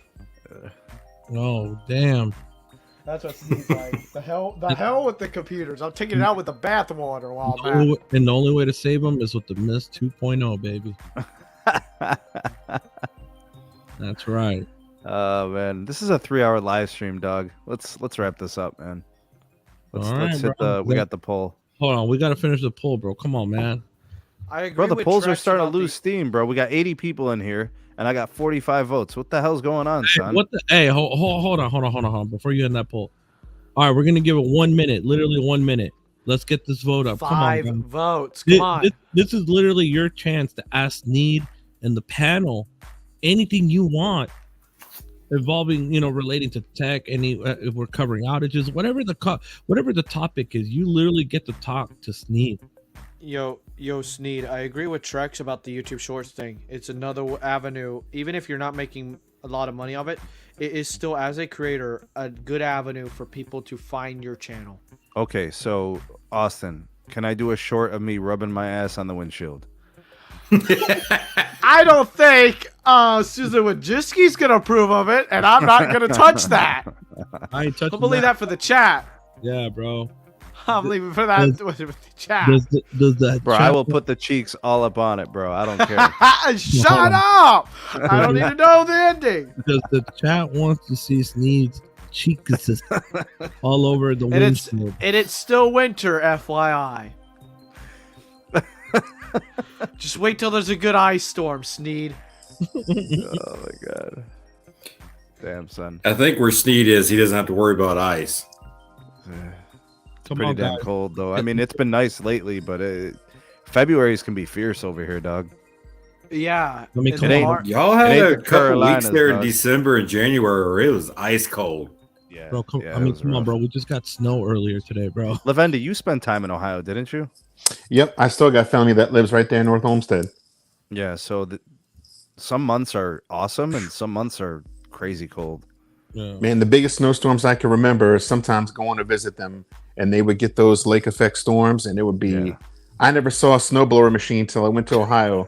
Oh, damn. That's what Steve's like. The hell with the computers. I'm taking it out with the bathwater while I'm at it. And the only way to save them is with the Mist 2.0, baby. That's right. Oh man, this is a 3-hour live stream, dog. Let's wrap this up, man. Let's hit we got the poll. Hold on, we gotta finish the poll, bro. Come on, man. I agree. Bro, the polls are starting to lose steam, bro. We got 80 people in here, and I got 45 votes. What the hell's going on, son? Hold on. Before you end that poll. All right, we're gonna give it 1 minute, literally 1 minute. Let's get this vote up. 5 Come on, votes. Come on. This is literally your chance to ask Need and the panel anything you want involving, relating to tech. If we're covering outages, whatever the topic is, you literally get to talk to Sneed. Yo, Sneed, I agree with Trex about the YouTube Shorts thing. It's another avenue. Even if you're not making a lot of money of it, it is still, as a creator, a good avenue for people to find your channel. Okay, so Austin, can I do a short of me rubbing my ass on the windshield? I don't think Susan Wojcicki's gonna approve of it, and I'm not gonna touch that. I ain't touching. I'll believe that for the chat. Yeah, bro. I'm leaving for that with the chat. Does that Bro, chat I will put the cheeks all up on it, bro. I don't care. Shut up! I don't need to know the ending. Does the chat wants to see Sneed's cheeks all over the windshield? And it's still winter, FYI. Just wait till there's a good ice storm, Sneed. Oh my god. Damn, son. I think where Sneed is, he doesn't have to worry about ice. It's pretty damn cold, though. I mean, it's been nice lately, but February's can be fierce over here, dog. Yeah. Let me come on. Y'all had It ain't a the couple Carolinas, weeks there in dog. December and January where it was ice cold. Yeah. Bro, come yeah, on, bro. We just got snow earlier today, bro. Lavendi, you spent time in Ohio, didn't you? Yep, I still got family that lives right there in North Olmsted. Yeah, so some months are awesome and some months are crazy cold. Yeah. Man, the biggest snowstorms I can remember is sometimes going to visit them, and they would get those lake effect storms, and it would be. Yeah. I never saw a snowblower machine till I went to Ohio.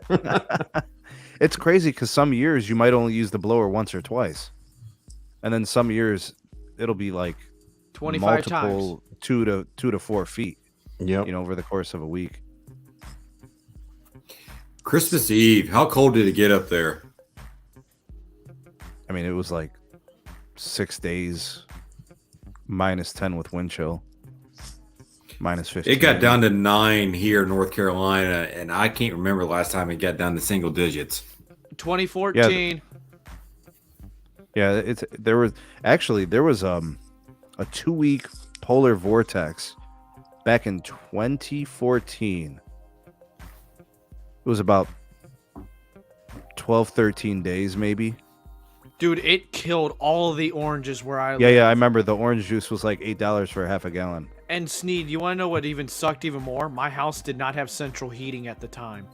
It's crazy because some years you might only use the blower once or twice, and then some years it'll be like 25 times. multiple 2 to 4 feet. Yep. You know, over the course of a week. Christmas Eve, how cold did it get up there? I mean, it was like 6 days, -10 with wind chill, -15. It got down to 9 here in North Carolina, and I can't remember the last time it got down to single digits. 2014. Yeah, there was a 2-week polar vortex back in 2014. It was about 12, 13 days maybe. Dude, it killed all of the oranges where I live. Yeah, I remember the orange juice was like $8 for half a gallon. And Sneed, you want to know what even sucked even more? My house did not have central heating at the time.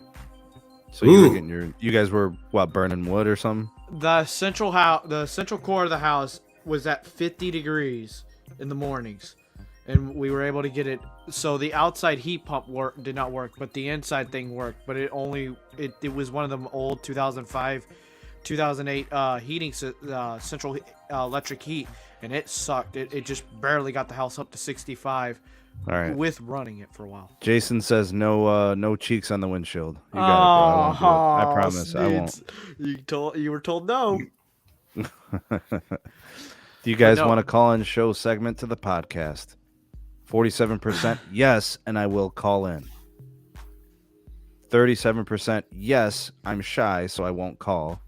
So you guys were what, burning wood or something? The central core of the house was at 50 degrees in the mornings, and we were able to get it. So the outside heat pump did not work, but the inside thing worked. But it was one of them old 2005, 2008 heating central electric heat, and it sucked. It just barely got the house up to 65. All right. With running it for a while. Jason says no cheeks on the windshield. You got it, bro. I won't do it. I promise Sneeds. I won't. You were told no. Do you guys want to call in show segment to the podcast? 47% yes, and I will call in. 37% yes, I'm shy, so I won't call.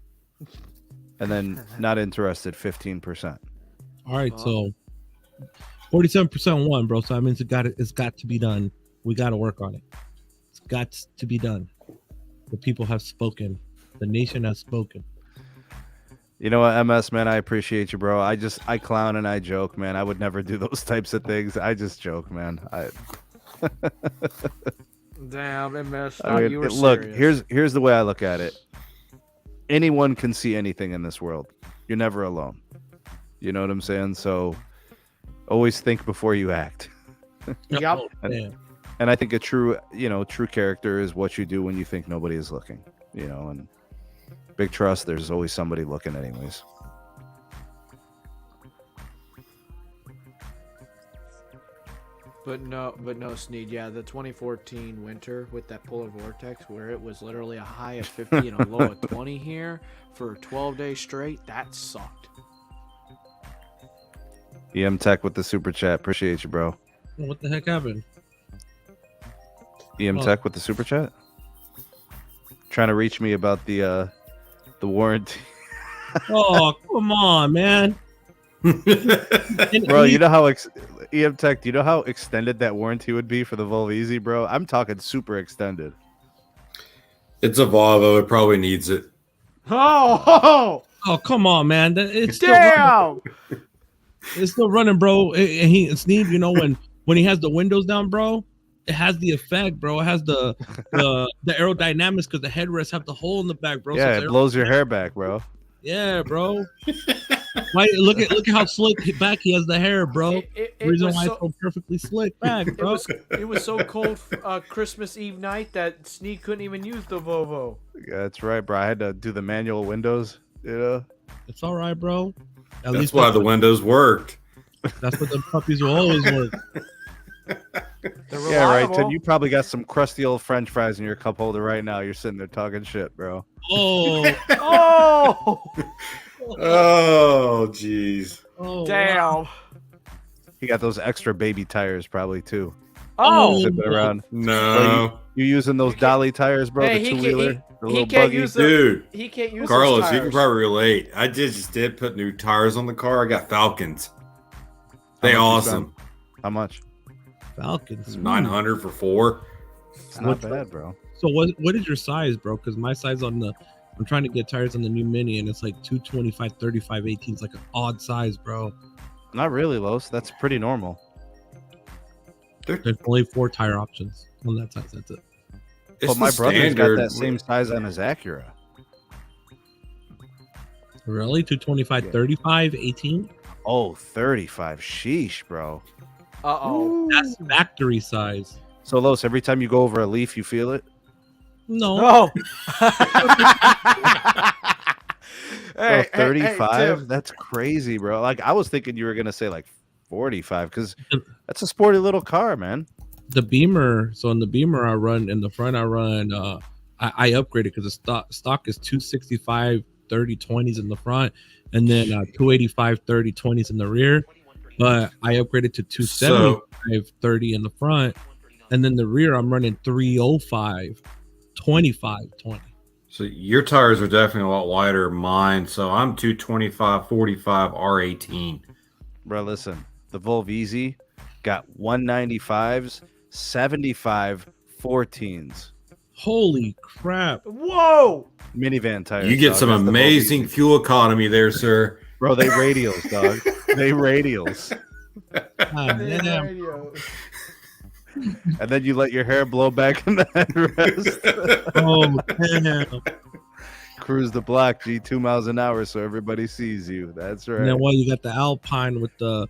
And then not interested, 15%. All right, so 47% won, bro. So that means it's got to be done. We got to work on it. It's got to be done. The people have spoken. The nation has spoken. You know what, MS, man, I appreciate you, bro. I clown and I joke, man. I would never do those types of things. I just joke, man. Damn, MS. You were look, here's the way I look at it. Anyone can see anything in this world. You're never alone. You know what I'm saying? So always think before you act. Yep. And I think a true character is what you do when you think nobody is looking. You know, and big trust, there's always somebody looking anyways. But no, Sneed, yeah, the 2014 winter with that polar vortex where it was literally a high of 50 and a low of 20 here for 12 days straight, that sucked. EM Tech with the super chat. Appreciate you, bro. What the heck happened? EM Tech with the super chat? Trying to reach me about the warranty. Oh, come on, man. Bro, you know how EM Tech, do you know how extended that warranty would be for the Volvizi, bro? I'm talking super extended. It's a Volvo. It probably needs it. Oh, come on, man. It's still damn. It's still running, bro. And Sneed, you know, when he has the windows down, bro, it has the effect, bro. It has the aerodynamics because the headrests have the hole in the back, bro. Yeah, so it blows your hair back, bro. Yeah, bro. Look at how slick back he has the hair, bro. The reason why it's so perfectly slick back, bro. It was so cold Christmas Eve night that Sneed couldn't even use the Volvo. Yeah, that's right, bro. I had to do the manual windows, you know. It's all right, bro. That's why the windows worked. That's what the puppies will always work. Yeah, right, Tim. You probably got some crusty old French fries in your cup holder right now. You're sitting there talking shit, bro. Oh, Oh, jeez. oh, Damn. wow. He got those extra baby tires probably too. Oh. Zipping around. No. You using those dolly tires, bro? Hey, the he two can't- wheeler, the he little can't buggy. use the- Dude, He can't use Carlos, those you can tires. probably relate. I just did put new tires on the car. I got Falcons. They How much you awesome. How much? Falcons. 900 for 4. It's not bad, bro. So what is your size, bro? Because my size I'm trying to get tires on the new Mini, and it's like 225, 35, 18. It's like an odd size, bro. Not really, Los. That's pretty normal. There's only 4 tire options on that size. That's it. It's But my the brother's standard. got that same size on his Acura. Really? 225, Yeah. 35, 18? Oh, 35. Sheesh, bro. Uh-oh. That's factory size. So, Los, every time you go over a leaf, you feel it? No. No. Bro, 35? Tim. That's crazy, bro. Like, I was thinking you were going to say like 45 because that's a sporty little car, man. The Beamer. So in the Beamer I run, in the front I run, I upgraded because the stock is 265, 30, 20s in the front, and then 285, 30, 20s in the rear. But I upgraded to 275, 30 in the front, and then the rear I'm running 305, 25, 20. So your tires are definitely a lot wider than mine. So I'm 225, 45, R18. Bro, listen. The Volvese got 195s, 75 14s. Holy crap. Whoa. Minivan tires. You get dog. some That's the amazing Volvese. fuel economy there, sir. Bro, they radials, dog. They radials. God damn. Radio. And then you let your hair blow back in the headrest. Oh, damn. Cruise the block, G, 2 miles an hour so everybody sees you. That's right. And then you got the Alpine with the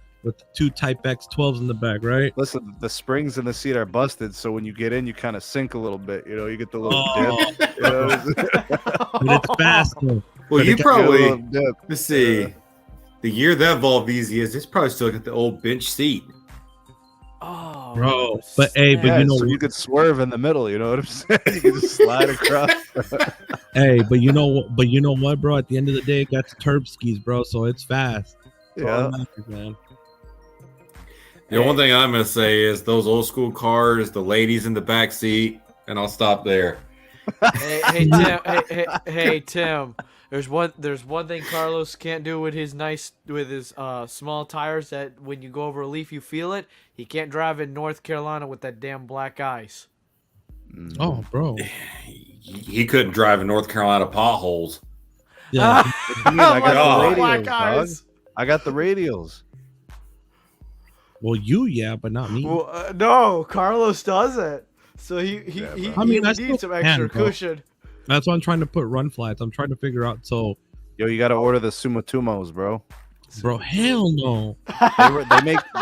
2 Type X 12s in the back, right? Listen, the springs in the seat are busted, so when you get in, you kind of sink a little bit. You know, you get the little dip. You know? But it's fast though. Well, you Get a probably, little dip. let's see, the year that Volvese is, it's probably still got the old bench seat. Oh, Bro, but hey, but Yeah, you know, so you could swerve in the middle. You know what I'm saying? You can just slide across. hey, but you know what, bro? At the end of the day, it got the turb skis, bro. So it's fast. That's all Yeah. that matters, man. The only thing I'm going to say is those old school cars, the ladies in the back seat, and I'll stop there. Hey, Tim. Hey, Tim. There's one thing Carlos can't do with his small tires, that when you go over a leaf you feel it. He can't drive in North Carolina with that damn black ice. Oh, bro. He couldn't drive in North Carolina potholes. Yeah. I got God. the Black radials, dog. ice. I got the radials. Well, yeah, but not me. Well, no, Carlos doesn't. So he I mean, I needs still some can, extra bro. cushion. That's why I'm trying to put run flats. I'm trying to figure out. So, Yo, you got to order the Sumatumos, bro. bro, hell no.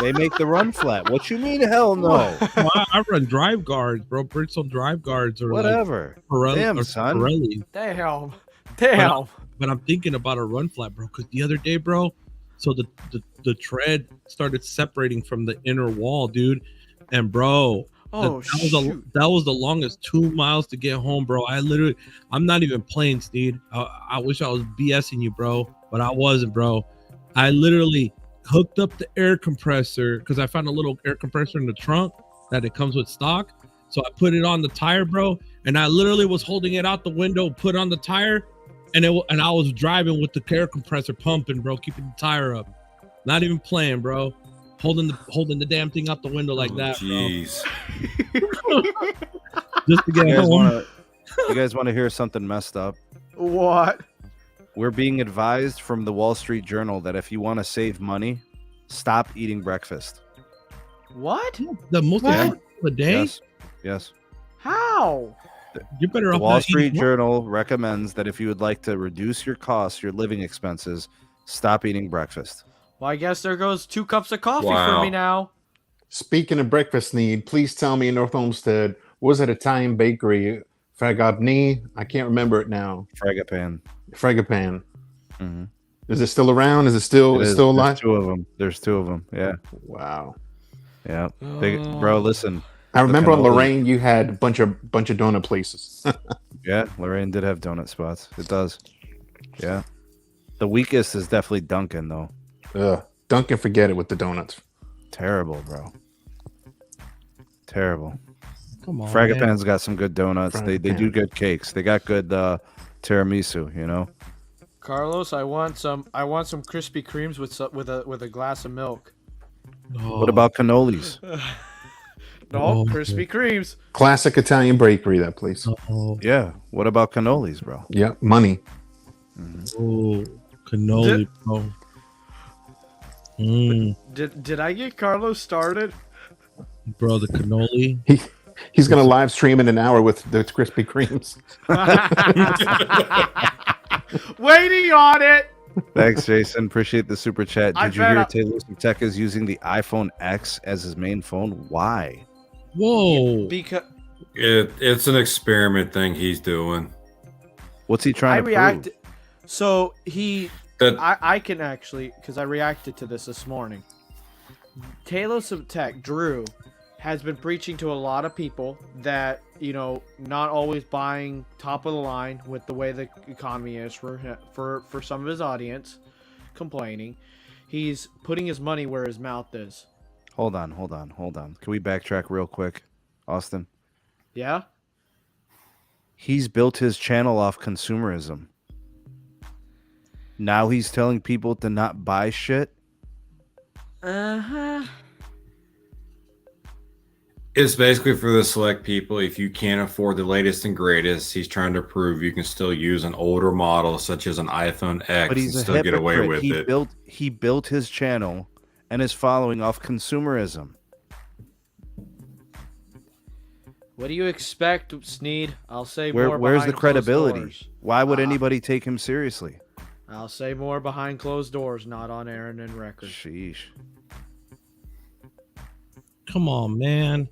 They make the run flat. What you mean, hell no? Bro, I run drive guards, bro. Bridgestone drive guards or Whatever. like Pirelli, Damn, or son. Pirelli. Damn. But I'm thinking about a run flat, bro. Because the other day, bro, so the tread started separating from the inner wall, dude. And bro, Oh, that was the longest 2 miles to get home, bro. I'm not even playing, Sneed. I wish I was BSing you, bro, but I wasn't, bro. I literally hooked up the air compressor because I found a little air compressor in the trunk that it comes with stock. So I put it on the tire, bro, and I literally was holding it out the window, put on the tire, and I was driving with the air compressor pumping, bro, keeping the tire up. Not even playing, bro. Holding the damn thing out the window like that, Jeez. bro. Just to get home. You guys want to hear something messed up? What? We're being advised from the Wall Street Journal that if you want to save money, stop eating breakfast. What? The most important of the day? Yes. How? You're better The off Wall not Street eating. Journal recommends that if you would like to reduce your costs, your living expenses, stop eating breakfast. Well, I guess there goes 2 cups of coffee for Wow. me now. Speaking of breakfast need, please tell me in North Olmsted, was it Italian bakery? Fragabni? I can't remember it now. Fragapan. Fragapan. Mm-hmm. Is it still around? Is it still still alive? There's two of them. Yeah. Wow. Yeah. Bro, listen. I remember on Lorraine you had a bunch of donut places. Yeah, Lorraine did have donut spots. It does. Yeah. The weakest is definitely Dunkin', though. Dunkin', forget it with the donuts. Terrible, bro. Terrible. Come on. Fragapan's got some good donuts. They do good cakes. They got good tiramisu, you know. Carlos, I want some Krispy Kremes with a glass of milk. What about cannolis? No, Krispy Kremes. Classic Italian bakery, that place. Yeah. What about cannolis, bro? Yeah, money. Oh, cannoli, bro. Did I get Carlos started? Bro, the cannoli. He's gonna live stream in an hour with the Krispy Kremes. Waiting on it. Thanks, Jason. Appreciate the super chat. Did you hear Taylor Tech is using the iPhone X as his main phone? Why? Whoa. Because it's an experiment thing he's doing. What's he trying to prove? So I can actually, because I reacted to this morning. Talos of Tech, Drew, has been preaching to a lot of people that, you know, not always buying top of the line with the way the economy is for some of his audience, complaining. He's putting his money where his mouth is. Hold on. Can we backtrack real quick, Austin? Yeah? He's built his channel off consumerism. Now he's telling people to not buy shit? Uh-huh. It's basically for the select people. If you can't afford the latest and greatest, he's trying to prove you can still use an older model such as an iPhone X But he's and still get away with it. He built his channel and is following off consumerism. What do you expect, Sneed? I'll say more. Where's the credibility? Doors. Why would anybody take him seriously? I'll say more behind closed doors, not on air and in record. Sheesh. Come on, man.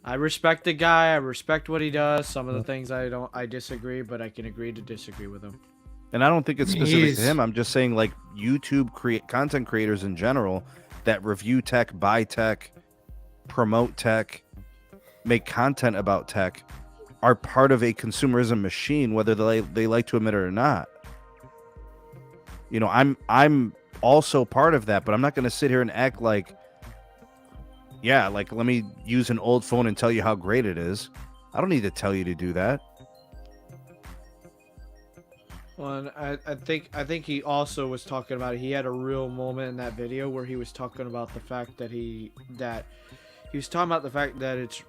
I respect the guy. I respect what he does. Some of the things I disagree, but I can agree to disagree with him. And I don't think it's specific to him. I'm just saying, like, YouTube content creators in general that review tech, buy tech, promote tech, make content about tech are part of a consumerism machine, whether they like to admit it or not. You know, I'm also part of that, but I'm not going to sit here and act like, yeah, like, let me use an old phone and tell you how great it is. I don't need to tell you to do that. Well, and I think he also was talking about it. He had a real moment in that video where he was talking about the fact that he was talking about the fact that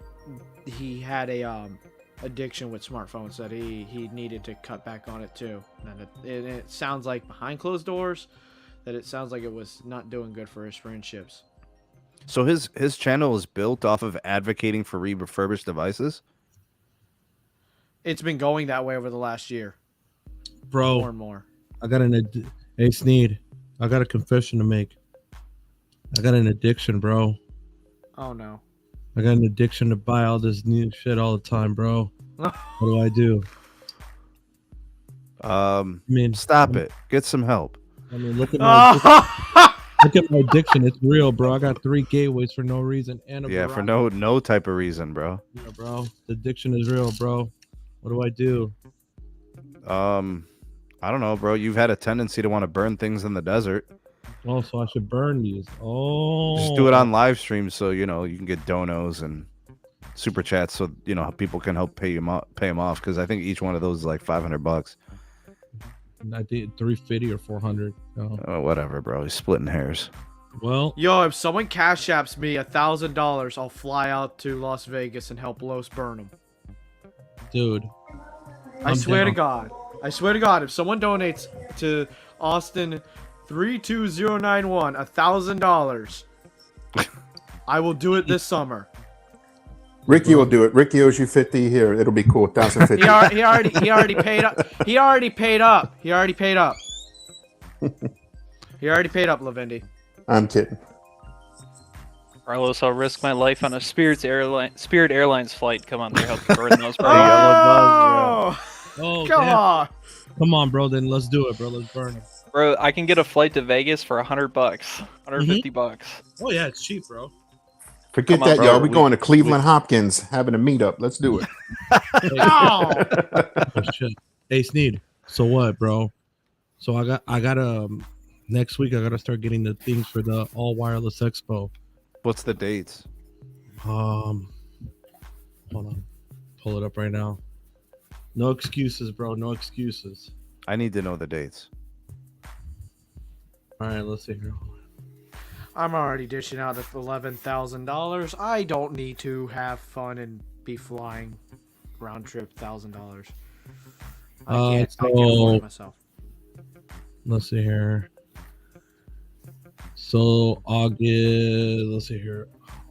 he had a addiction with smartphones, that he needed to cut back on it too. And it sounds like behind closed doors that it sounds like it was not doing good for his friendships. So his channel is built off of advocating for refurbished devices? It's been going that way over the last year. Bro, more and more. Hey, Sneed, I got a confession to make. I got an addiction, bro. Oh, no. I got an addiction to buy all this new shit all the time, bro. What do I do? Stop it. Get some help. I mean, look at my look at my addiction. It's real, bro. I got 3 gateways for no reason. And for no type of reason, bro. Yeah, bro. The addiction is real, bro. What do I do? I don't know, bro. You've had a tendency to want to burn things in the desert. Oh, so I should burn these. Oh. Just do it on live stream so, you know, you can get donos and super chats so, you know, people can help pay them off, because I think each one of those is like $500. I did 350 or 400. Oh, whatever, bro. He's splitting hairs. Well, yo, if someone cash apps me $1,000, I'll fly out to Las Vegas and help Los burn them. Dude, I swear to God, if someone donates to Austin 32091 $1,000, I will do it this summer. Ricky will do it. Ricky owes you 50 here. It'll be cool. 1,050. He already paid up. He already paid up, Lavendi. I'm kidding. Carlos, I'll risk my life on a Spirit Airlines flight. Come on, there, help you burn those. Oh, come on. Come on, bro. Then let's do it, bro. Let's burn it. Bro, I can get a flight to Vegas for $100, $150. Oh yeah, it's cheap, bro. Forget Come on, that, bro. y'all. We're going to Cleveland Hopkins, having a meetup. Let's do it. Oh shit. Hey Sneed. So what, bro? So I got next week I gotta start getting the things for the All Wireless Expo. What's the dates? Hold on. Pull it up right now. No excuses, bro. No excuses. I need to know the dates. All right, let's see here. I'm already dishing out at $11,000. I don't need to have fun and be flying round trip $1,000. I can't afford it myself. Let's see here. So August, let's see here.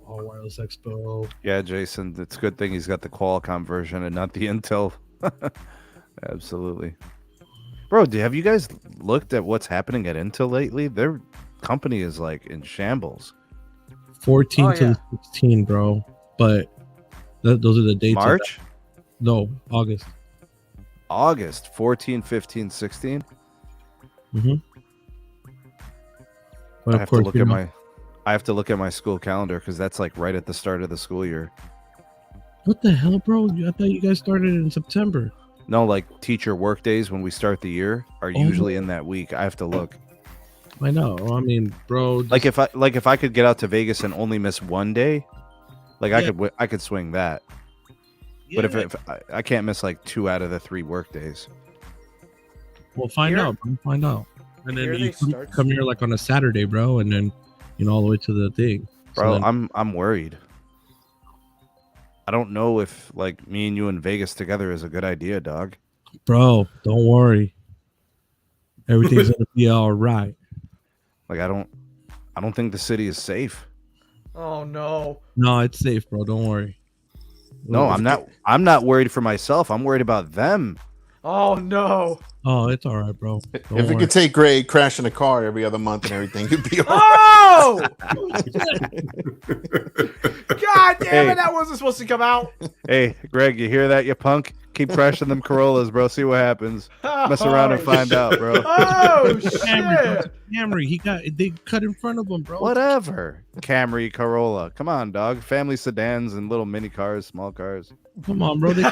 All Wireless Expo. Yeah, Jason, it's a good thing he's got the Qualcomm version and not the Intel. Absolutely. Bro, have you guys looked at what's happening at Intel lately? Their company is like in shambles. 14 to 16, bro. But those are the dates. March? No, August. August 14, 15, 16. Mm-hmm. But I have to look at my school calendar because that's like right at the start of the school year. What the hell, bro? I thought you guys started in September. No, like teacher work days when we start the year are usually in that week. I have to look. I know. I mean, bro. Like if I could get out to Vegas and only miss one day, like I could swing that. Yeah. But if I can't miss like 2 out of the 3 work days. Well, find out, bro. Find out. And then you come here like on a Saturday, bro, and then all the way to the thing. Bro, So then, I'm worried. I don't know if like me and you in Vegas together is a good idea, dog. bro, don't worry. Everything's gonna be all right. Like I don't think the city is safe. Oh no. No, it's safe, bro. Don't worry. No, I'm not worried for myself. I'm worried about them. Oh no. Oh, it's all right, bro. If it could take Greg crashing a car every other month and everything, you'd be all Oh! God damn it, that wasn't supposed to come out. Hey, Greg, you hear that, you punk? Keep crashing them Corollas, bro. See what happens. Mess around and find out, bro. Oh shit! Camry, they cut in front of him, bro. Whatever. Camry, Corolla. Come on, dog. Family sedans and little mini cars, small cars. Come on, bro. They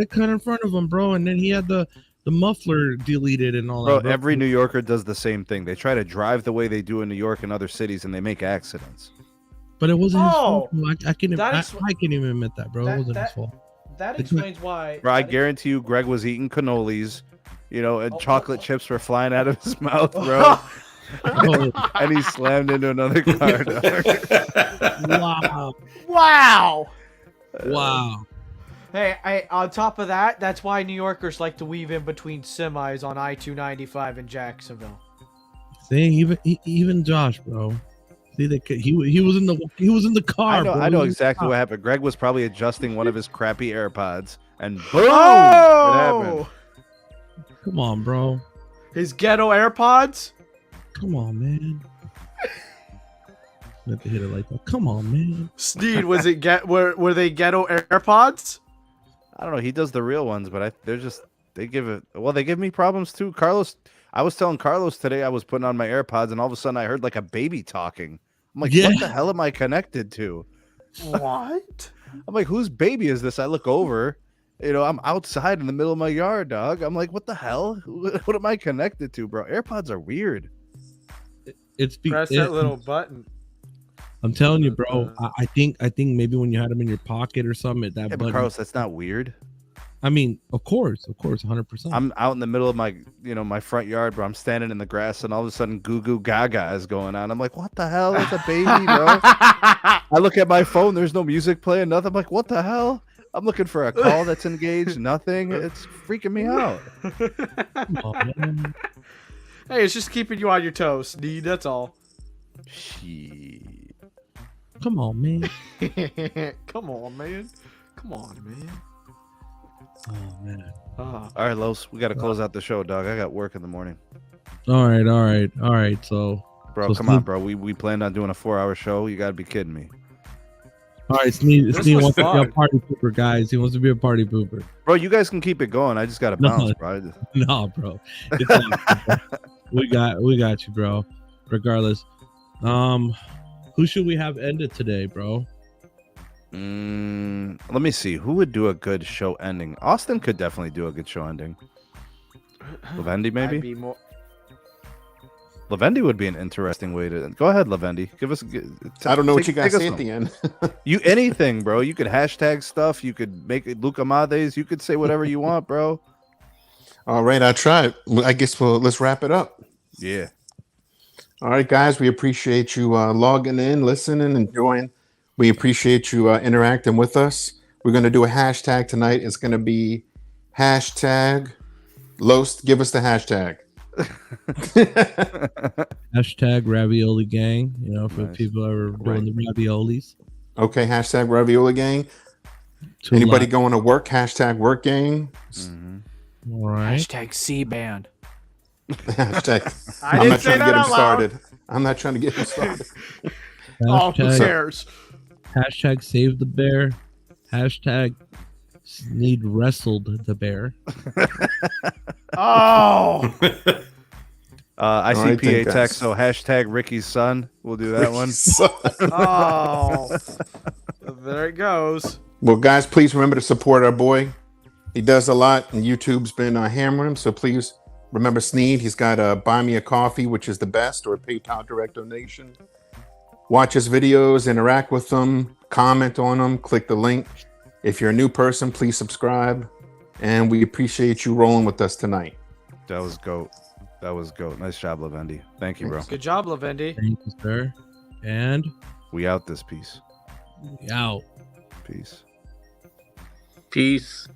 cut in front of him, bro, and then he had the muffler deleted and all Bro, that. Bro, every New Yorker does the same thing. They try to drive the way they do in New York and other cities, and they make accidents. But it wasn't his fault. I can't even admit that, bro. It wasn't his fault. That explains why. Bro, I guarantee you, Greg was eating cannolis, and chocolate chips were flying out of his mouth, bro. And he slammed into another car. Wow. Wow. Wow. Hey, on top of that, that's why New Yorkers like to weave in between semis on I-295 in Jacksonville. See, even Josh, bro. See, he was in the car. I know exactly what happened. Greg was probably adjusting one of his crappy AirPods, and boom, it happened. Come on, bro. His ghetto AirPods. Come on, man. You have to hit it like that. Come on, man. Sneed, was it were they ghetto AirPods? I don't know. He does the real ones, but they give me problems too. Carlos, I was telling Carlos today I was putting on my AirPods, and all of a sudden I heard like a baby talking. I'm like, what the hell am I connected to? What? I'm like, whose baby is this? I look over, I'm outside in the middle of my yard, dog. I'm like, what the hell? What am I connected to, bro? AirPods are weird. Press that little button. I'm telling you, bro. I think maybe when you had them in your pocket or something, But Carlos, that's not weird. I mean, of course, 100%. I'm out in the middle of my, my front yard, bro. I'm standing in the grass, and all of a sudden, Goo Goo Gaga is going on. I'm like, what the hell? It's a baby, bro. I look at my phone. There's no music playing, nothing. I'm like, what the hell? I'm looking for a call that's engaged. Nothing. It's freaking me out. Oh, man. Hey, it's just keeping you on your toes, Sneed. That's all. Shit. Come on, man. Come on, man. Oh, man. All right, Los, we got to close out the show, dog. I got work in the morning. All right. So, bro, come on, bro. We planned on doing a 4-hour show. You got to be kidding me. All right, Sneed This wants was to be a fun. party pooper, guys. He wants to be a party pooper. Bro, you guys can keep it going. I just got to No. bounce, bro. No, bro. It's all good, bro. We got you, bro. Regardless. Who should we have ended today, bro? Let me see. Who would do a good show ending? Austin could definitely do a good show ending. Lavendi, maybe? I'd be more... Lavendi would be an interesting way to go ahead, Lavendi. Give us I don't know what you guys take us say at home. the end. You anything, bro. You could hashtag stuff. You could make it Luca Mades. You could say whatever you want, bro. All right, I'll try it. Well, I guess let's wrap it up. Yeah. All right, guys, we appreciate you logging in, listening, enjoying. We appreciate you interacting with us. We're going to do a hashtag tonight. It's going to be hashtag Lost. Give us the hashtag. Hashtag ravioli gang. You know, for Nice. people that are doing the raviolis. Okay, hashtag Ravioli Gang. Too Anybody loud. going to work? Hashtag Work Gang. All right. Hashtag C-band. Hashtag. I I'm didn't not say trying to that get him out loud. started. I'm not trying to get him started. Oh, who Hashtag, cares? hashtag save the bear. Hashtag Sneed wrestled the bear. Oh, I All see right, PA then, guys. text, so hashtag Ricky's son. We'll do that one. oh. There it goes. Well, guys, please remember to support our boy. He does a lot, and YouTube's been hammering him. So please remember Sneed. He's got Buy Me a Coffee, which is the best, or a PayPal direct donation. Watch his videos, interact with them, comment on them, click the link. If you're a new person, please subscribe. And we appreciate you rolling with us tonight. That was goat. That was goat. Nice job, Lavendi. Thank you, bro. Good job, Lavendi. Thank you, sir. And We out this piece. out. Peace. Peace.